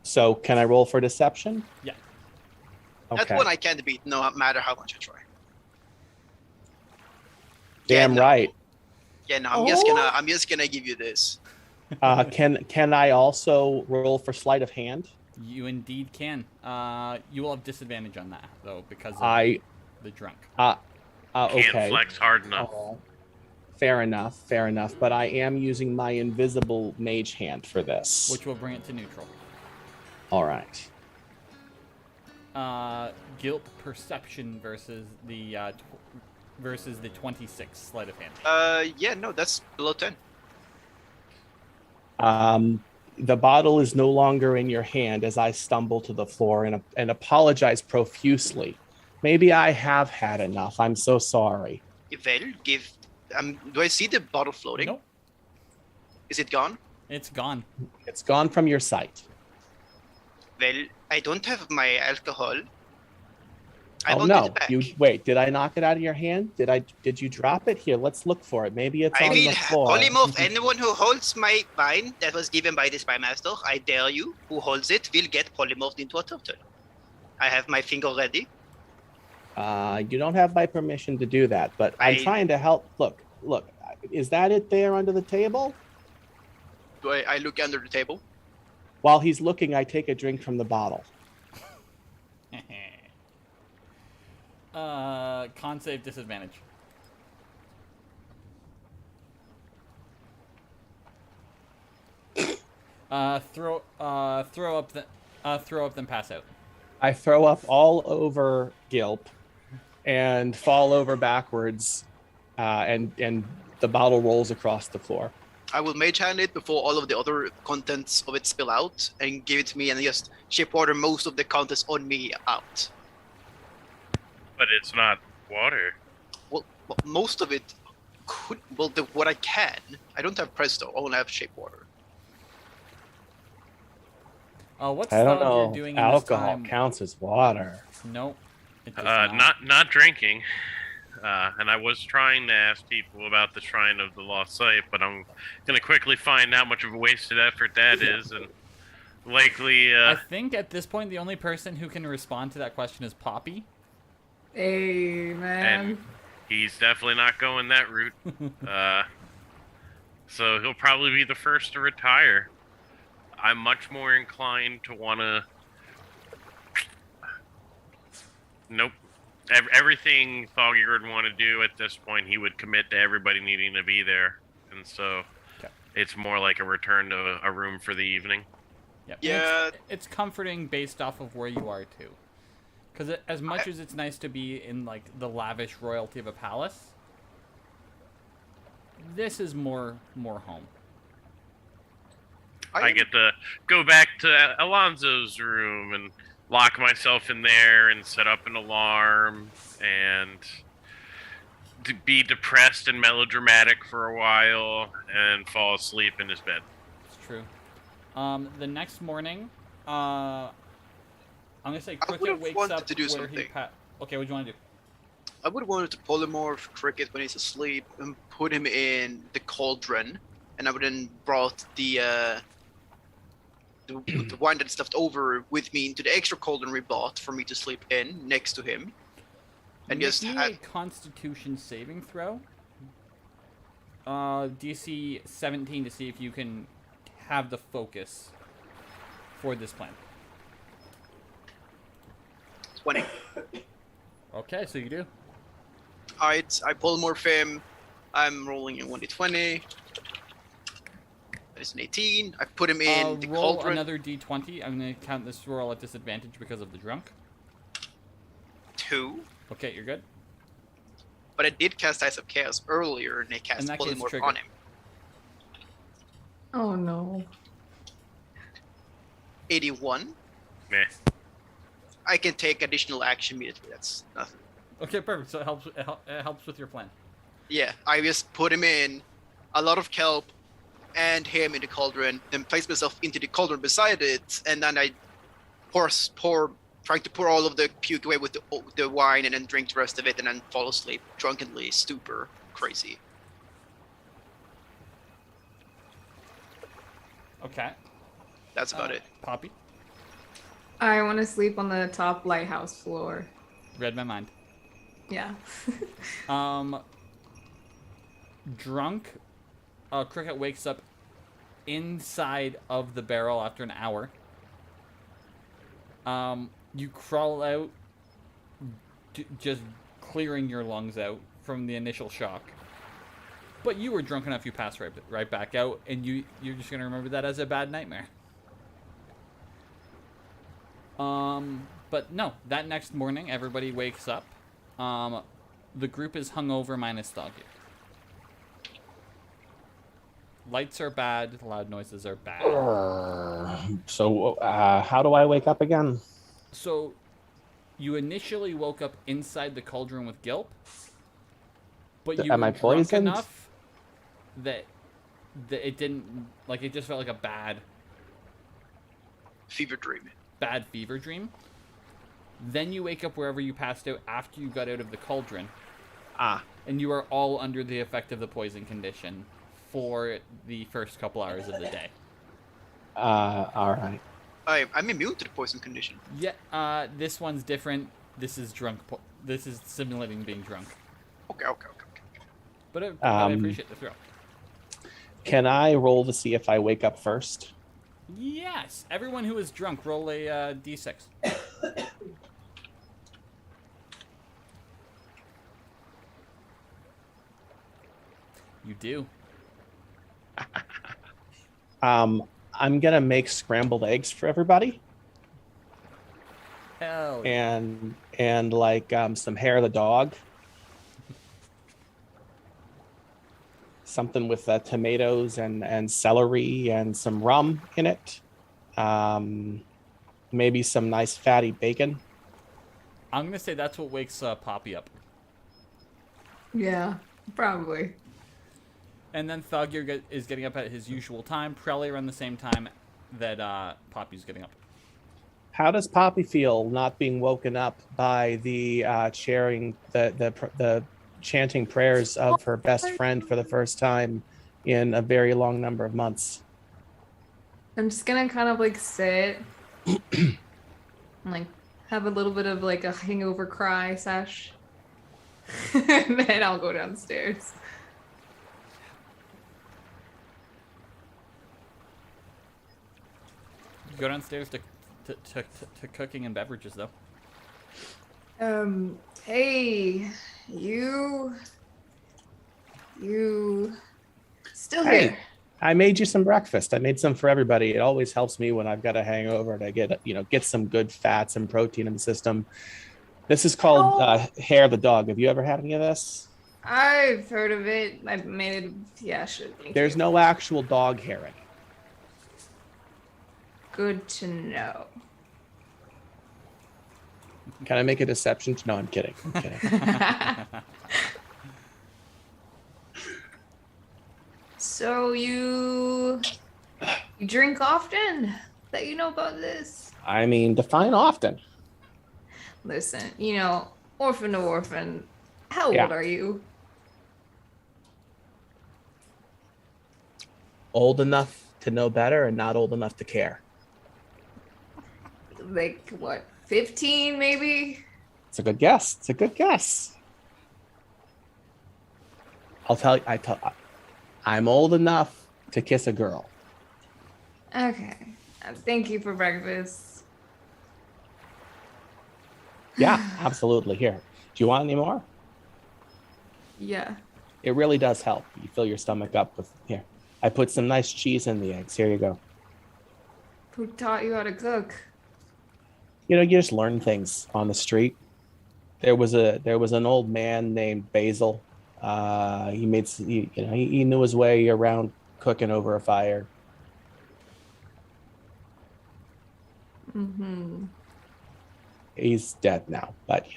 So can I roll for deception? Yeah. Okay. That one I can't beat, no matter how much I try. Damn right. Yeah, no, I'm just gonna give you this. Can I also roll for sleight of hand? You indeed can. You will have disadvantage on that though because of the drunk. Okay. Can't flex hard enough. Oh, fair enough. But I am using my invisible mage hand for this. Which will bring it to neutral. All right. Gilp perception versus the 26 sleight of hand. Yeah, no, that's below 10. The bottle is no longer in your hand as I stumble to the floor and apologize profusely. Maybe I have had enough. I'm so sorry. Well, do I see the bottle floating? Nope. Is it gone? It's gone. It's gone from your sight. Well, I don't have my alcohol. I Oh won't no! get it back. Wait. Did I knock it out of your hand? Did you drop it? Here, let's look for it. Maybe it's on the floor. Polymorph, anyone who holds my wine that was given by the spy master, I dare you, who holds it, will get polymorphed into a turtle. I have my finger ready. You don't have my permission to do that, but I'm trying to help. Look. Is that it there under the table? Do I look under the table? While he's looking, I take a drink from the bottle. Con save disadvantage. Throw up, then pass out. I throw up all over Gilp and fall over backwards, and the bottle rolls across the floor. I will mage hand it before all of the other contents of it spill out and give it to me and just shape water most of the contents on me out. But it's not water. Well, most of it could. Well, what I can. I don't have Presto. I only have shape water. What's I don't Thoggir know. doing Alcohol in this time? counts as water. Nope. It does Not drinking. And I was trying to ask people about the Shrine of the Lost Sight, but I'm gonna quickly find how much of a wasted effort that is, and likely. I think at this point the only person who can respond to that question is Poppy. Hey, man. And he's definitely not going that route. So he'll probably be the first to retire. I'm much more inclined to want to... Nope. Everything Thoggir would want to do at this point, he would commit to everybody needing to be there. and so Okay. it's more like a return to a room for the evening. Yep. Yeah. It's comforting based off of where you are too. Because as much as it's nice to be in like the lavish royalty of a palace, this is more home. I get to go back to Alonzo's room and lock myself in there and set up an alarm and to be depressed and melodramatic for a while and fall asleep in his bed. It's true. The next morning, I'm gonna say Cricket would've wakes wanted up to do where something. Okay, what do you want to do? I would have wanted to polymorph Cricket when he's asleep and put him in the cauldron, and I would then brought the wine that stuffed over with me into the extra cauldron we bought for me to sleep in next to him, and just Make me had a Constitution saving throw. DC 17 to see if you can have the focus for this plan. 20. Okay, so you do. Alright, I polymorph him. I'm rolling in 1d20. That's an 18. I put him in the roll cauldron. another D20. I'm gonna count this roll at disadvantage because of the drunk. 2. Okay, you're good. But I did cast Ice of Chaos earlier, and I In cast that case, polymorph trigger. on him. Oh no. Meh. 81. I can take additional action immediately. That's nothing. Okay, perfect. So it helps with your plan. Yeah, I just put him in a lot of kelp and him in the cauldron, then place myself into the cauldron beside it, and then I trying to pour all of the puke away with the wine, and then drink the rest of it, and then fall asleep drunkenly, stupor, crazy. Okay. That's about it. Poppy, I want to sleep on the top lighthouse floor. read my mind. Yeah. Drunk, Cricket wakes up inside of the barrel after an hour. You crawl out, just clearing your lungs out from the initial shock. But you were drunk enough, you passed right back out, and you're just gonna remember that as a bad nightmare. But no, that next morning, everybody wakes up. The group is hungover minus Thoggir. Lights are bad, loud noises are bad. So how do I wake up again? So, you initially woke up inside the cauldron with Gilp, but you Am were I drunk poisoned? enough that it didn't, like, it just felt like a bad Fever dream. fever dream. Then you wake up wherever you passed out after you got out of the cauldron, and you are all under the effect of the poison condition for the first couple hours of the day. All right. I'm immune to the poison condition. Yeah, this one's different. This is drunk. This is simulating being drunk. Okay. But I appreciate the throw. Can I roll to see if I wake up first? Yes, everyone who is drunk, roll a d6. You do. I'm gonna make scrambled eggs for everybody, Hell yeah. and like some hair of the dog, something with tomatoes and celery and some rum in it, maybe some nice fatty bacon. I'm gonna say that's what wakes Poppy up. Yeah, probably. And then Thoggir is getting up at his usual time, probably around the same time that Poppy's getting up. How does Poppy feel not being woken up by the sharing the chanting prayers of her best friend for the first time in a very long number of months? I'm just gonna kind of like sit and like have a little bit of like a hangover cry sesh. And then I'll go downstairs. You go downstairs to cooking and beverages, though. Hey, you Still Hey. here. I made you some breakfast. I made some for everybody. It always helps me when I've got a hangover to get some good fats and protein in the system. This is called hair of the dog. Have you ever had any of this? I've heard of it. I've made it. Yeah, sure. Thank There's you. no actual dog hair in it. Good to know. Can I make a deception? No, I'm kidding. I'm kidding. So you drink often? That you know about this? I mean, define often. Listen, orphan to orphan. How Yeah. old are you? Old enough to know better and not old enough to care. Like what? 15 maybe? It's a good guess. It's a good guess. I'll tell you. I'm old enough to kiss a girl. Okay. Thank you for breakfast. Yeah, absolutely. Here. Do you want any more? Yeah. It really does help. You fill your stomach up with here. I put some nice cheese in the eggs. Here you go. Who taught you how to cook? You just learn things on the street. There was an old man named Basil. He knew his way around cooking over a fire. Mm-hmm. He's dead now, but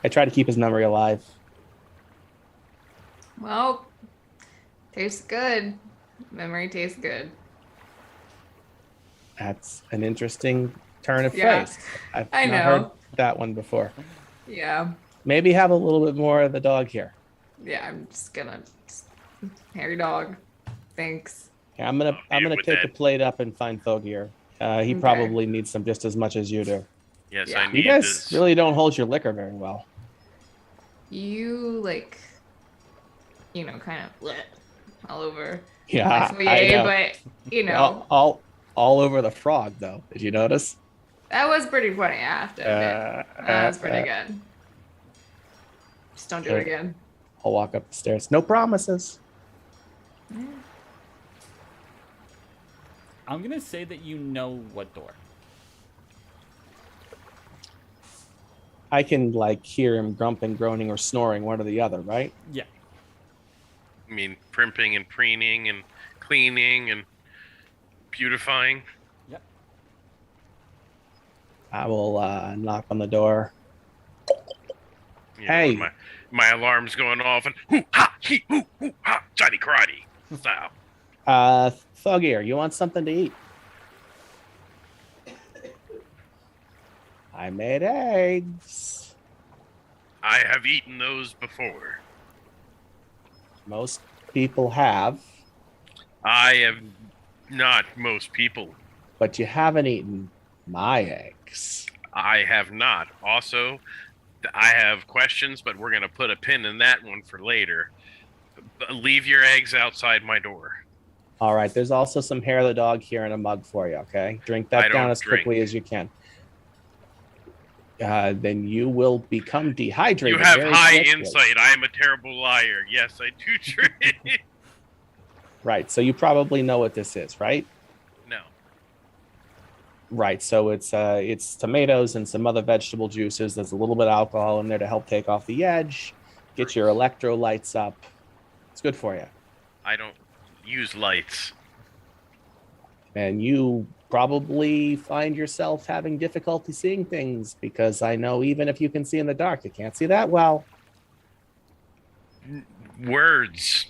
I try to keep his memory alive. Well, tastes good. Memory tastes good. That's an interesting turn of Yeah, phrase. I've I not heard know. that one before. Yeah. Maybe have a little bit more of the dog here. Yeah, I'm just gonna hairy dog. Thanks. Yeah, I'm gonna with take that. a plate up and find Thoggir. He Okay. probably needs some just as much as you do. Yes, Yeah. I You need guys this. really don't hold your liquor very well. You kind of all over Yeah, my I foyer, know. but all over the frog though. Did you notice? that was pretty funny. I have to admit, that was pretty good. Just don't do it Okay. again. I'll walk up the stairs. No promises. I'm gonna say that you know what door. I can hear him grumping, groaning, or snoring, one or the other, right? Yeah. I mean, primping and preening and cleaning and beautifying. Yep. I will knock on the door. You Hey. know, my alarm's going off and hoo ha he hoo hoo ha Johnny Karate style. Thoggir, you want something to eat? I made eggs. I have eaten those before. Most people have, I have not most people. but you haven't eaten my eggs. I have not. Also, I have questions, but we're gonna put a pin in that one for later. Leave your eggs outside my door. All right, there's also some hair of the dog here in a mug for you, okay? Drink I that don't down as quickly drink. as you can. Then you will become dehydrated. You have very high quickly. insight. I am a terrible liar. Yes, I do drink. Right, so you probably know what this is, right? No. Right, so it's tomatoes and some other vegetable juices. There's a little bit of alcohol in there to help take off the edge, get your electrolytes up. It's good for you. I don't use lights. And you probably find yourself having difficulty seeing things because I know even if you can see in the dark, you can't see that well. Words.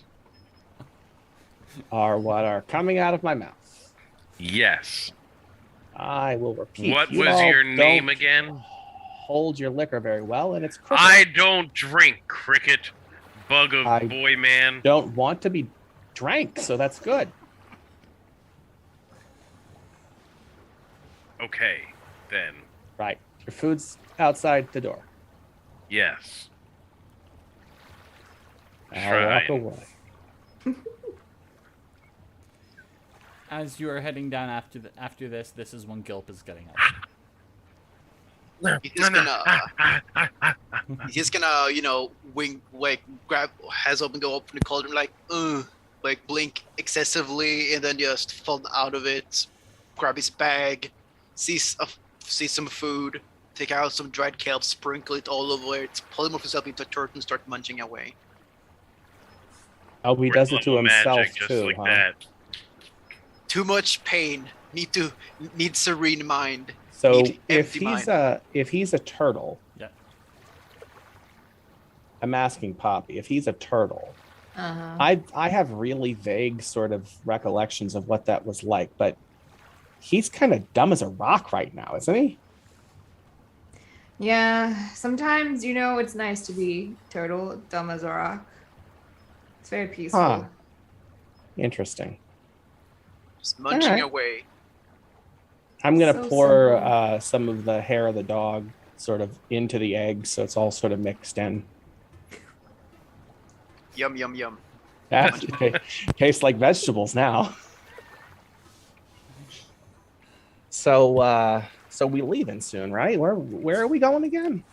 Are what are coming out of my mouth. Yes. I will repeat. What You was all your name don't again? Hold your liquor very well, and it's cricket. I don't drink, Cricket. Bug of I- boy man. don't want to be drank, so that's good. Okay, then. Right. Your food's outside the door. Yes. I'll walk Shrine. away. As you are heading down after this is when Gilp is getting up. He's gonna, wink, grab, hands up and go up in the cauldron like, like blink excessively and then just fall out of it, grab his bag, see some food, take out some dried kelp, sprinkle it all over it, polymorph himself into a turtle and start munching away. Oh, he does it to Level himself magic, just too, like huh? that. Too much pain. Need serene mind. So Need if empty he's mind. a turtle, Yeah. I'm asking Poppy if he's a turtle. Uh-huh. I have really vague sort of recollections of what that was like, but he's kind of dumb as a rock right now, isn't he? Yeah, sometimes, it's nice to be turtle, dumb as a rock. It's very peaceful. Huh. Interesting. Just munching Alright. away. I'm gonna So pour simple. some of the hair of the dog sort of into the egg, so it's all sort of mixed in. Yum, yum, yum. That tastes like vegetables now. So we leaving soon, right? Where are we going again?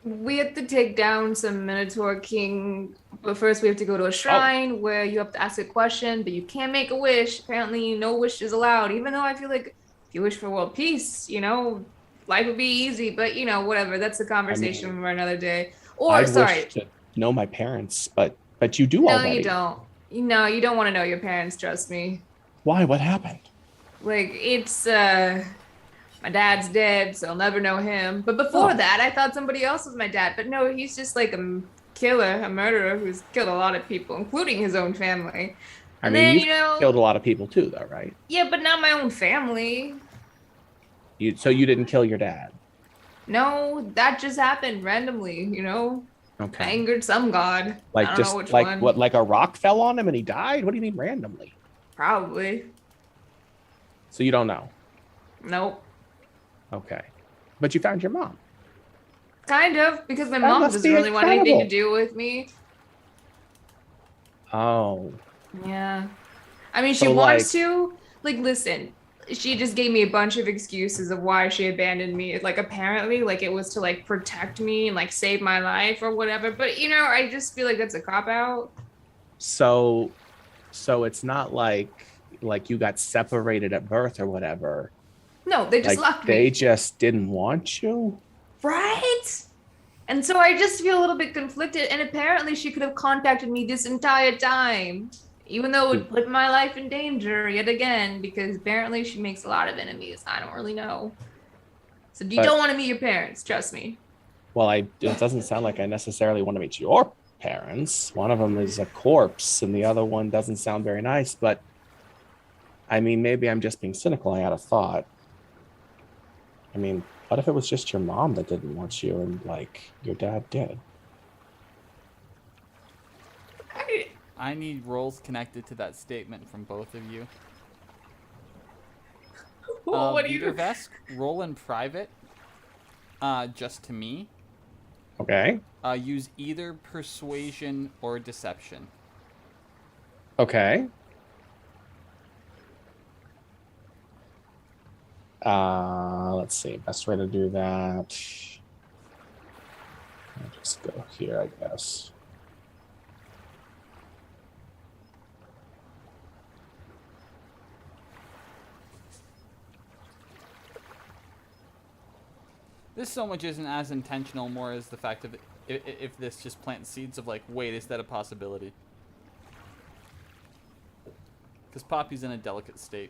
We have to take down some Minotaur King, but first we have to go to a shrine where you have to ask a question, but you can't make a wish. Apparently, no wish is allowed, even though I feel like if you wish for world peace, life would be easy, but whatever. That's a conversation for another day. Or, I sorry. wish to know my parents, but you do No, already. you don't. No, you don't want to know your parents, trust me. Why? What happened? Like, it's, my dad's dead, so I'll never know him. But before that, I thought somebody else was my dad. But no, he's just like a killer, a murderer who's killed a lot of people, including his own family. I And mean, then, you've killed a lot of people too, though, right? Yeah, but not my own family. So you didn't kill your dad? No, that just happened randomly, I Okay. angered some god. Like I don't just know which like one. what? Like a rock fell on him and he died? What do you mean randomly? Probably. So you don't know? Nope. Okay. But you found your mom. Kind of, because my That mom must doesn't be really want anything to incredible. do with me. Oh. Yeah. I mean, she So, wants to. Like, listen, she just gave me a bunch of excuses of why she abandoned me. Like, apparently, like, it was to, like, protect me and, like, save my life or whatever. But, I just feel like that's a cop-out. So it's not like you got separated at birth or whatever. No, they just Like left they me. just didn't want you? Right? And so I just feel a little bit conflicted. And apparently she could have contacted me this entire time. Even though it would put my life in danger yet again, because apparently she makes a lot of enemies. I don't really know. So you don't want to meet your parents, trust me. Well, it doesn't sound like I necessarily want to meet your parents. One of them is a corpse and the other one doesn't sound very nice, but I mean, maybe I'm just being cynical. I had a thought. I mean, what if it was just your mom that didn't want you and like your dad did? I need rolls connected to that statement from both of you. What do you do? Viettervesk, roll in private, just to me. Okay. Use either persuasion or deception. Okay. Let's see. Best way to do that. I'll just go here, I guess. This so much isn't as intentional, more as the fact of if this just plants seeds of like, wait, is that a possibility? Because Poppy's in a delicate state.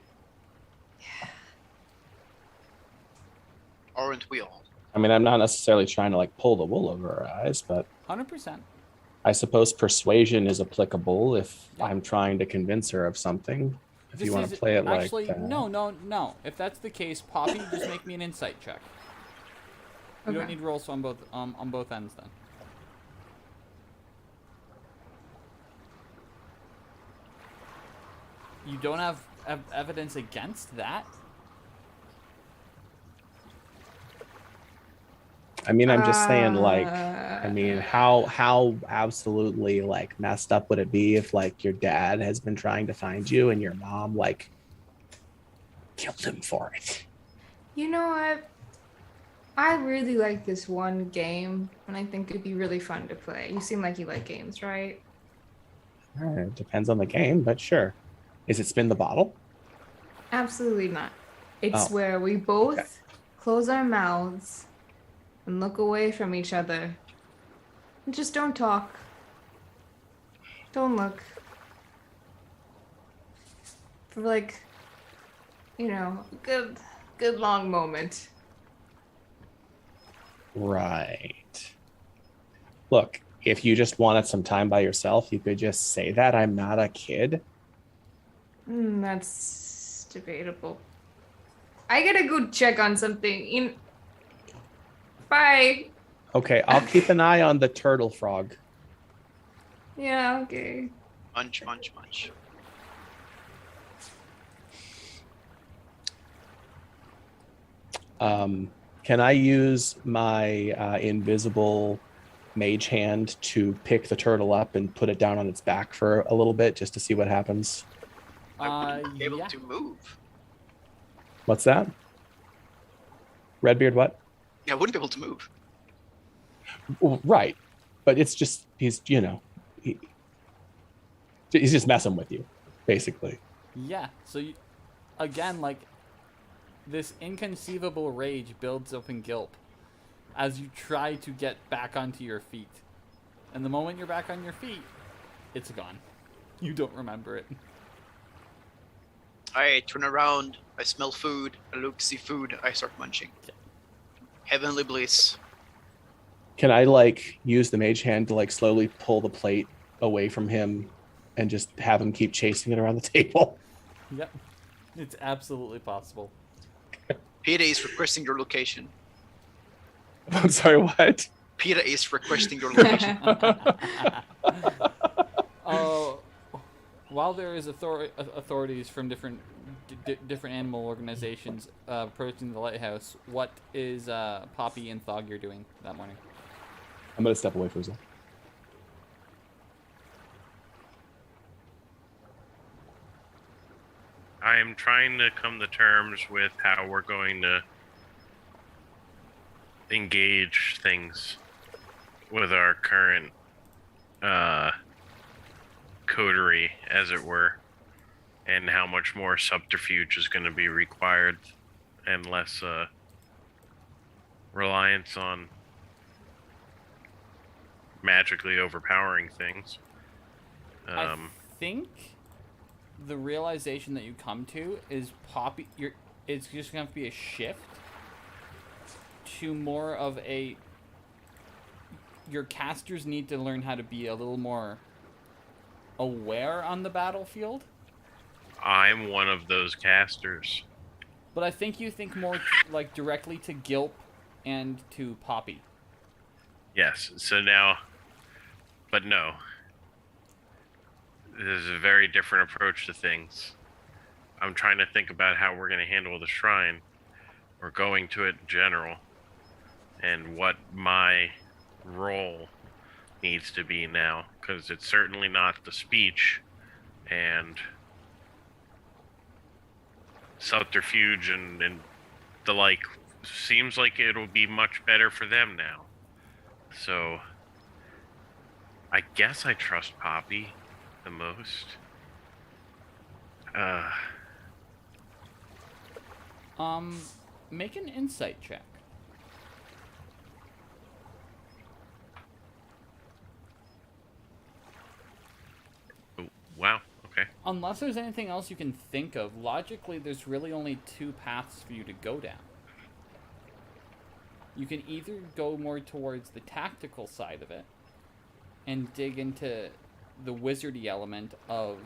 Aren't we all? I mean, I'm not necessarily trying to like pull the wool over her eyes, but 100%. I suppose persuasion is applicable if Yeah. I'm trying to convince her of something. If you want to play it actually, like that. no. If that's the case, Poppy, just make me an insight check. You don't Okay. need rolls on both ends then. You don't have evidence against that? I mean, I'm just saying, like, I mean, how absolutely like messed up would it be if like your dad has been trying to find you and your mom like killed him for it? I really like this one game, and I think it'd be really fun to play. You seem like you like games, right? It depends on the game, but sure. Is it spin the bottle? Absolutely not. It's Oh, where we both okay. close our mouths and look away from each other. And just don't talk. Don't look. For like, a good long moment. Right. Look, if you just wanted some time by yourself, you could just say that. I'm not a kid. That's debatable. I gotta go check on something. Bye. Okay, I'll keep an eye on the turtle frog. Yeah, okay. Munch, munch, munch. Can I use my invisible mage hand to pick the turtle up and put it down on its back for a little bit just to see what happens? I wouldn't be able Yeah. to move. What's that? Redbeard, what? Yeah, I wouldn't be able to move. Well, right. But it's just, he's just messing with you, basically. Yeah. So you, again, like this inconceivable rage builds up in Gilp as you try to get back onto your feet. And the moment you're back on your feet, it's gone. You don't remember it. I turn around, I smell food, I look, see food, I start munching. Okay. Heavenly bliss. Can I use the mage hand to slowly pull the plate away from him and just have him keep chasing it around the table? Yep. It's absolutely possible. Peter is requesting your location. I'm sorry, what? Peter is requesting your location. While there is authorities from different animal organizations approaching the lighthouse, what is Poppy and Thoggir doing that morning? I'm going to step away for a second. I am trying to come to terms with how we're going to engage things with our current coterie, as it were, and how much more subterfuge is going to be required and less reliance on magically overpowering things. I think the realization that you come to is Poppy. It's just going to have to be a shift to more of a. Your casters need to learn how to be a little more aware on the battlefield. I'm one of those casters. But I think you think more directly to Gilp and to Poppy. Yes, so now, but no. This is a very different approach to things. I'm trying to think about how we're going to handle the shrine, or going to it in general, and what my role needs to be now, because it's certainly not the speech and subterfuge and the like. Seems like it'll be much better for them now. So I guess I trust Poppy the most. Make an insight check. Oh, wow, okay. Unless there's anything else you can think of, logically there's really only two paths for you to go down. You can either go more towards the tactical side of it and dig into the wizardy element of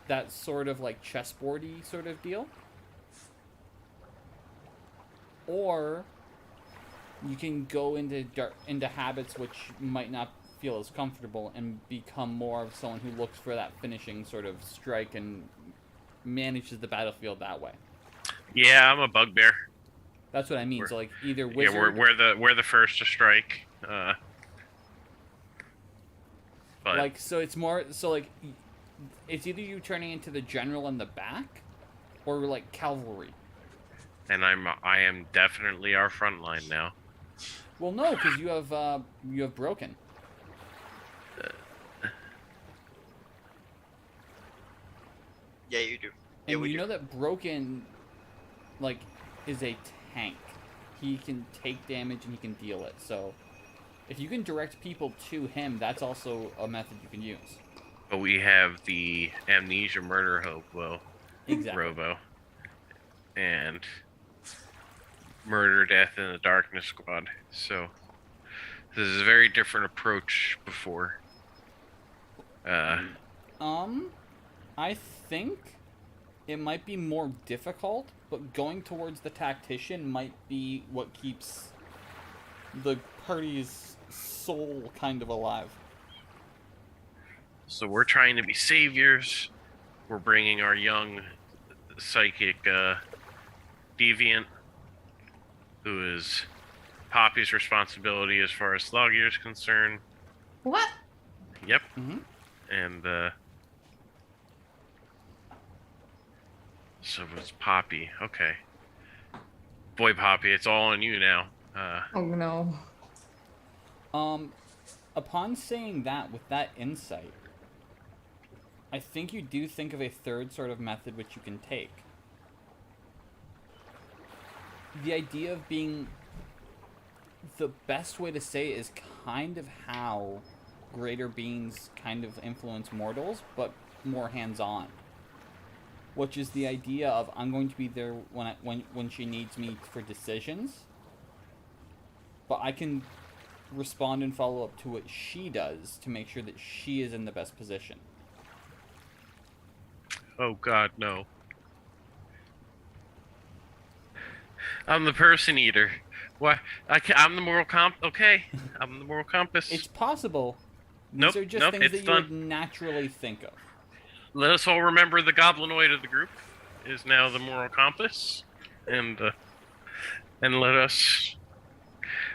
that sort of chessboardy sort of deal. Or you can go into habits which might not feel as comfortable and become more of someone who looks for that finishing sort of strike and manages the battlefield that way. Yeah, I'm a bugbear. That's what I mean. So either wizard. Yeah, we're the first to strike. But so it's more it's either you turning into the general in the back, or cavalry. And I am definitely our front line now. Well, no, because you have broken. Yeah, you do. Yeah, And we you do. know that Broken, like, is a tank. He can take damage and he can deal it. So, if you can direct people to him, that's also a method you can use. But we have the Amnesia Murder Hobo, Exactly. Robo, and Murder, Death, in the Darkness Squad. So, this is a very different approach before. I think it might be more difficult, but going towards the tactician might be what keeps the party's soul kind of alive. So we're trying to be saviors. We're bringing our young psychic deviant, who is Poppy's responsibility as far as Thoggir is concerned. What? Yep. Mm-hmm. And so it's Poppy. Okay. Boy, Poppy, it's all on you now. Oh no. Upon saying that, with that insight, I think you do think of a third sort of method which you can take. The idea of being... The best way to say it is kind of how greater beings kind of influence mortals, but more hands-on. Which is the idea of, I'm going to be there when she needs me for decisions, but I can respond and follow up to what she does to make sure that she is in the best position. Oh God, no. I'm the person eater. Why? I'm the moral okay, I'm the moral compass. It's possible. These Nope, are just nope, things it's that you done. would naturally think of. Let us all remember the goblinoid of the group is now the moral compass, and let us,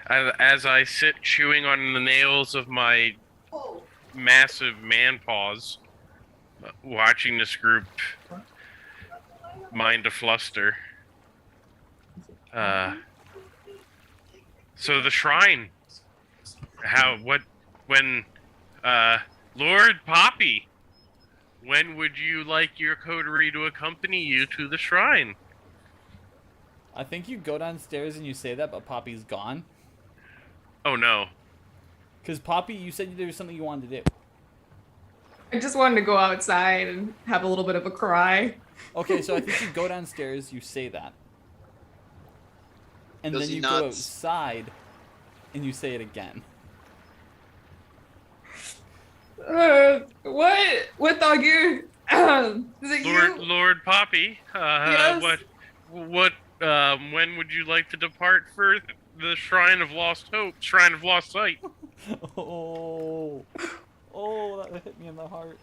as I sit chewing on the nails of my massive man paws, watching this group mind a fluster. So the shrine. Lord Poppy, when would you like your coterie to accompany you to the shrine? I think you go downstairs and you say that, but Poppy's gone. Oh no. Because Poppy, you said there was something you wanted to do. I just wanted to go outside and have a little bit of a cry. Okay, so I think you go downstairs, you say that. And Does then he you not go outside and you say it again. What Thoggir? Is it you? Lord Poppy, Yes? when would you like to depart for the Shrine of Lost Hope, Shrine of Lost Sight? Oh, that hit me in the heart.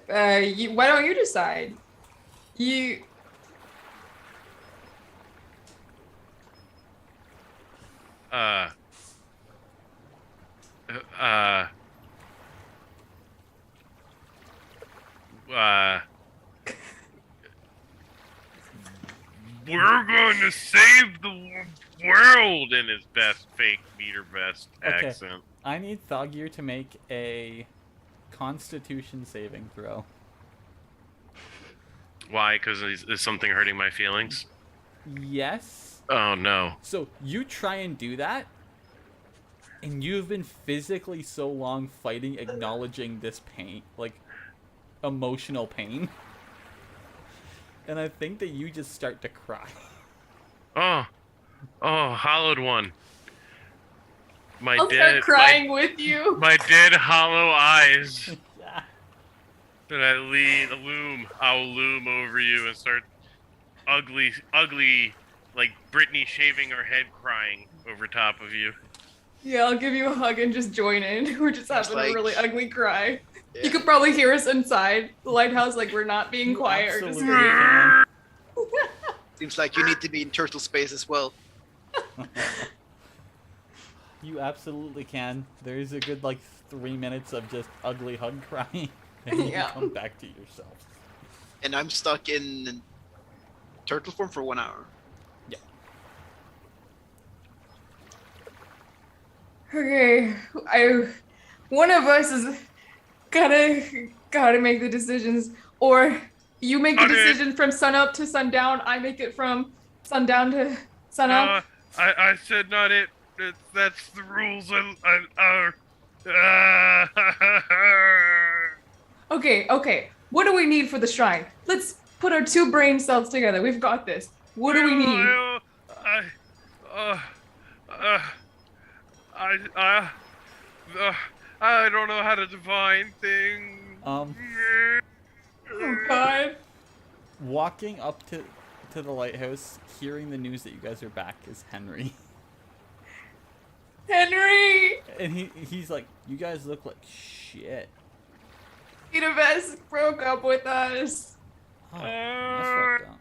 Why don't you decide? We're going to save the world in his best fake Viettervesk Okay. accent. I need Thoggir to make a Constitution saving throw. Why? Because is something hurting my feelings? Yes. Oh no. So you try and do that, and you've been physically so long fighting, acknowledging this pain, like emotional pain. And I think that you just start to cry. Oh, hallowed one. I'll start crying with you. My dead hollow eyes. Yeah. That I'll loom over you and start ugly, like Brittany shaving her head crying over top of you. Yeah, I'll give you a hug and just join in. We're just having like- a really ugly cry. Yeah. You could probably hear us inside the lighthouse, like we're not being You quiet. Or just absolutely can. Seems like you need to be in turtle space as well. You absolutely can. There is a good 3 minutes of just ugly hug crying, and then Yeah. you come back to yourself. And I'm stuck in turtle form for 1 hour. Okay, one of us is gotta make the decisions, or you make the decision from sun up to sundown. I make it from sundown to sun up. I said not it. That's the rules. Okay. What do we need for the shrine? Let's put our 2 brain cells together. We've got this. What do we need? I don't know how to divine things. Oh God. Walking up to the lighthouse, hearing the news that you guys are back is Henry. Henry! And he's like, you guys look like shit. Viettervesk broke up with us. Oh, that's fucked up.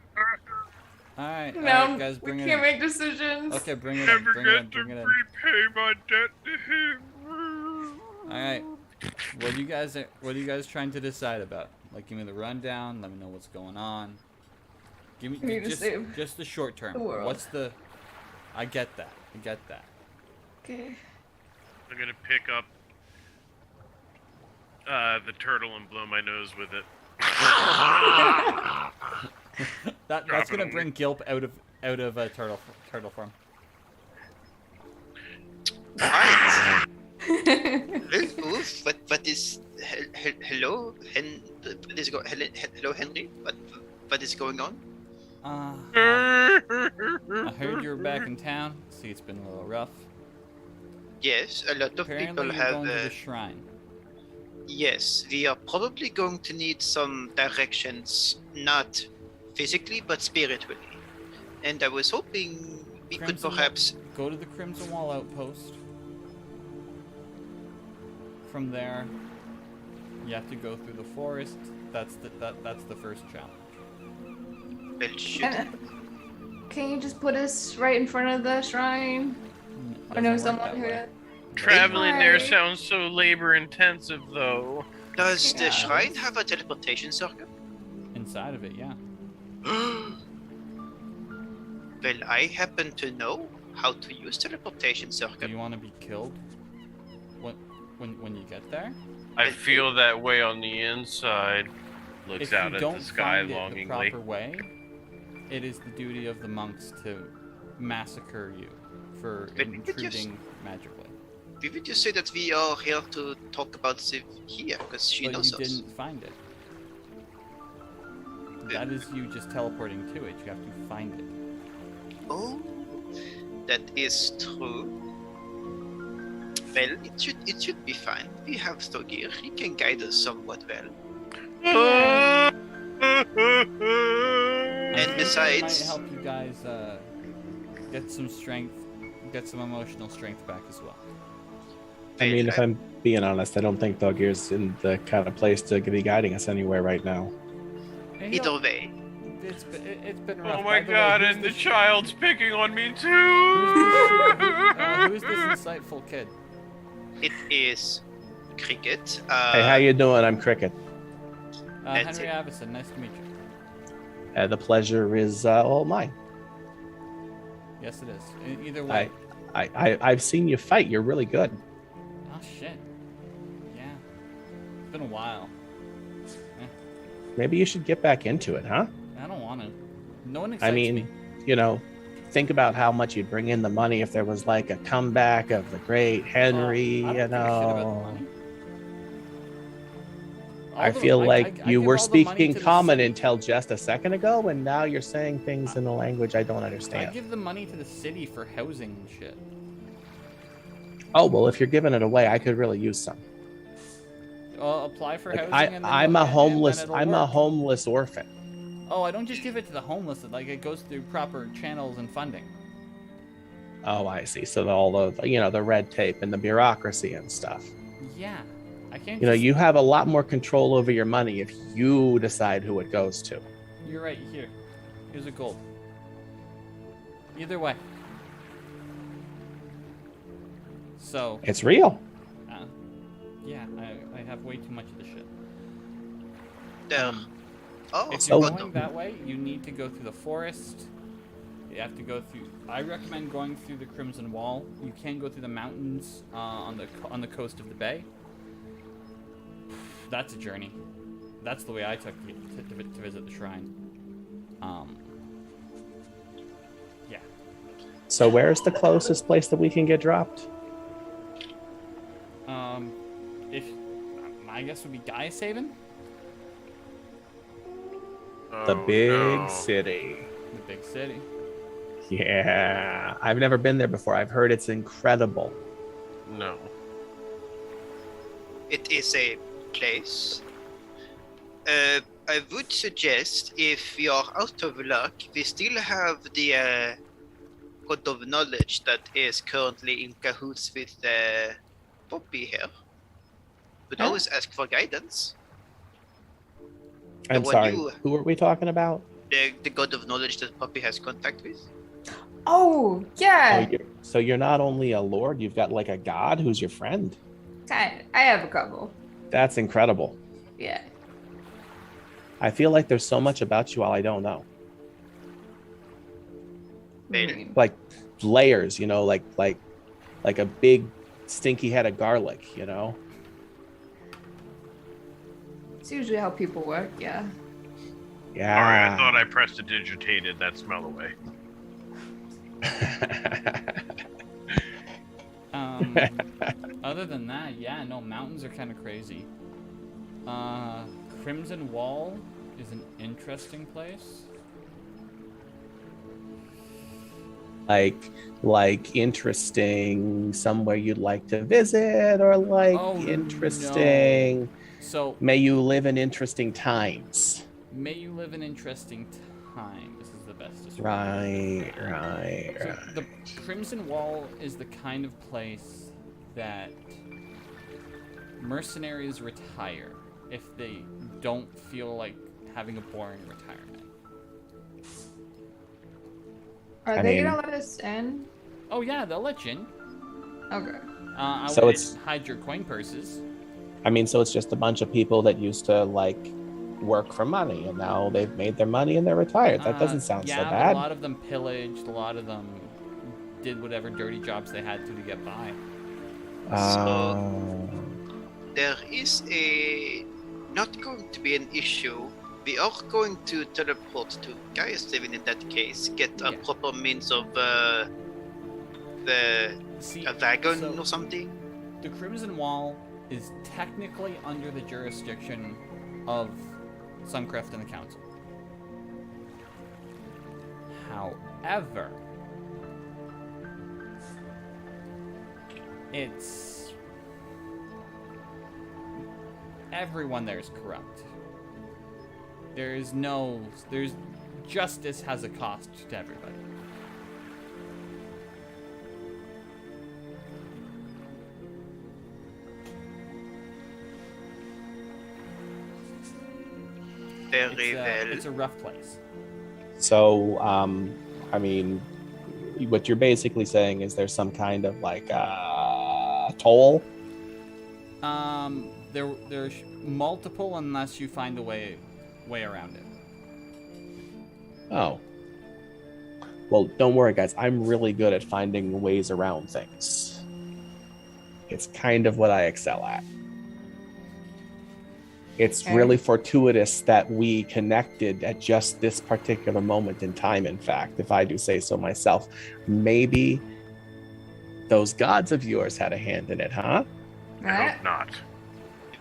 Alright, Now guys, we bring it can't in. make decisions. Okay, bring it in, Never bring it in, get to bring it in. repay my debt to him. Alright. What are you guys trying to decide about? Like, give me the rundown, let me know what's going on. Give me We need to save just the short term. the world. What's the I get that. Okay. I'm gonna pick up the turtle and blow my nose with it. That's gonna bring Gilp out of turtle form. Right. Oof, what is hello? Hello, Henry. What is going on? I heard you were back in town. See, it's been a little rough. Yes, a lot of Apparently, people you're have. going to the shrine. Yes, we are probably going to need some directions, not physically but spiritually. And I was hoping we could Crimson perhaps. Go to the Crimson Wall outpost. From there, you have to go through the forest. That's the first challenge. Well, shit. Can you just put us right in front of the shrine? I know someone who. Traveling there Right. sounds so labor intensive, though. Does the Yeah. shrine have a teleportation circle? Inside of it, yeah. Well, I happen to know how to use teleportation Do circle. you want to be killed when you get there? I feel that way on the inside. Looks If out you at don't the sky find it the longingly. proper way, it is the duty of the monks to massacre you for But we could just- intruding magically. We would just say that we are here to talk about Ziv here, because she But knows you us. didn't find it. That is you just teleporting to it. You have to find it. Oh, that is true. Well, it should be fine. We have Thoggir. He can guide us somewhat well. And And besides- it might help you guys get some strength, get some emotional strength back as well. I mean, if I'm being honest, I don't think Thoggir's in the kind of place to be guiding us anywhere right now. And Either way, it's been rough. Oh my By the way, god, who's and the this- child's picking on me too! who's this insightful kid? it is Cricket. Hey, how you doing? I'm Cricket. That's Henry it. Avison, nice to meet you. The pleasure is all mine. Yes, it is. Either way. I've seen you fight. You're really good. Oh shit. Yeah. It's been a while. Maybe you should get back into it, huh? I don't want to. No one I excites mean, me. you know, think about how much you'd bring in the money if there was like a comeback of the great Henry, I don't you give a shit about the know. money. I All the- feel like I you give were all the money speaking to the common city. until just a second ago, and now you're saying things in a language I don't I understand. give the money to the city for housing and shit. Oh, well, if you're giving it away, I could really use some. Well, apply for Like, housing and then I'm you'll- a and then homeless it'll I'm a work. homeless orphan. Oh, I don't just give it to the homeless. Like, it goes through proper channels and funding. Oh, I see. So all the the red tape and the bureaucracy and stuff. Yeah. I can't You know, just- you have a lot more control over your money if you decide who it goes to. You're right, here. Here's a gold. Either way. So, It's real. yeah, I have way too much of the shit. there. Oh, If So- you're going that way, you need to go through the forest. You have to go through. I recommend going through the Crimson Wall. You can go through the mountains on the coast of the bay. That's a journey. That's the way I took to visit the shrine. Yeah. So where's the closest place that we can get dropped? If my guess would be Gaia's-Haven. The big no. city. The big city. Yeah, I've never been there before. I've heard it's incredible. No. It is a place. I would suggest if you're out of luck, we still have the God of Knowledge that is currently in cahoots with Poppy here. Would Huh? always ask for guidance. I'm one sorry, you- who are we talking about? The God of Knowledge that Poppy has contact with. Oh, yeah. So you're not only a lord, you've got like a god who's your friend. I have a couple. That's incredible. Yeah. I feel like there's so much about you all I don't know. Really? Like layers, you know, like a big stinky head of garlic, you know? It's usually how people work, yeah. Yeah. Alright, I thought I prestidigitated that smell away. Other than that, yeah, no, mountains are kind of crazy. Crimson Wall is an interesting place. like interesting, somewhere you'd like to visit, or like Oh, interesting. no. So, May you live in interesting times. may you live in interesting times is the best description. Right. So the Crimson Wall is the kind of place that mercenaries retire if they don't feel like having a boring retirement. Are I they mean- gonna let us in? Oh yeah, they'll let you in. Okay. I So wouldn't it's- hide your coin purses. I mean, so it's just a bunch of people that used to like work for money, and now they've made their money and they're retired. That doesn't sound yeah, so but bad. a lot of them pillaged. A lot of them did whatever dirty jobs they had to get by. There is not going to be an issue. We are going to teleport to Gaia's-Haven in that case, get a Yeah. proper means of See, a wagon so or something. the Crimson Wall is technically under the jurisdiction of Suncrest and the Council. However, it's everyone there is corrupt. There's justice has a cost to everybody. Very well. It's a rough place. So, I mean, what you're basically saying is there's some kind of like toll. There's multiple unless you find a way around it. Oh. Well, don't worry, guys. I'm really good at finding ways around things. It's kind of what I excel at. It's Okay. really fortuitous that we connected at just this particular moment in time, in fact, if I do say so myself. Maybe those gods of yours had a hand in it, huh? I Right? hope not.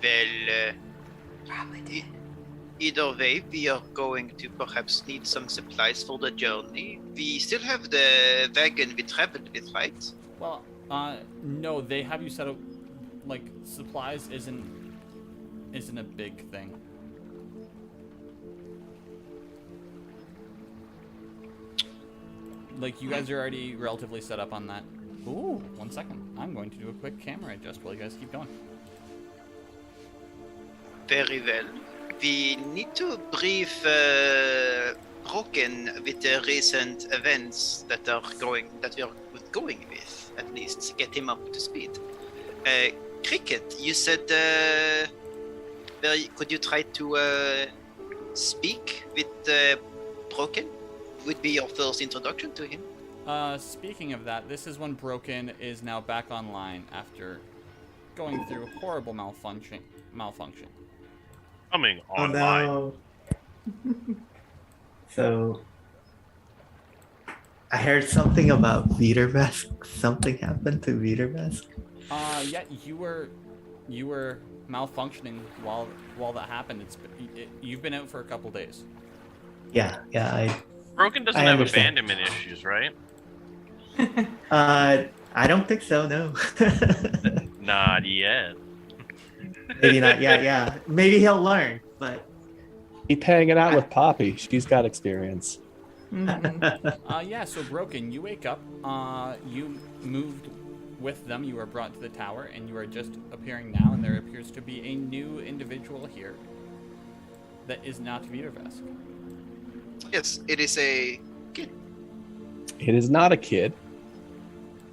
Well, Probably did. either way, we are going to perhaps need some supplies for the journey. We still have the wagon we traveled with, right? Well, no, they have you set up like supplies isn't a big thing. Like you guys are already relatively set up on that. Ooh, 1 second. I'm going to do a quick camera adjust while you guys keep going. Very well. We need to brief Broken with the recent events that we are going with, at least to get him up to speed. Cricket, you said could you try to speak with Broken? would be your first introduction to him. Speaking of that, this is when Broken is now back online after going through horrible malfunction. Coming Oh online. no. So I heard something about Viettervesk. Something happened to Viettervesk. Yeah, you were malfunctioning while that happened. You've been out for a couple days. Yeah, Broken doesn't I have understand. abandonment issues, right? I don't think so, no. Not yet. Maybe not, yeah. Maybe he'll learn, but Keep hanging out with Poppy. She's got experience. Yeah, so Broken, you wake up, you moved with them, you were brought to the tower, and you are just appearing now, and there appears to be a new individual here that is not Viettervesk. Yes, it is a kid. It is not a kid.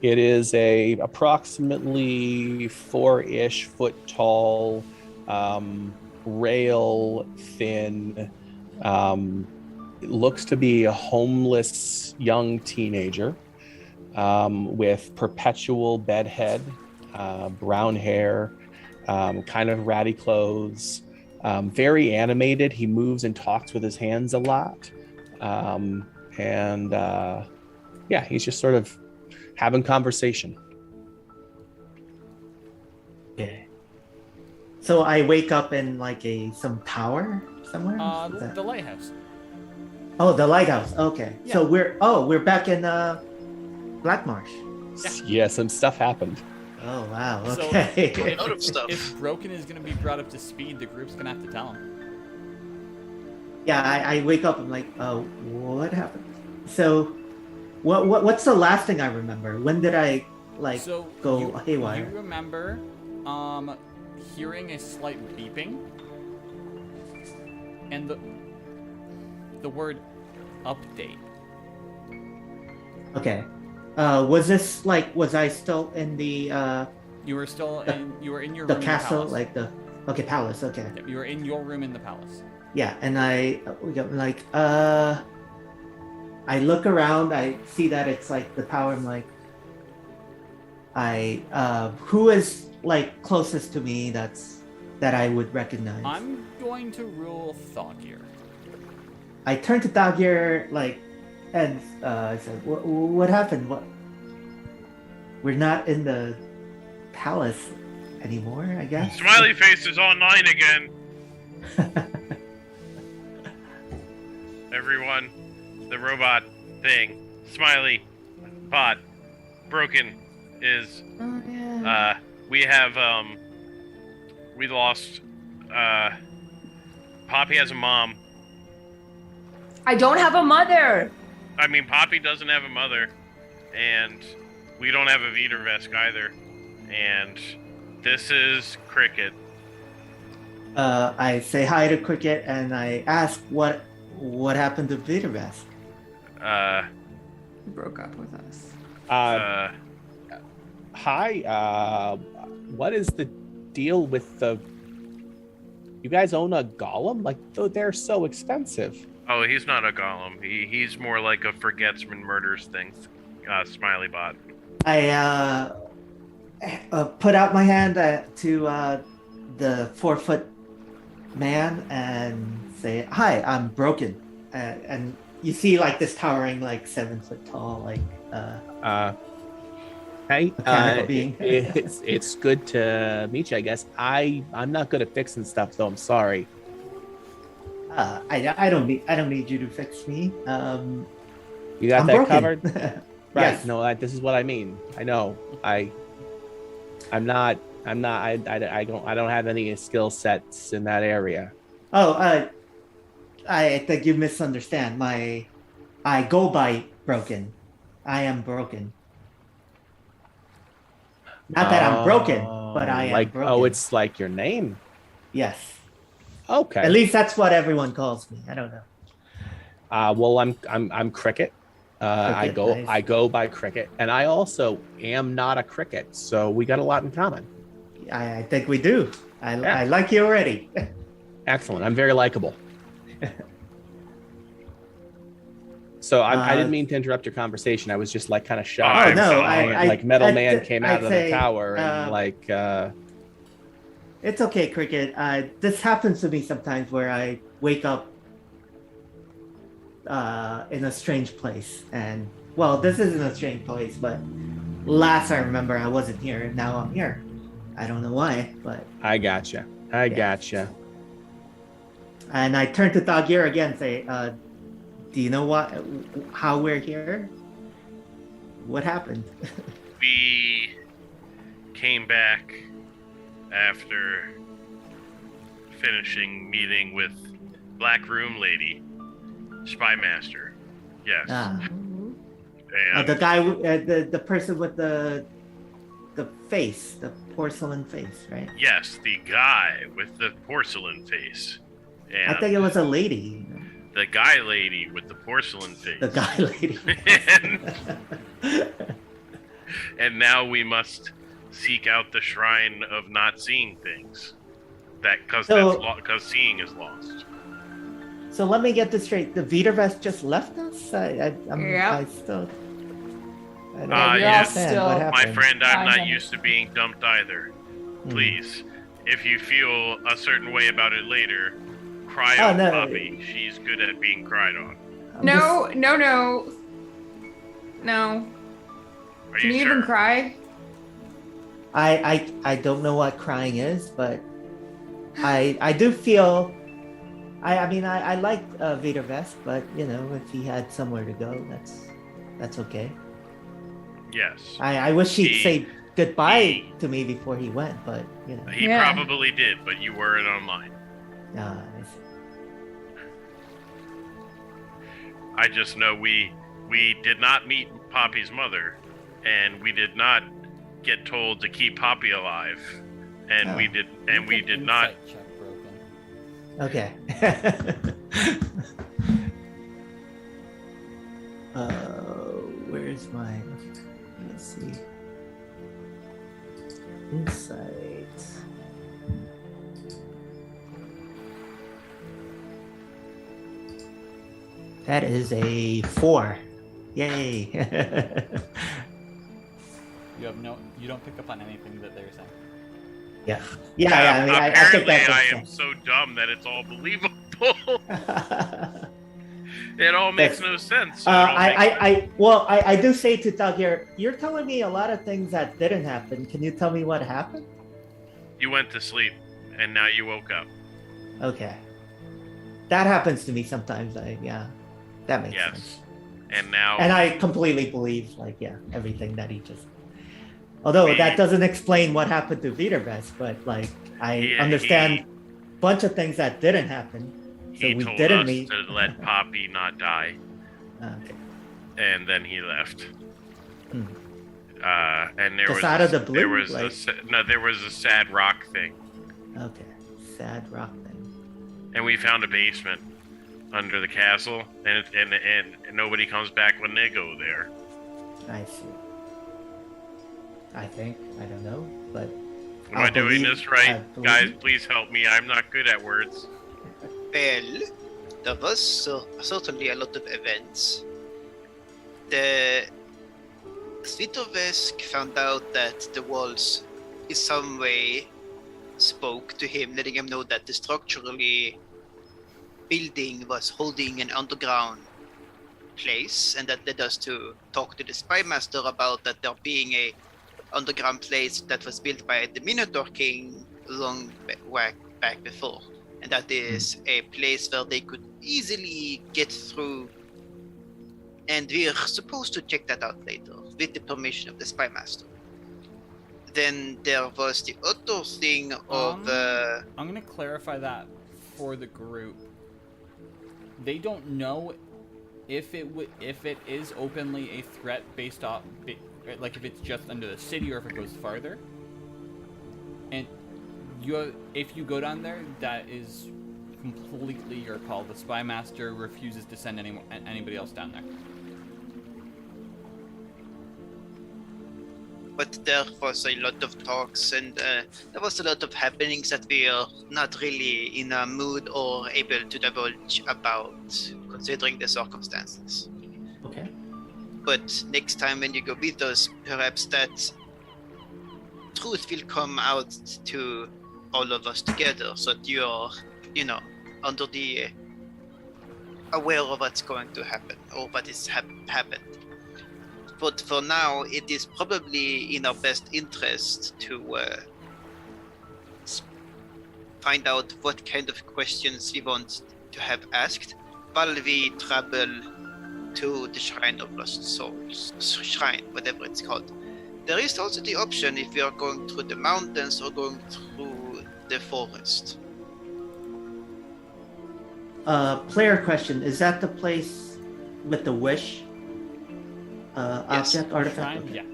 It is a approximately 4-ish foot tall, rail thin, it looks to be a homeless young teenager with perpetual bedhead, brown hair, kind of ratty clothes, very animated. He moves and talks with his hands a lot. Yeah, he's just sort of having conversation. okay. So I wake up in like some tower somewhere? Is that- The lighthouse. Oh, the lighthouse. Okay. Yeah. So we're back in Black Marsh. Yeah, some stuff happened. Oh wow. So, Okay. A lot of stuff. If Broken is going to be brought up to speed, the group's going to have to tell him. Yeah, I wake up. I'm like, what happened? So, what's the last thing I remember? When did I So go haywire? You remember hearing a slight beeping and the word update. Okay. Was I still in the You were still in your room the in the castle, palace. palace? Okay. Yep, you were in your room in the palace. Yeah, and I look around. I see that it's like the tower. I'm like, who is like closest to me that I would recognize? I'm going to rule Thoggir. I turned to Thoggir and I said, "What happened? What? We're not in the palace anymore, I guess." Smiley face is online again. Everyone, the robot thing, Smiley, bot, Broken is. Oh, yeah. We have we lost. Poppy has a mom. I don't have a mother. I mean, Poppy doesn't have a mother, and we don't have a Viettervesk either. And this is Cricket. I say hi to Cricket and I ask what happened to Viettervesk. He broke up with us. Hi, what is the deal with you guys own a golem? Like, they're so expensive. Oh, he's not a golem. He's more like a forgetsman murders thing. Smiley bot. I put out my hand to the 4-foot man and say, "Hi, I'm Broken." And you see like this towering 7 foot tall Hey, mechanical being. it's good to meet you, I guess. I'm not good at fixing stuff, though. I'm sorry. I don't need you to fix me. You got I'm that broken. covered, right? Yes. No, this is what I mean. I know. I don't have any skill sets in that area. Oh, I think you misunderstand. I go by Broken. I am broken. Not that I'm broken, but I am broken. Oh, it's like your name. Yes. Okay. At least that's what everyone calls me. I don't know. Well, I'm Cricket. Cricket, nice. I go by Cricket, and I also am not a cricket, so we got a lot in common. I think we do. I Yeah. like you already. Excellent. I'm very likable. So I didn't mean to interrupt your conversation. I was just like kind of Oh, shocked. no, Like Metal Man came out I'd of say, the tower and like. It's okay, Cricket. This happens to me sometimes where I wake up in a strange place. And, well, this isn't a strange place, but last I remember I wasn't here, and now I'm here. I don't know why, but... I gotcha. Gotcha. And I turn to Thoggir again and say, do you know how we're here? What happened? We came back after finishing meeting with Black Room Lady, Spy Master. Yes. And the guy, the person with the face, the porcelain face, right? yes, the guy with the porcelain face. And I think it was a lady. the guy lady with the porcelain face. The guy lady. and now we must seek out the shrine of not seeing things. Because seeing is lost. So let me get this straight. The Viettervesk just left us? I still... I don't yes, understand what my happened. friend, I'm not used to being dumped either. Please, if you feel a certain way about it later, cry on Poppy. She's good at being cried on. No. Are Can you sure? even cry? I don't know what crying is, but I do feel... I mean, I like Viettervesk, but, you know, if he had somewhere to go, that's okay. Yes. I wish he'd say goodbye to me before he went, but, you know. He probably did, but you weren't online. I I just know we did not meet Poppy's mother, and we did not get told to keep Poppy alive, and we did not. Okay. Where's my... Let's see. Insight. That is a 4. Yay. You don't pick up on anything that they're saying. Yeah. I mean, apparently, I am so dumb that it's all believable. It all makes no sense. I do say to Thoggir, you're telling me a lot of things that didn't happen. Can you tell me what happened? You went to sleep, and now you woke up. Okay. That happens to me sometimes. That makes sense. And now... And I completely believe, everything that he just... Although that doesn't explain what happened to Viettervesk, but, I understand a bunch of things that didn't happen. So He we told didn't us meet. to let Poppy not die, Okay. and then he left. Hmm. And there Just was out of the blue? there was there was a sad rock thing, Okay. Sad rock thing. and we found a basement under the castle, and nobody comes back when they go there. I see. I think. I don't know, but... Am I doing this right? Guys, please help me. I'm not good at words. Well, there was certainly a lot of events. The Viettervesk found out that the walls in some way spoke to him, letting him know that the structurally building was holding an underground place, and that led us to talk to the Spy Master about that there being a underground place that was built by the Minotaur King long back before. And that is a place where they could easily get through. And we're supposed to check that out later, with the permission of the Spy Master. Then there was the other thing of... I'm going to clarify that for the group. They don't know if it is openly a threat based off... if it's just under the city or if it goes farther. And... if you go down there, that is completely your call. The Spy Master refuses to send anybody else down there. But there was a lot of talks, and there was a lot of happenings that we are not really in a mood or able to divulge about, considering the circumstances. but next time when you go with us, perhaps that truth will come out to all of us together, so that you're, under the aware of what's going to happen or what is happened. But for now, it is probably in our best interest to find out what kind of questions we want to have asked while we travel to the Shrine of Lost Souls, Shrine, whatever it's called. There is also the option if we are going through the mountains or going through the forest. Player question: is that the place with the wish Yes. object artifact? Shrine? Okay. Yeah.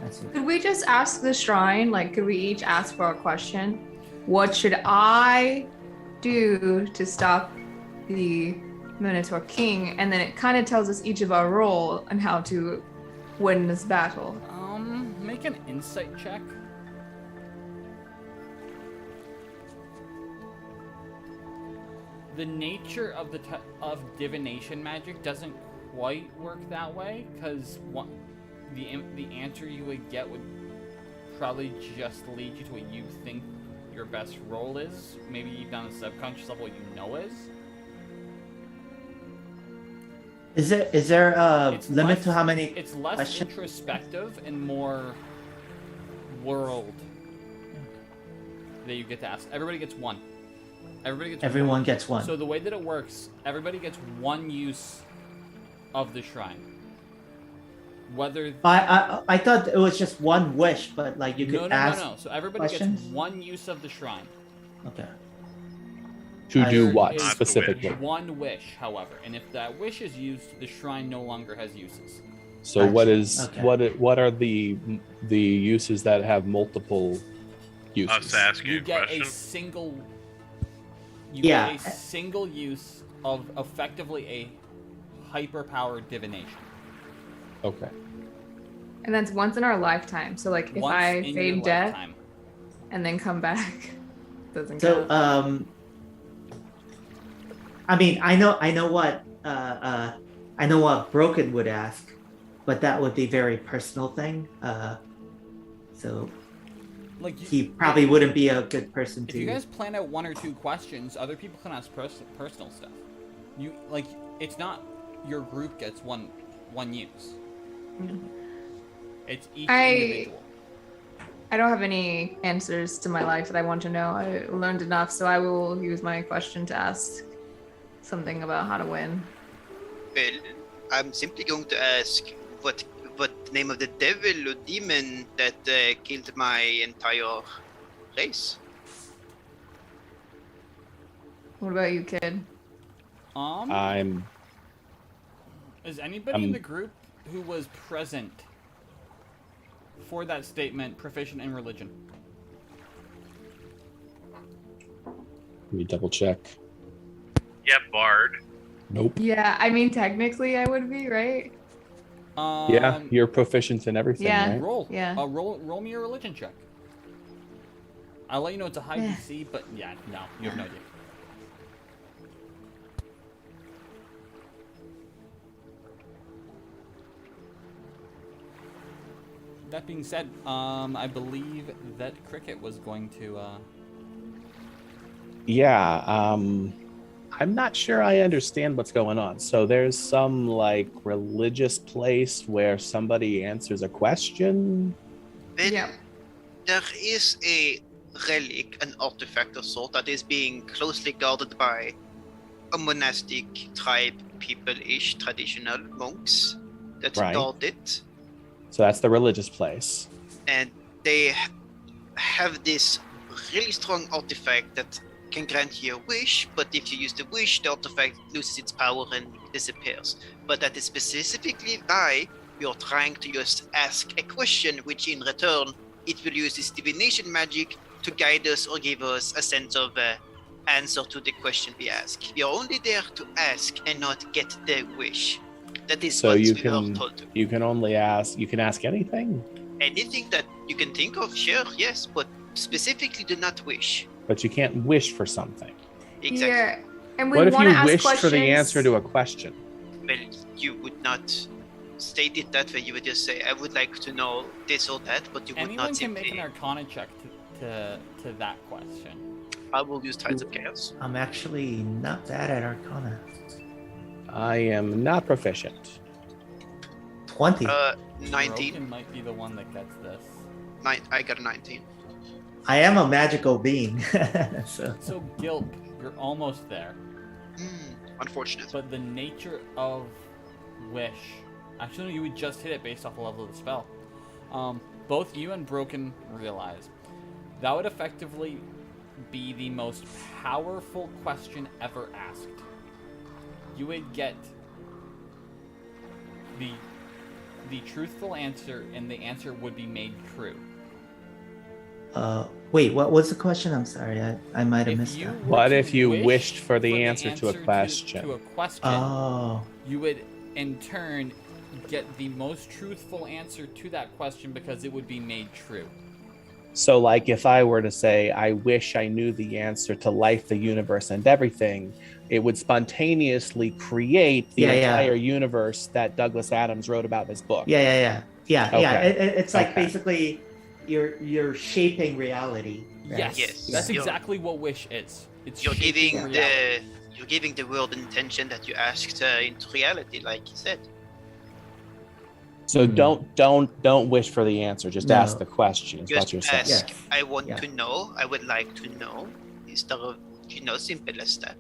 I see. Could we just ask the shrine? Like, could we each ask for a question? What should I do to stop the Minotaur King? And then it kind of tells us each of our role and how to win this battle. Make an insight check. The nature of of divination magic doesn't quite work that way, because the answer you would get would probably just lead you to what you think your best role is. Maybe even on a subconscious level, what you know is. Is there a It's limit less- to how many? It's less Question? introspective and more world that you get to ask. Everybody gets one. Everyone gets one. So the way that it works, everybody gets one use of the shrine. Whether I thought it was just one wish, but like you could no. ask. So everybody questions? gets one use of the shrine. Okay. To do There what is specifically? One wish, however, and if that wish is used, the shrine no longer has uses. So what is Okay. what are the uses that have multiple uses? Us ask you You a get question. a single. You Yeah. get a single use of effectively a hyper-powered divination. Okay. And that's once in our lifetime. So, like, if Once I in your fade death lifetime. and then come back, doesn't So count. I mean, I know what Broken would ask, but that would be very personal thing. So Like he probably wouldn't be a good person If to. you guys plan out one or two questions, other people can ask personal stuff. You like it's not your group gets one use. It's each individual. I don't have any answers to my life that I want to know. I learned enough, so I will use my question to ask something about how to win. Well, I'm simply going to ask what the name of the devil or demon that killed my entire race. What about you, kid? I'm Is anybody in the group who was present for that statement proficient in religion? let me double check. Yep, Bard. Nope. Yeah, I mean, technically I would be, right? Yeah, you're proficient in everything, Yeah. right? Roll. Yeah. Roll me a religion check. I'll let you know it's a high Yeah. DC, but yeah, no, you have no idea. That being said, I believe that Cricket was going to. Yeah, I'm not sure I understand what's going on. So there's some like religious place where somebody answers a question. Well, Yeah. there is a relic, an artifact of sort, that is being closely guarded by a monastic tribe, people-ish, traditional monks that Right. guard it. So that's the religious place. And they have this really strong artifact that can grant you a wish, but if you use the wish, the artifact loses its power and disappears. But that is specifically why you're trying to just ask a question, which in return, it will use this divination magic to guide us or give us a sense of answer to the question we ask. We are only there to ask and not get the wish. That is So what you we were can told to. you can only ask you can ask anything. Anything that you can think of, sure, yes, but specifically do not wish. but you can't wish for something. Exactly. Yeah. And we What if want to you ask wished questions. for the answer to a question? Well, you would not state it that way. You would just say, "I would like to know this or that," but you would Anyone not can simply. make an Arcana check to that question. I will use Tides of Chaos. I'm actually not bad at Arcana. I am not proficient. 20. 19. Broken might be the one that gets this. I got a 19. I am a magical being. so. So Gilp, you're almost there. Unfortunate. But the nature of wish, actually, no, you would just hit it based off the level of the spell. Both you and Broken realize that would effectively be the most powerful question ever asked. You would get the truthful answer, and the answer would be made true. Wait, what was the question? I'm sorry, I might have missed that. What if you wished for the answer to a question? To a question, Oh. you would in turn get the most truthful answer to that question because it would be made true. So, like, if I were to say, I wish I knew the answer to life, the universe, and everything, it would spontaneously create the entire universe that Douglas Adams wrote about in his book. Yeah. Okay. It's like basically you're shaping reality. Right? Yes, that's exactly what wish is. It's You're shaping giving reality. you're giving the world intention that you asked into reality, like you said. So don't wish for the answer. Just ask the question. Is what Just you're saying. ask. I want to know. I would like to know. Instead of simple as that.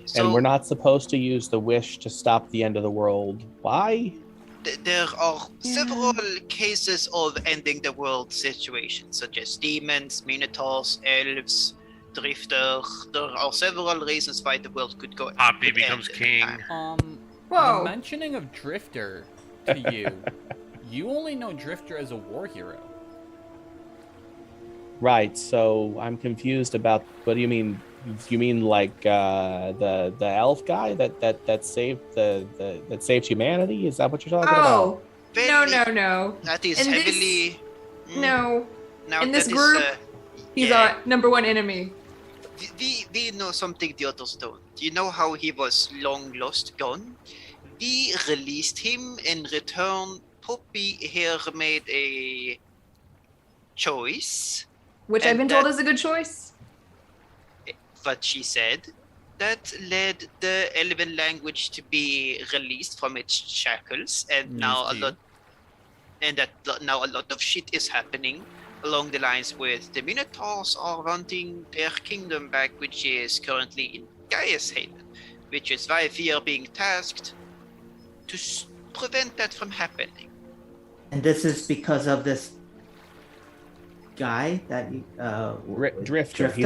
So, And we're not supposed to use the wish to stop the end of the world. Why? There are several cases of ending the world situations, such as demons, minotaurs, elves, drifter. There are several reasons why the world could go. Poppy becomes king. The mentioning of Drifter to you, you only know Drifter as a war hero. Right. So I'm confused about. What do you mean? You mean like the elf guy that saved that saved humanity? Is that what you're talking about? No. That is In heavily. No. Now In this that is, group, he's our number one enemy. We know something the others don't. You know how he was long lost, gone? We released him. In return, Poppy here made a choice. Which I've been told is a good choice. What she said, that led the Elven language to be released from its shackles, and now a lot of shit is happening along the lines with the Minotaurs are wanting their kingdom back, which is currently in Gaia's Haven, which is why we are being tasked to prevent that from happening. And this is because of this guy that Drifter. He's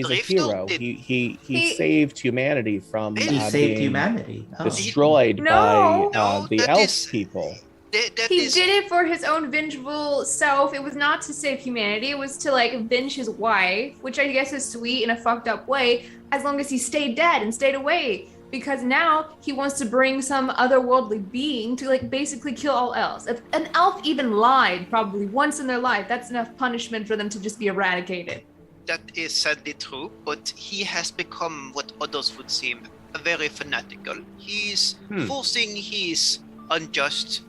a hero. He saved humanity from humanity. Destroyed by the elf people. He did it for his own vengeful self. It was not to save humanity. It was to avenge his wife, which I guess is sweet in a fucked up way, as long as he stayed dead and stayed away. Because now he wants to bring some otherworldly being to basically kill all else. If an elf even lied probably once in their life, that's enough punishment for them to just be eradicated. That is sadly true, but he has become what others would seem very fanatical. He's forcing his unjust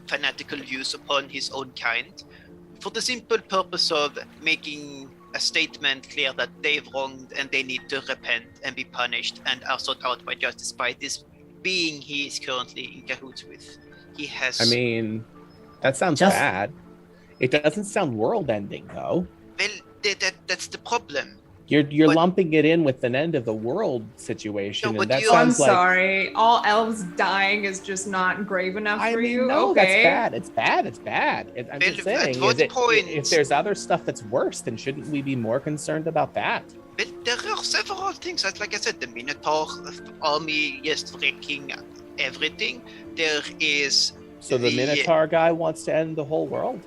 fanatical views upon his own kind for the simple purpose of making a statement clear that they've wronged and they need to repent and be punished and are sought out by justice by this being he is currently in cahoots with. He has... I mean, that sounds bad. It doesn't sound world-ending, though. Well, that's the problem. You're lumping it in with an end of the world situation, and that sounds I'm sorry. All elves dying is just not grave enough for you? No, okay. that's bad. It's bad. I'm just saying, if there's other stuff that's worse, then shouldn't we be more concerned about that? But there are several things. Like I said, the Minotaur army is wrecking everything. There is... So the Minotaur guy wants to end the whole world?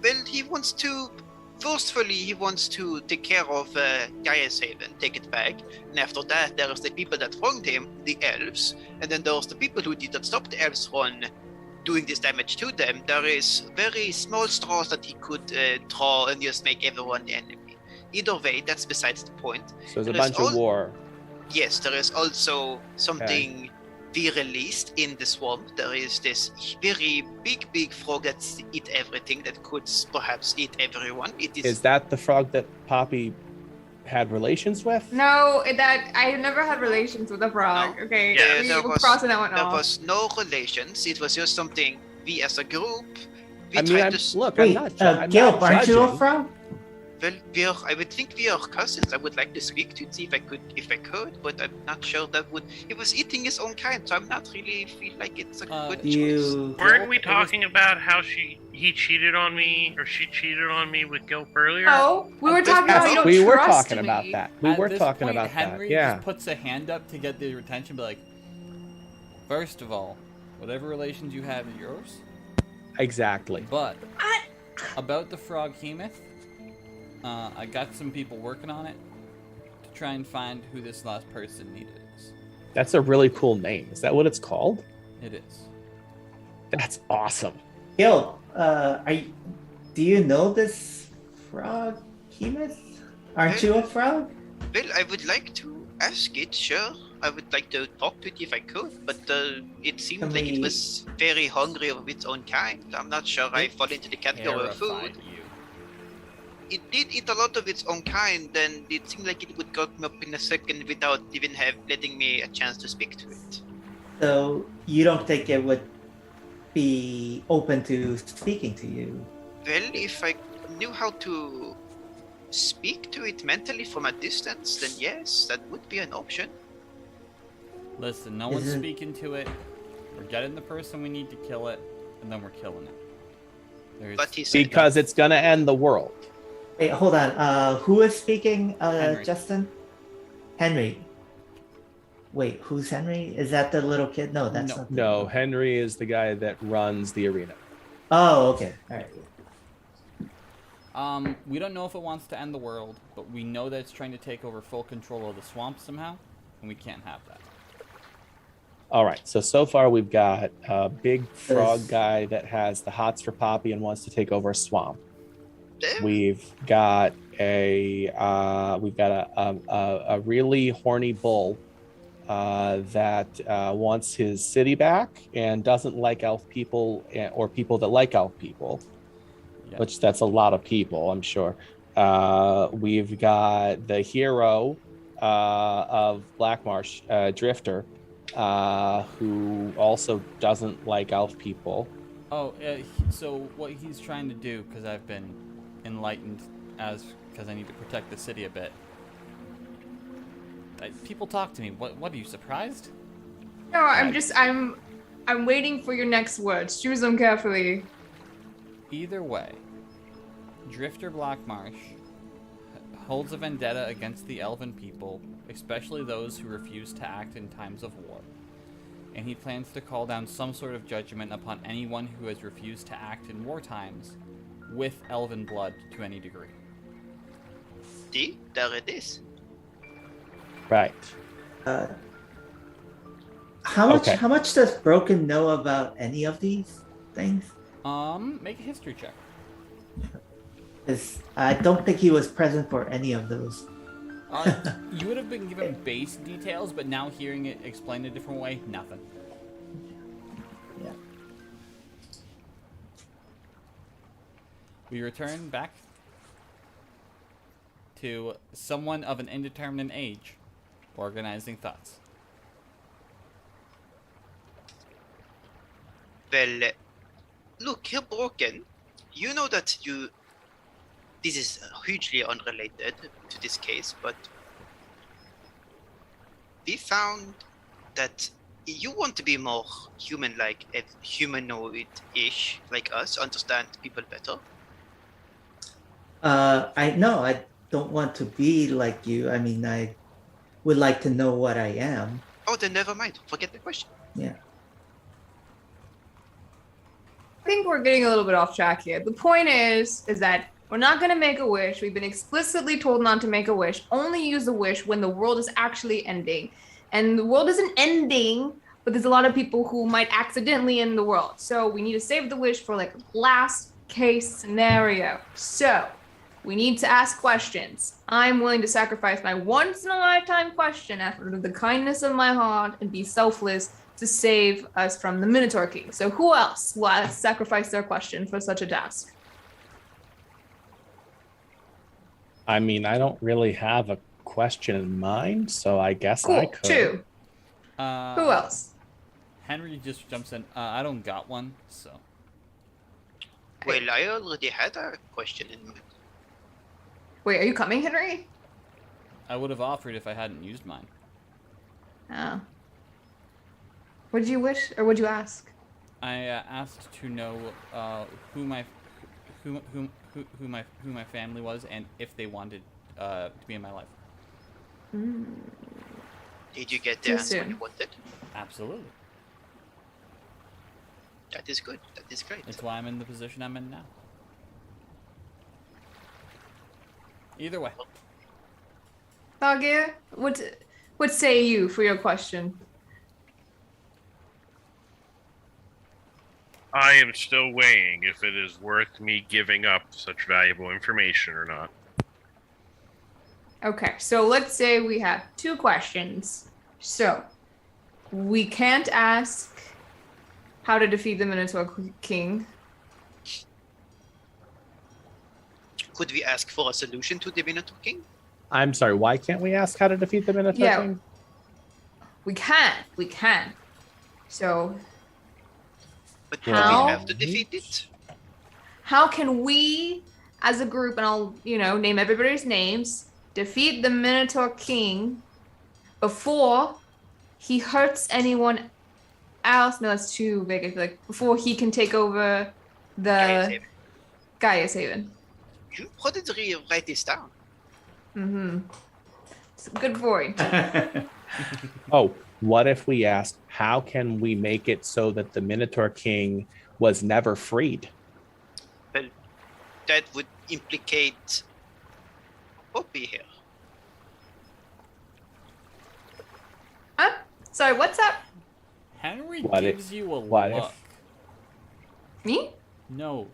Well, he wants to... Forcefully, he wants to take care of Gaia's Haven, take it back. And after that, there is the people that wronged him, the elves. And then there's the people who did not stop the elves from doing this damage to them. There is very small straws that he could draw and just make everyone the enemy. either way, that's besides the point. So there's a There is bunch of war. Yes, there is also something we released in the swamp. There is this very big frog that eat everything, that could perhaps eat everyone. It is. Is that the frog that Poppy had relations with? No, that I never had relations with a frog. No. Okay, Yeah, we're crossing that one there off. was no relations. It was just something we as a group. We I mean, tried I'm, to. look, Wait, I'm not Gilp, aren't you a judging. frog? Well, I would think we are cousins. I would like to speak to it, see if I could, but I'm not sure that would. It was eating his own kind, so I'm not really feel like it's a good choice. You. Weren't we talking about how he cheated on me, or she cheated on me with Gilp earlier? No, we were talking about you don't We were trust talking me. about that. We At were this talking point, about Henry that. Yeah. just puts a hand up to get the attention, be like, first of all, whatever relations you have are yours, Exactly. but about the frog hemoth, I got some people working on it to try and find who this last person needed is. That's a really cool name. Is that what it's called? It is. That's awesome. Gilp, do you know this frog, Hemus? Aren't you a frog? Well, I would like to ask it, sure. I would like to talk to it if I could, but it seemed Can like it we- was very hungry of its own kind. I'm not sure I fall into the category of Terrified food. you. It did eat a lot of its own kind, and it seemed like it would cut me up in a second without even letting me a chance to speak to it. So you don't think it would be open to speaking to you? Well, if I knew how to speak to it mentally from a distance, then yes, that would be an option. Listen, no one's Isn't- speaking to it. We're getting the person we need to kill it, and then we're killing it. There's But he said Because it's gonna end the world. Wait, hold on. Who is speaking, Henry. Justin? Henry. Wait, who's Henry? Is that the little kid? No, that's No. not. The... No, Henry is the guy that runs the arena. Oh, okay. All right. We don't know if it wants to end the world, but we know that it's trying to take over full control of the swamp somehow, and we can't have that. All right. So far we've got a big frog Yes. guy that has the hots for Poppy and wants to take over a swamp. There? We've got a really horny bull that wants his city back and doesn't like elf people or people that like elf people, Yeah. which that's a lot of people, I'm sure. We've got the hero of Blackmarsh, Drifter, who also doesn't like elf people. Oh, so what he's trying to do, because I've been enlightened because I need to protect the city a bit. People talk to me. What are you surprised? No, I'm waiting for your next words. Choose them carefully. Either way, Drifter Blackmarsh holds a vendetta against the elven people, especially those who refuse to act in times of war. And he plans to call down some sort of judgment upon anyone who has refused to act in war times with elven blood to any degree. See, there it is. Right. How much? Okay. How much does Broken know about any of these things? Make a history check. 'Cause I don't think he was present for any of those. You would have been given base details, but now hearing it explained a different way, nothing. Yeah. We return back to someone of an indeterminate age, organizing thoughts. Well, look here, Broken. You know that this is hugely unrelated to this case, but we found that you want to be more human-like, humanoid-ish, like us, understand people better. I don't want to be like you. I mean, I would like to know what I am. Oh, then never mind. Forget the question. Yeah. I think we're getting a little bit off track here. The point is that we're not going to make a wish. We've been explicitly told not to make a wish. Only use a wish when the world is actually ending. And the world isn't ending, but there's a lot of people who might accidentally end the world. So we need to save the wish for like a last case scenario. So We need to ask questions. I'm willing to sacrifice my once-in-a-lifetime question out of the kindness of my heart and be selfless to save us from the Minotaur King. So who else will sacrifice their question for such a task? I mean, I don't really have a question in mind, so I guess I Cool. could. 2. Who else? Henry just jumps in. I don't got one, so. Well, I already had a question in mind. Wait, are you coming, Henry? I would have offered if I hadn't used mine. Oh. What did you wish, or what did you ask? I asked to know who my family was and if they wanted to be in my life. Did you get the Too answer soon. you wanted? Absolutely. That is good. That is great. That's why I'm in the position I'm in now. Either way. Thoggir, what say you for your question? I am still weighing if it is worth me giving up such valuable information or not. Okay, so let's say we have 2 questions. So, we can't ask how to defeat the Minotaur King. Could we ask for a solution to the Minotaur King? I'm sorry, why can't we ask how to defeat the Minotaur Yeah. King? We can. So, But do How? we have to defeat it? how can we, as a group, and I'll, name everybody's names, defeat the Minotaur King before he hurts anyone else? No, that's too big. I feel like before he can take over the Gaia's Haven. You probably write this down. It's a good point. Oh, what if we asked, how can we make it so that the Minotaur King was never freed? Well, that would implicate Poppy here. Huh? Sorry, what's up? Henry What gives you a what if- look. Me? No.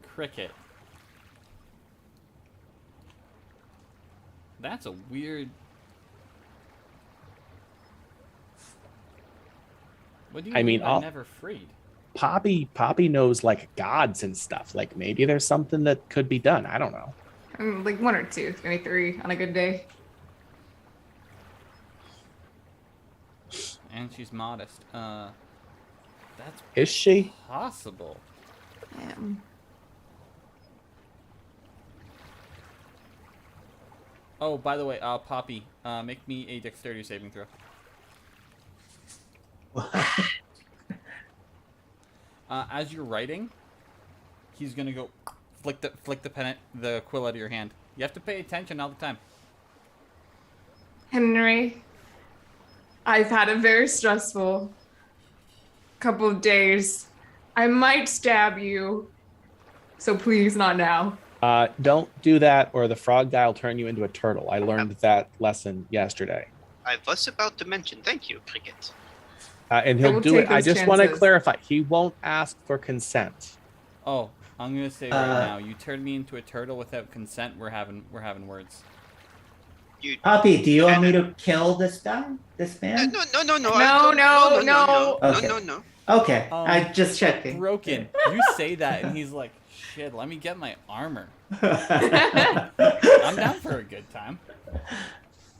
Cricket. That's a weird... What do you I mean, by I'll- never freed? Poppy knows like gods and stuff. Like maybe there's something that could be done. I don't know. Like 1 or 2, maybe 3 on a good day. And she's modest. That's Is she? possible. Oh, by the way, Poppy, make me a dexterity saving throw. As you're writing, he's gonna go flick the pen, the quill out of your hand. You have to pay attention all the time. Henry, I've had a very stressful couple of days. I might stab you, so please not now. Don't do that, or the frog guy will turn you into a turtle. I learned that lesson yesterday. I was about to mention, thank you, Cricket. And I he'll will do it. take I those just want to chances. clarify. He won't ask for consent. Oh, I'm gonna say right now, you turned me into a turtle without consent. We're having words. You, Poppy, do you want me to kill this guy? This man? no. Okay. Okay, I just checking. Broken. You say that, and he's like, "Shit, let me get my armor." I'm down for a good time.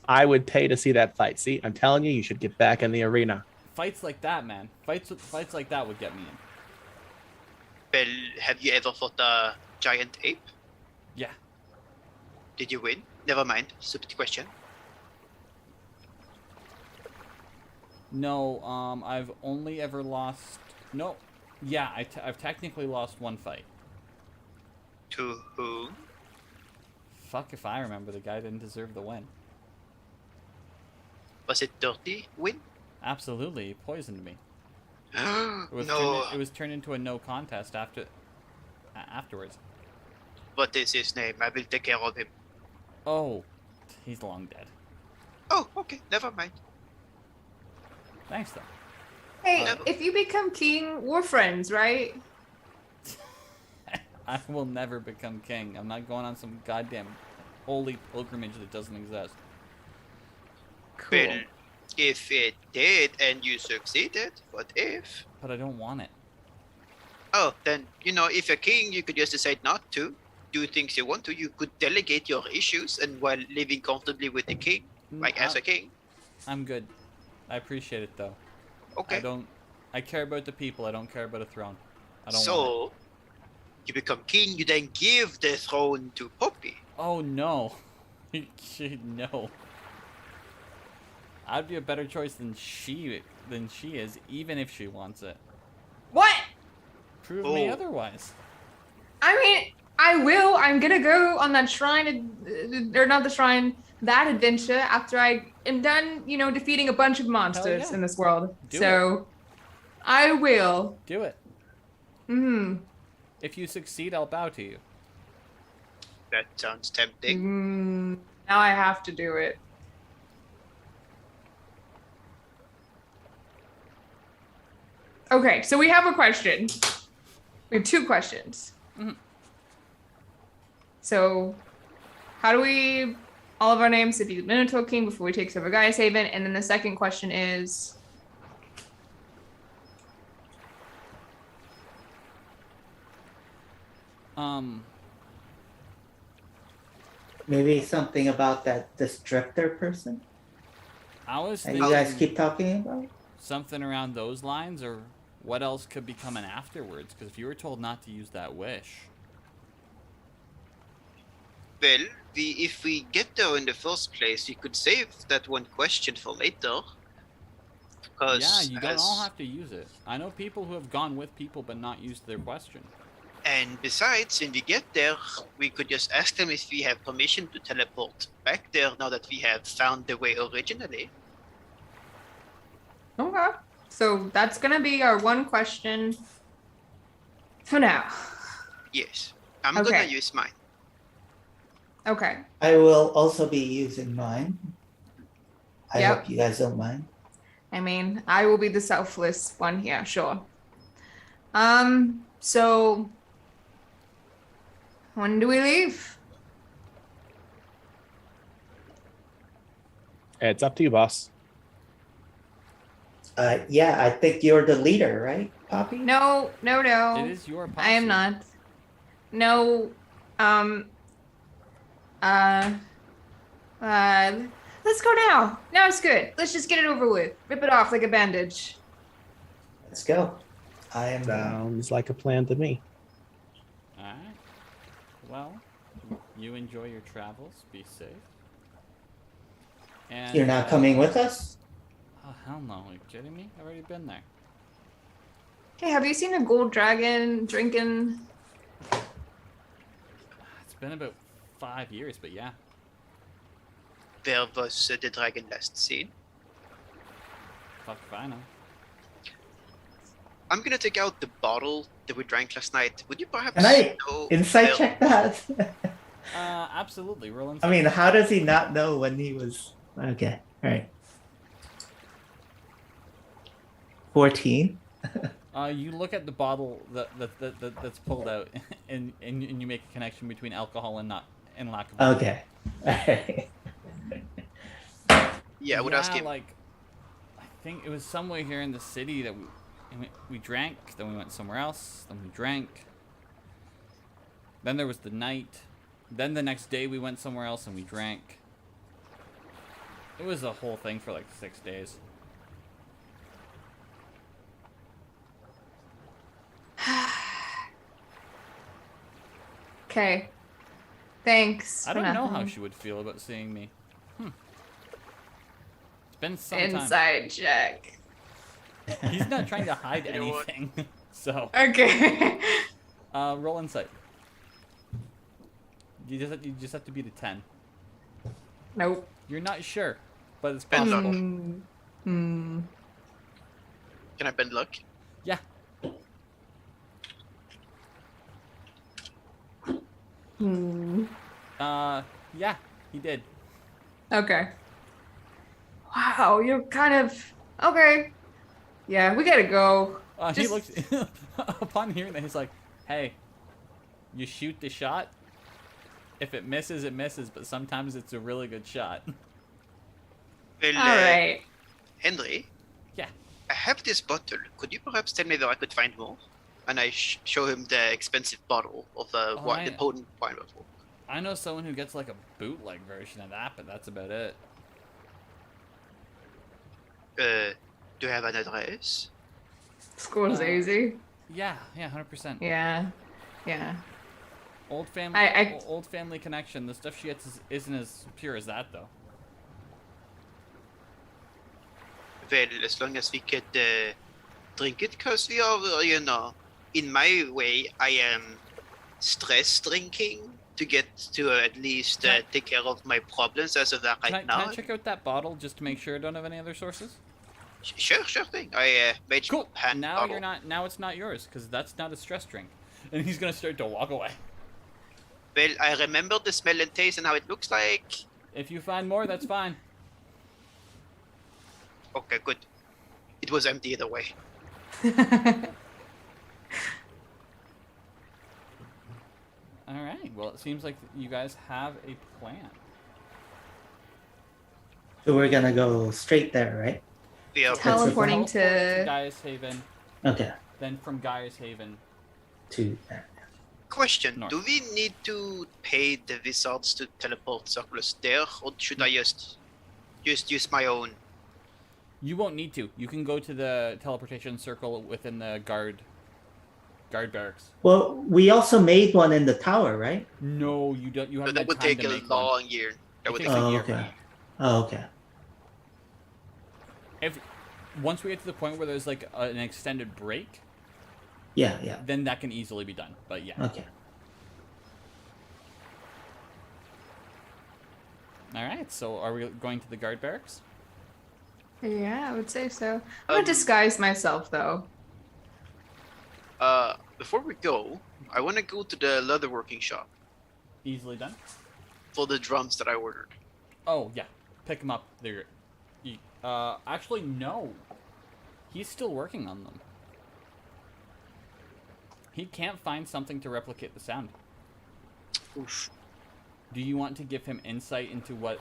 I would pay to see that fight. See, I'm telling you, you should get back in the arena. Fights like that, man. Fights like that would get me in. Well, have you ever fought a giant ape? Yeah. Did you win? Never mind. Stupid question. No, I've only ever lost. No, yeah, I've technically lost 1 fight. To whom? Fuck if I remember. The guy didn't deserve the win. Was it dirty win? Absolutely, he poisoned me. No. It was turned into a no contest afterwards. What is his name? I will take care of him. Oh, he's long dead. Oh, okay. Never mind. Thanks though. Hey, if you become king, we're friends, right? I will never become king. I'm not going on some goddamn holy pilgrimage that doesn't exist. Cool. Well, if it did and you succeeded, what if? But I don't want it. Oh, then, if you're king, you could just decide not to do things you want to. You could delegate your issues and while living comfortably with the king, as a king. I'm good. I appreciate it though. Okay. I care about the people. I don't care about a throne. I don't want So, you become king, you then give the throne to Poppy. it. Oh no. No. I'd be a better choice than she is, even if she wants it. What? Prove me otherwise. I mean, I will. I'm gonna go on that shrine, or not the shrine, that adventure after I am done, defeating a bunch of monsters yeah. in this world. Do I will. Do it. If you succeed, I'll bow to you. That sounds tempting. Now I have to do it. Okay, so we have a question. We have 2 questions. So, how do we all of our names to be Minotaur King before we take over Gaia's Haven? And then the second question is, Maybe something about that destructor person I was that thinking you guys keep talking about. something around those lines, or what else could be coming afterwards? Because if you were told not to use that wish, Well, if we get there in the first place, we could save that one question for later. Because yeah, you don't all have to use it. I know people who have gone with people but not used their question. And besides, when we get there, we could just ask them if we have permission to teleport back there now that we have found the way originally. okay. So that's gonna be our one question for now. Yes. I'm Okay. gonna use mine. Okay. I will also be using mine. I Yep. hope you guys don't mind. I mean, I will be the selfless one here, sure. So when do we leave? It's up to you, boss. Yeah, I think you're the leader, right, Poppy? No. It is your I am posse. not. No. Let's go now. Now it's good. Let's just get it over with. Rip it off like a bandage. Let's go. I am. Sounds like a plan to me. Alright. Well, you enjoy your travels. Be safe. And, You're not coming with us? Oh, hell no. Are you kidding me? I've already been there. Hey, have you seen a gold dragon drinking? It's been about 5 years, but yeah. Where was the dragon last seen? Fuck if I know. I'm gonna take out the bottle that we drank last night. Would you perhaps Can I know insight where- check that? Absolutely. Roll I inside. mean, how does he not know when he was... Okay, alright. 14? You look at the bottle that's pulled out, and you make a connection between alcohol and lack of. Okay. Alright. Yeah, I would ask him. Like, I think it was somewhere here in the city that we drank, then we went somewhere else, then we drank. Then there was the night. Then the next day we went somewhere else and we drank. It was a whole thing for like 6 days. Okay. Thanks. I for don't know nothing. how she would feel about seeing me. It's been some time. Inside check. He's not trying to hide You know what? anything. So, Okay. roll insight. You just have to beat a 10. Nope. You're not sure, but it's Bend possible. luck. Hmm. Can I bend luck? Yeah. Hmm. Yeah, he did. Okay. Wow, you're kind of okay. Yeah, we gotta go. He Just- looks upon hearing that. He's like, "Hey, You shoot the shot. If it misses, it misses, but sometimes it's a really good shot. Well, All right. Henry, Yeah. I have this bottle. Could you perhaps tell me where I could find more? And I show him the expensive bottle of the the potent wine bottle. I know someone who gets like a bootleg version of that, but that's about it. Do you have an address? Scorsese. Yeah, 100%. Yeah. Old family connection. The stuff she gets isn't as pure as that, though. Well, as long as we could drink it, because we are, in my way, I am stress drinking to get to at least take care of my problems as of that right now. Can I check out that bottle just to make sure I don't have any other sources? Sure thing. I made Cool. hand Now bottle. you're not. Now it's not yours because that's not a stress drink. And he's gonna start to walk away. Well, I remember the smell and taste and how it looks like. If you find more, that's fine. Okay, good. It was empty either way. All right. Well, it seems like you guys have a plan. So we're gonna go straight there, right? We are Teleporting to Gaius Haven. Okay. Then from Gaius Haven. To there. Question: North. do we need to pay the wizards to teleport Circulus there, or should I just use my own? You won't need to. You can go to the teleportation circle within the guard barracks. Well, we also made one in the tower, right? No, you don't. You haven't That had would time take to a make one. long year. That It would takes take a Oh, year. okay. Oh, okay. Once we get to the point where there's like an extended break, Yeah. then that can easily be done. But yeah. Okay. All right. So are we going to the guard barracks? Yeah, I would say so. I'm gonna disguise myself though. Before we go, I want to go to the leatherworking shop Easily done. for the drums that I ordered. Oh yeah, pick them up. They're. Actually no. He's still working on them. He can't find something to replicate the sound. Oof. Do you want to give him insight into what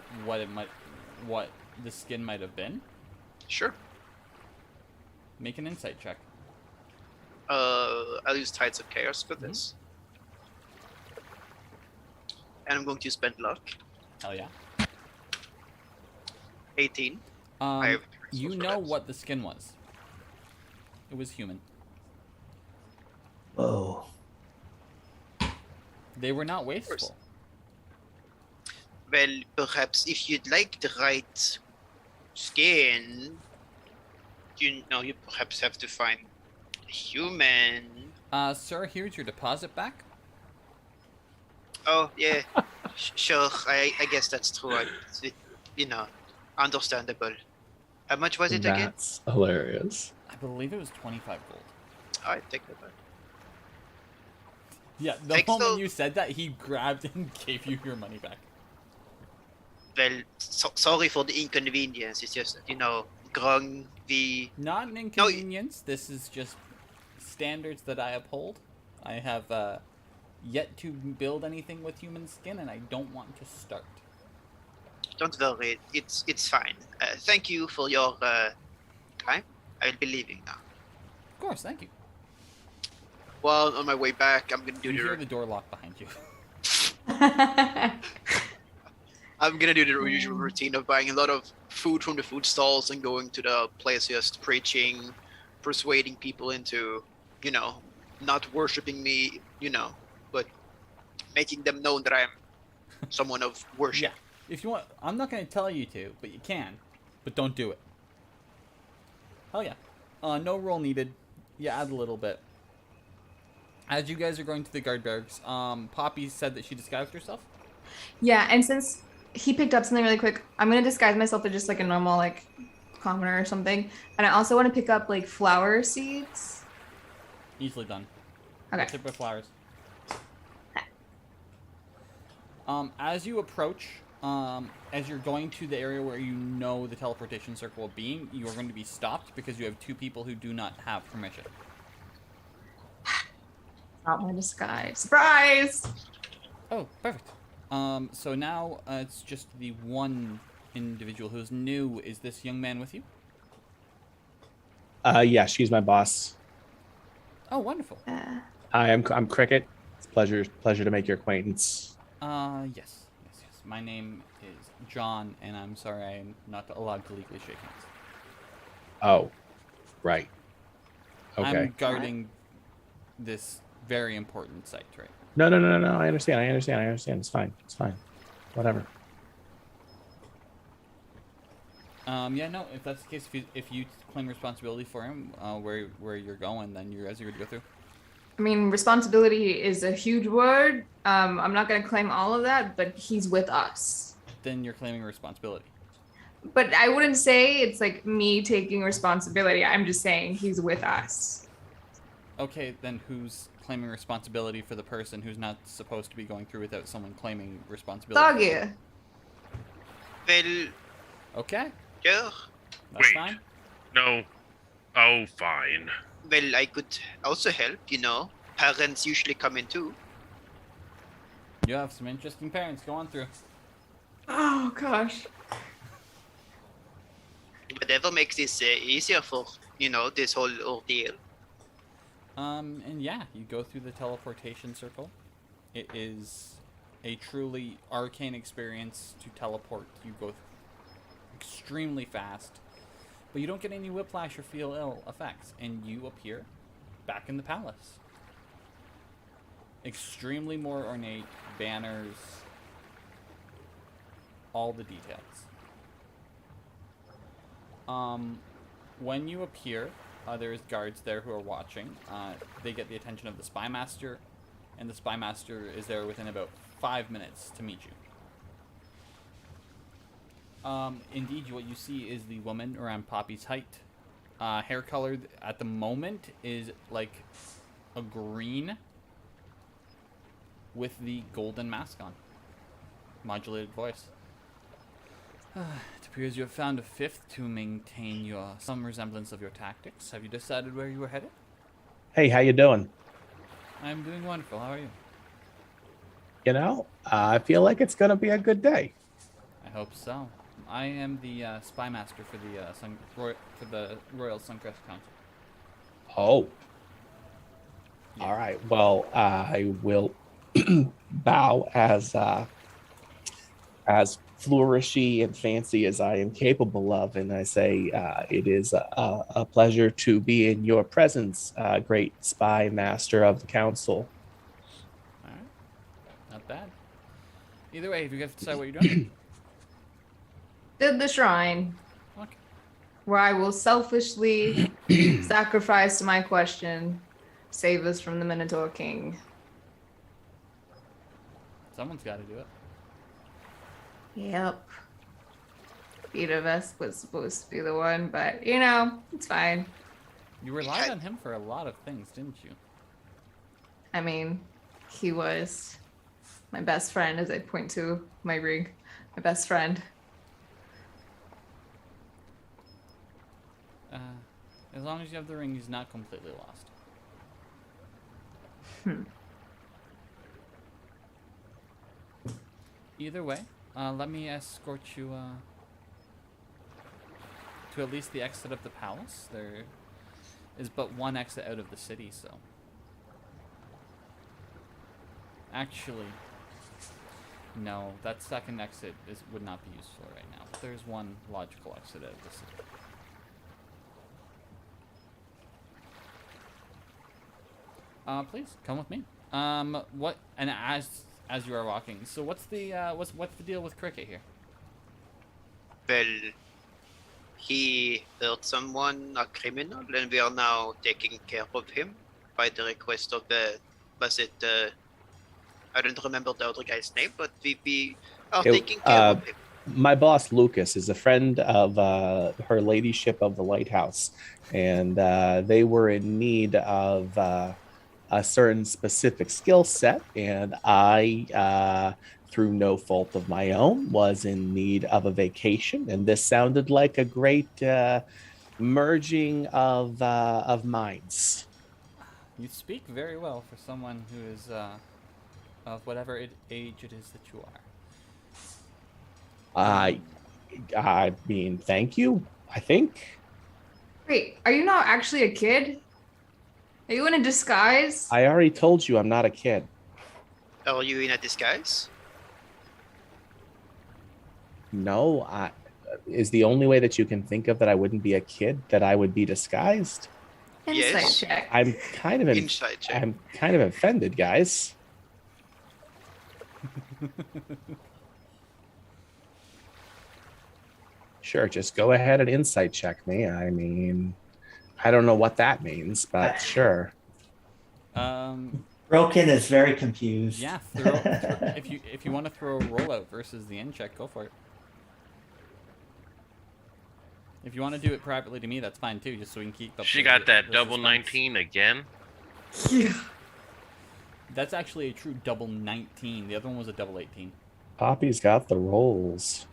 the skin might have been? Sure. Make an insight check. I'll use Tides of Chaos for this. And I'm going to spend luck. Hell yeah. 18. I have You resource for know that. what the skin was. It was human. Whoa. They were not wasteful. Well, perhaps if you'd like the right skin, you perhaps have to find a human. Sir, here's your deposit back. Oh, yeah. Sure, I guess that's true. Understandable. How much was it again? That's hilarious. I believe it was 25 gold. I take that back. Yeah, the Thanks, moment though. you said that, he grabbed and gave you your money back. Well, sorry for the inconvenience. It's just, grung the... Not an inconvenience. This is just standards that I uphold. I have yet to build anything with human skin, and I don't want to start. Don't worry, it's fine. Thank you for your time. I'll be leaving now. Of course, thank you. Well, on my way back, I'm gonna do You hear the the door lock behind you. usual routine of buying a lot of food from the food stalls and going to the places, preaching, persuading people into, not worshiping me, but making them know that I'm someone of worship. Yeah. If you want, I'm not going to tell you to, but you can. But don't do it. Hell yeah. No roll needed. Yeah, add a little bit. As you guys are going to the guard barracks, Poppy said that she disguised herself. Yeah, and since he picked up something really quick, I'm gonna disguise myself as just like a normal commoner or something. And I also want to pick up flower seeds. Easily done. Okay. Tip with flowers. As you approach, as you're going to the area where you know the teleportation circle will be, you are going to be stopped because you have two people who do not have permission. Not my disguise. Surprise! Oh, perfect. So now it's just the one individual who's new. Is this young man with you? Yeah, she's my boss. Oh, wonderful. Hi, I'm Cricket. It's pleasure to make your acquaintance. Yes. My name is John, and I'm sorry I'm not allowed to legally shake hands. Oh, right. Okay. I'm guarding this very important site, right? No. I understand. It's fine. Whatever. Yeah, no. If that's the case, if you claim responsibility for him, where you're going, then you're good to go through. I mean, responsibility is a huge word. I'm not going to claim all of that, but he's with us. Then you're claiming responsibility. But I wouldn't say it's like me taking responsibility. I'm just saying he's with us. Okay, then who's claiming responsibility for the person who's not supposed to be going through without someone claiming responsibility? Thoggir. Well, Okay. yeah. That's Wait. fine. No. Oh, fine. Well, I could also help, you know. Parents usually come in too. You have some interesting parents. Go on through. Oh, gosh. Whatever makes this easier for, you know, this whole ordeal. And yeah, you go through the teleportation circle. It is a truly arcane experience to teleport. You go extremely fast, but you don't get any whiplash or feel ill effects, and you appear back in the palace. Extremely more ornate, banners, all the details. When you appear, there's guards there who are watching. They get the attention of the spy master, and the spy master is there within about 5 minutes to meet you. Indeed, what you see is the woman around Poppy's height. Hair colored at the moment is like a green with the golden mask on. Modulated voice. It appears you have found a fifth to maintain some resemblance of your tactics. Have you decided where you were headed? Hey, how you doing? I'm doing wonderful. How are you? You know, I feel like it's gonna be a good day. I hope so. I am the spy master for the Royal Suncrest Council. Oh. Yeah. All right. Well, I will bow as flourishy and fancy as I am capable of, and I say it is a pleasure to be in your presence, great spy master of the council. All right. Not bad. Either way, if you guys decide what you're doing. Did the shrine. Okay. Where I will selfishly sacrifice to my question, save us from the Minotaur King. Someone's got to do it. Yep. Viettervesk was supposed to be the one, but you know, it's fine. You relied on him for a lot of things, didn't you? I mean, he was my best friend, as I point to my ring. My best friend. As long as you have the ring, he's not completely lost. Either way, let me escort you to at least the exit of the palace. There is but one exit out of the city, so... Actually, no, that second exit would not be useful right now. There's one logical exit out of the city. Please come with me. What? And as you are walking, so what's the deal with Cricket here? Well, he hurt someone, a criminal, and we are now taking care of him by the request of I don't remember the other guy's name, but we are taking care of him. My boss, Lucas, is a friend of her ladyship of the lighthouse, and they were in need of a certain specific skill set, and I, through no fault of my own, was in need of a vacation, and this sounded like a great merging of minds. You speak very well for someone who is of whatever age it is that you are. I mean, thank you, I think. Wait, are you not actually a kid? Are you in a disguise? I already told you I'm not a kid. Are you in a disguise? No, is the only way that you can think of that I wouldn't be a kid that I would be disguised? Insight Yes. check. I'm kind of Inside check. I'm kind of offended, guys. Sure, just go ahead and insight check me. I mean, I don't know what that means, but sure. Broken is very confused. Yeah, if you want to throw a rollout versus the in check, go for it. If you want to do it privately to me, that's fine too, just so we can keep up. She got that double 19 again. Yeah. That's actually a true double 19. The other one was a double 18. Poppy's got the rolls.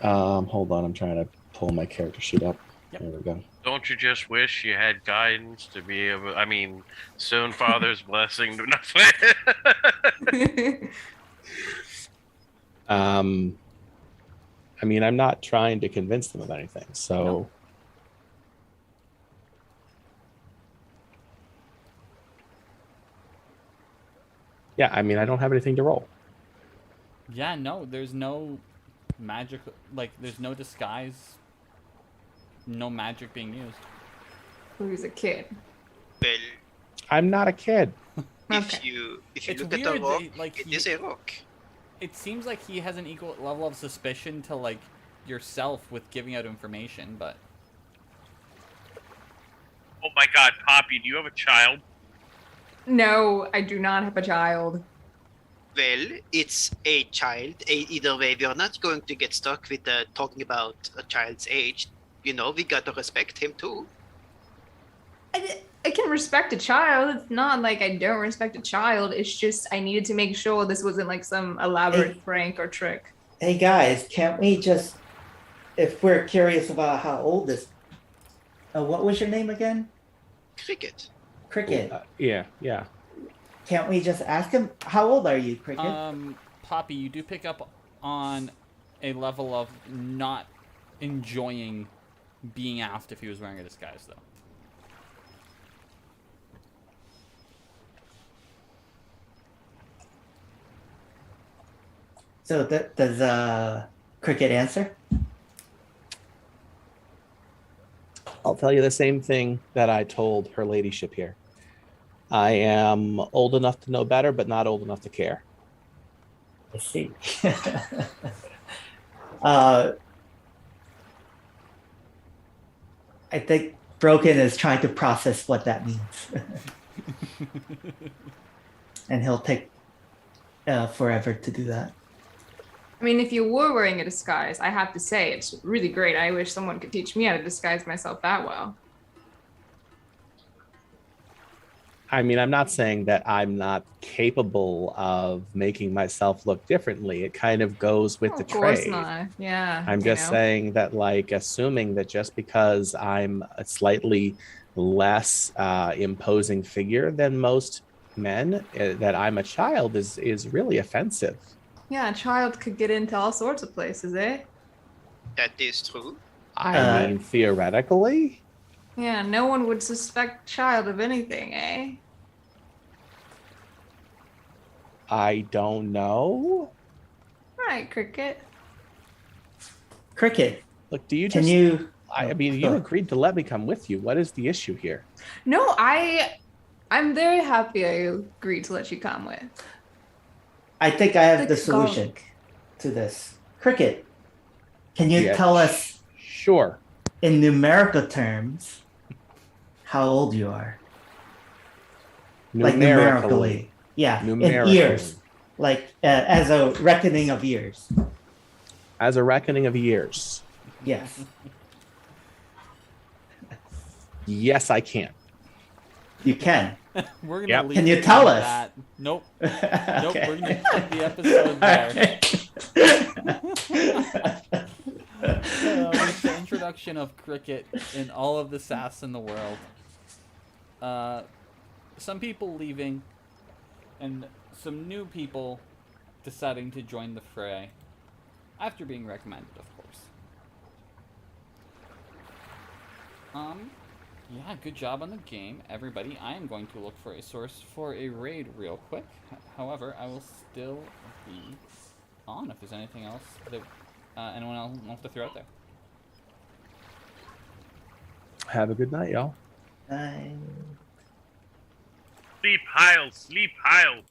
Hold on, I'm trying to pull my character sheet up. Yep. There we go. Don't you just wish you had guidance to be able? I mean, Stone Father's blessing. I mean, I'm not trying to convince them of anything, so. No. Yeah, I mean, I don't have anything to roll. Yeah, no, there's no magic, like, there's no disguise, no magic being used. Who's a kid? Well, I'm not a kid. if Okay. you It's look at the weird rock, that, like, it is a rock. It seems like he has an equal level of suspicion to, like, yourself with giving out information, but... Oh my God, Poppy, do you have a child? No, I do not have a child. Well, it's a child. Either way, we are not going to get stuck with talking about a child's age. You know, we got to respect him too. I can respect a child. It's not like I don't respect a child. It's just I needed to make sure this wasn't like some elaborate prank or trick. Hey guys, can't we just, if we're curious about how old this, what was your name again? Cricket. Cricket. Yeah. Can't we just ask him, how old are you, Cricket? Poppy, you do pick up on a level of not enjoying being asked if he was wearing a disguise, though. So does Cricket answer? I'll tell you the same thing that I told her ladyship here. I am old enough to know better, but not old enough to care. I see. I think Broken is trying to process what that means. And he'll take forever to do that. I mean, if you were wearing a disguise, I have to say it's really great. I wish someone could teach me how to disguise myself that well. I mean, I'm not saying that I'm not capable of making myself look differently. It kind of goes with the Of course trade. not. Yeah. I'm just saying that, like, assuming that just because I'm a slightly less imposing figure than most men, that I'm a child is really offensive. Yeah, a child could get into all sorts of places, eh? That is true. I mean, theoretically. Yeah, no one would suspect child of anything, eh? I don't know. Right, Cricket. Cricket, Look, do you can just? you? I mean, you Sure. agreed to let me come with you. What is the issue here? No, I'm very happy I agreed to let you come with. I think I have the The solution garlic. to this. Cricket, can you Yeah. tell us Sure. in numerical terms how old you are? Like numerically. Yeah, in years. Like as a reckoning of years. As a reckoning of years. Yes. Yes, I can. You can. We're gonna Yep. leave Can you it tell at us? that. Nope. Okay. Nope. We're gonna end the episode there. With the introduction of Cricket and all of the sass in the world. some people leaving, and some new people deciding to join the fray, after being recommended, of course. Yeah, good job on the game, everybody. I am going to look for a source for a raid real quick. However, I will still be on if there's anything else that anyone else wants to throw out there. Have a good night, y'all. Bye. Sleep, Heil. Sleep, Heil.